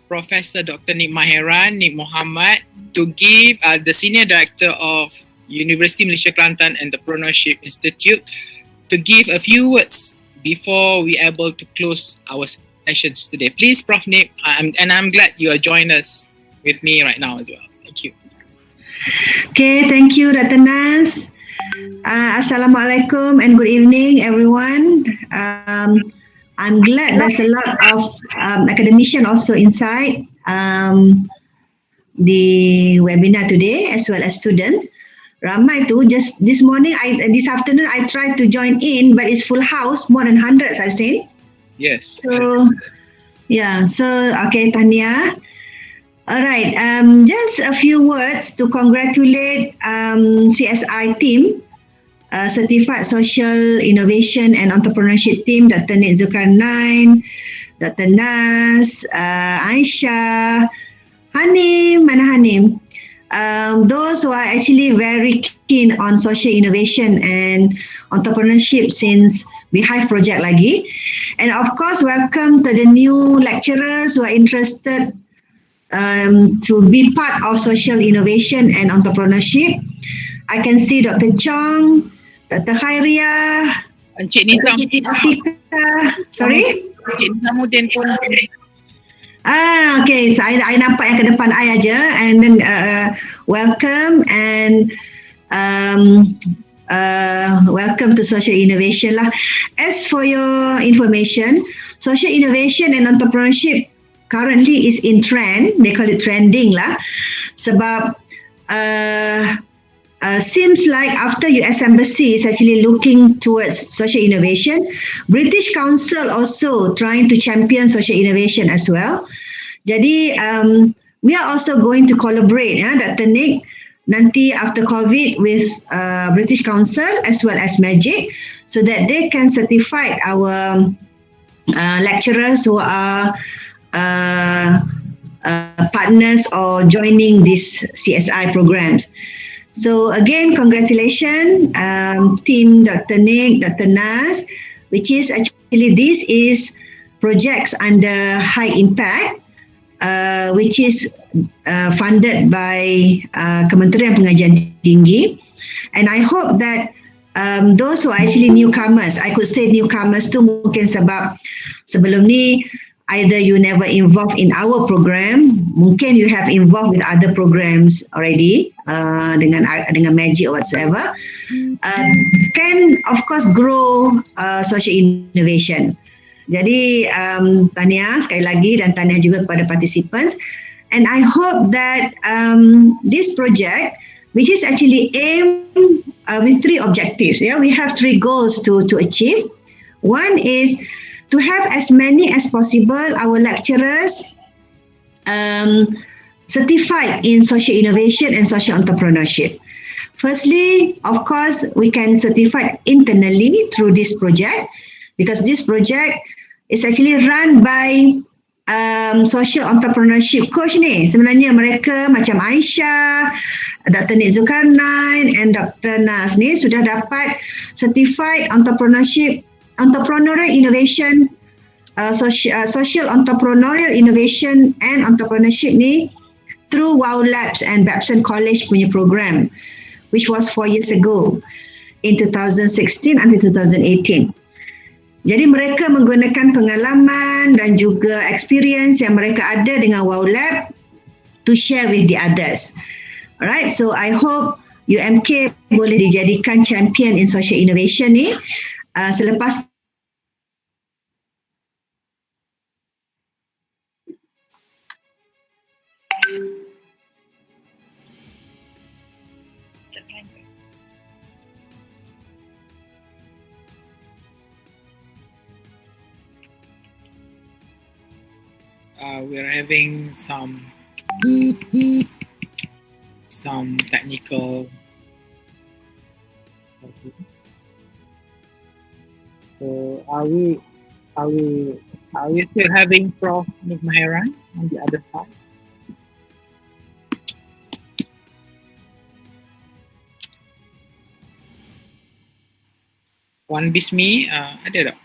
Professor Dr. Nick Muhammad to give the Senior Director of Universiti Malaysia Kelantan Entrepreneurship Institute to give a few words before we able to close our sessions today. Please, Prof. Nick, and I'm glad you are joining us with me right now as well. Thank you. Okay, thank you, Dr. Nas. Assalamualaikum and good evening, everyone. I'm glad there's a lot of academician also inside the webinar today, as well as students. Ramai tu, just this morning, this afternoon, I tried to join in, but it's full house, more than hundreds I've seen. Yes. So, yeah, so, okay, Tanya. All right, just a few words to congratulate CSI team, Certified Social Innovation and Entrepreneurship team, Dr.9, Dr. Nas, Aisyah, Hanim, mana Hanim? Those who are actually very keen on social innovation and entrepreneurship since YBhg project lagi. And of course, welcome to the new lecturers who are interested to be part of social innovation and entrepreneurship. I can see Dr. Chong, Dr. Khairia, Encik Nizam. Afika. Sorry? Encik Nizamuddin pun. Okay. So I nampak yang ke depan I aja, and then welcome and welcome to social innovation lah. As for your information, social innovation and entrepreneurship currently is in trend. They call it trending lah. Sebab seems like after US Embassy is actually looking towards social innovation, British Council also trying to champion social innovation as well. Jadi we are also going to collaborate, Dr. Nick, nanti after COVID with British Council as well as Magic, so that they can certify our lecturers who are partners or joining these CSI programs. So again, congratulations, team Dr. Nick, Dr. Nas, which is actually this is projects under high impact, which is funded by Kementerian Pengajian Tinggi. And I hope that those who are actually newcomers, I could say newcomers tu mungkin sebab sebelum ni either you never involved in our program, mungkin you have involved with other programs already, dengan Magic or whatsoever, can of course grow social innovation. Jadi tahniah sekali lagi, dan tahniah juga kepada participants, and I hope that this project, which is actually aimed with 3 objectives, we have 3 goals to achieve. One is to have as many as possible our lecturers certified in social innovation and social entrepreneurship. Firstly, of course, we can certify internally through this project, because this project is actually run by social entrepreneurship coach ni. Sebenarnya mereka macam Aisyah, Dr. Nik Zulkarnain and Dr. Nas ni sudah dapat certified entrepreneurial innovation, social entrepreneurial innovation and entrepreneurship ni through WOW Labs and Babson College punya program, which was 4 years ago in 2016 until 2018. Jadi mereka menggunakan pengalaman dan juga experience yang mereka ada dengan WOW Lab to share with the others. Alright, so I hope UMK boleh dijadikan champion in social innovation ni. Selepas we're having some technical. So are we still having Prof Nick Maheran on the other side? Wan Bismi ada tak?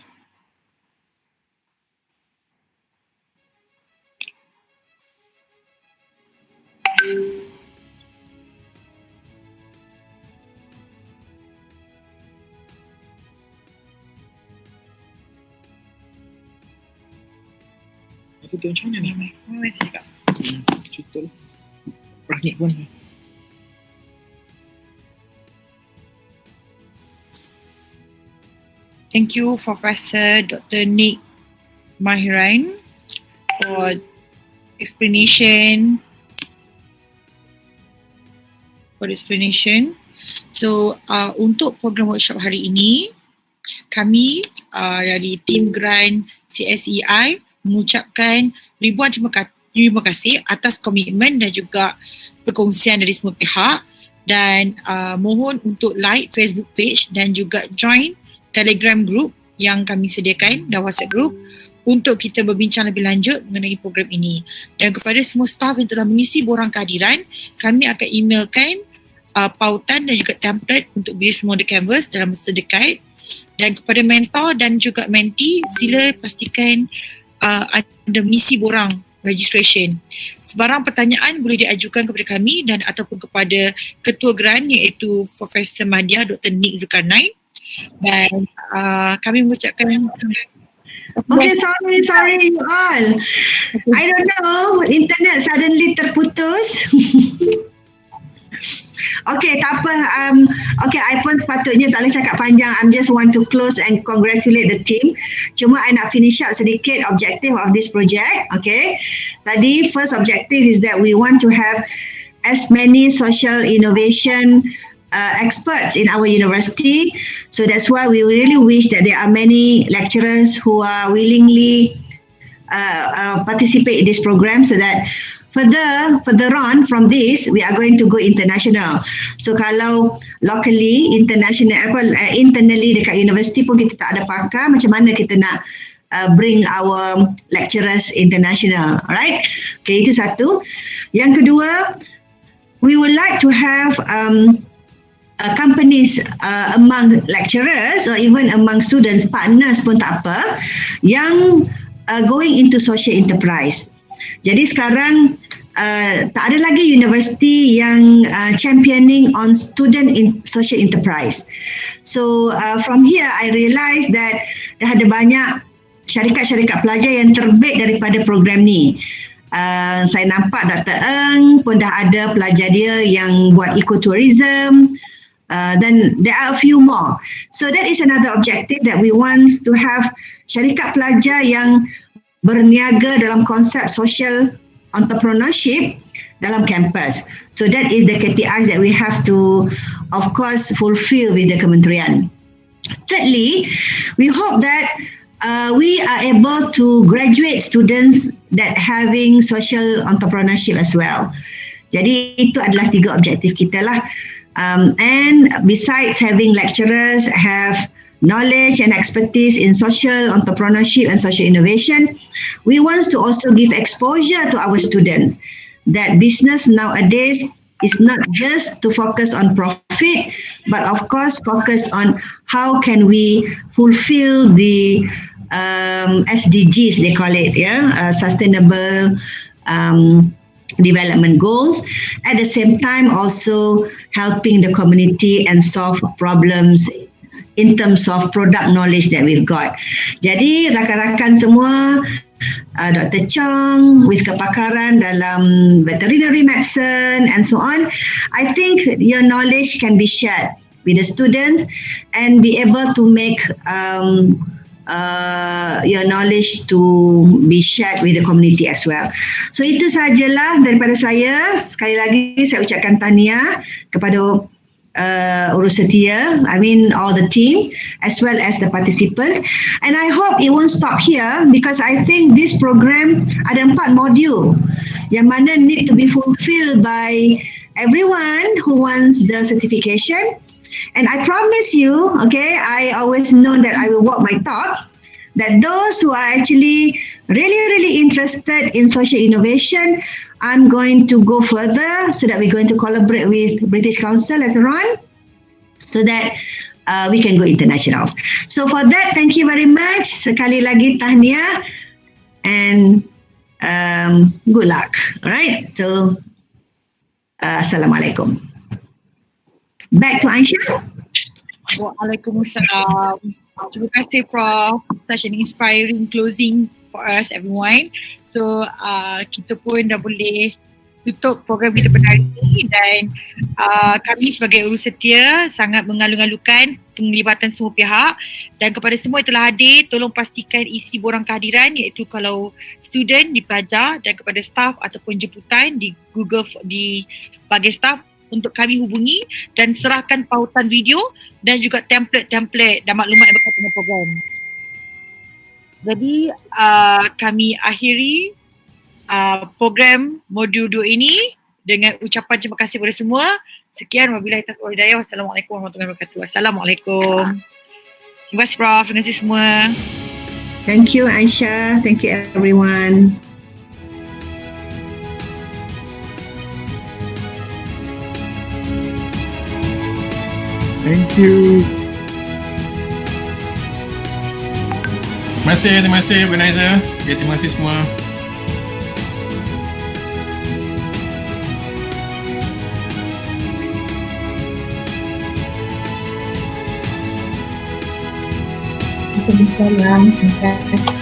Itu dia macam mana ni? Mana cakap? Cerita lah. Praknik pun ni. Thank you, Professor Dr. Nick Mahiran for explanation. So untuk program workshop hari ini, kami dari tim grant CSEI mengucapkan ribuan terima kasih atas komitmen dan juga perkongsian dari semua pihak, dan mohon untuk like Facebook page dan juga join Telegram group yang kami sediakan dan WhatsApp group untuk kita berbincang lebih lanjut mengenai program ini. Dan kepada semua staf yang telah mengisi borang kehadiran, kami akan emailkan pautan dan juga template untuk beri semua the canvas dalam masa dekat. Dan kepada mentor dan juga mentee, sila pastikan ada misi borang registration. Sebarang pertanyaan boleh diajukan kepada kami dan ataupun kepada ketua grant iaitu Profesor Madya Dr.9. Dan kami mengucapkan Okay, sorry you all. I don't know, internet suddenly terputus. Okay, tak apa. Okay, I pun sepatutnya tak boleh cakap panjang. I just want to close and congratulate the team. Cuma I nak finish up sedikit objective of this project. Okay, tadi first objective is that we want to have as many social innovation experts in our university. So that's why we really wish that there are many lecturers who are willingly participate in this program, so that further on from this, we are going to go international. So kalau locally, internally dekat universiti pun kita tak ada pakar, macam mana kita nak bring our lecturers international, alright? Okay, itu satu. Yang kedua, we would like to have companies among lecturers or even among students, partners pun tak apa, yang going into social enterprise. Jadi sekarang tak ada lagi universiti yang championing on student in social enterprise. So from here I realise that dah ada banyak syarikat-syarikat pelajar yang terbit daripada program ni. Saya nampak Dr. Ng pun dah ada pelajar dia yang buat ecotourism. Then there are a few more. So that is another objective, that we want to have syarikat pelajar yang berniaga dalam konsep social entrepreneurship dalam kampus. So that is the KPIs that we have to, of course, fulfill with the kementerian. Thirdly, we hope that we are able to graduate students that having social entrepreneurship as well. Jadi itu adalah 3 objektif kita lah. And besides having lecturers have knowledge and expertise in social entrepreneurship and social innovation, we want to also give exposure to our students that business nowadays is not just to focus on profit, but of course focus on how can we fulfill the SDGs, they call it, sustainable development goals. At the same time also helping the community and solve problems in terms of product knowledge that we've got. Jadi rakan-rakan semua, Dr. Chong with kepakaran dalam veterinary medicine and so on, I think your knowledge can be shared with the students and be able to make your knowledge to be shared with the community as well. So itu sahajalah daripada saya. Sekali lagi saya ucapkan tahniah kepada Urusetia, all the team as well as the participants, and I hope it won't stop here, because I think this program ada 4 modul yang mana need to be fulfilled by everyone who wants the certification. And I promise you, okay, I always know that I will walk my talk, that those who are actually really interested in social innovation, I'm going to go further so that we're going to collaborate with British Council later on so that we can go international. So for that, thank you very much. Sekali lagi tahniah and good luck. Alright, so Assalamualaikum. Back to Aisyah. Waalaikumsalam. Terima kasih Prof. Such an inspiring closing for us everyone. So kita pun dah boleh tutup program kita pada hari ini, dan kami sebagai Urusetia sangat mengalu-alukan penglibatan semua pihak. Dan kepada semua yang telah hadir, tolong pastikan isi borang kehadiran, iaitu kalau student di pelajar, dan kepada staff ataupun jemputan di Google di bahagian staff untuk kami hubungi dan serahkan pautan video dan juga template-template dan maklumat yang berkaitan dengan program. Jadi kami akhiri program modul 2 ini dengan ucapan terima kasih kepada semua. Sekian, wabillahi taufiq wal hidayah. Wassalamualaikum warahmatullahi wabarakatuh. Assalamualaikum. Terima kasih Prof. Terima kasih semua. Thank you, Aisyah. Thank you, everyone. Thank you. Terima kasih organizer. Okay, terima kasih semua. Waalaikumsalam. Terima kasih.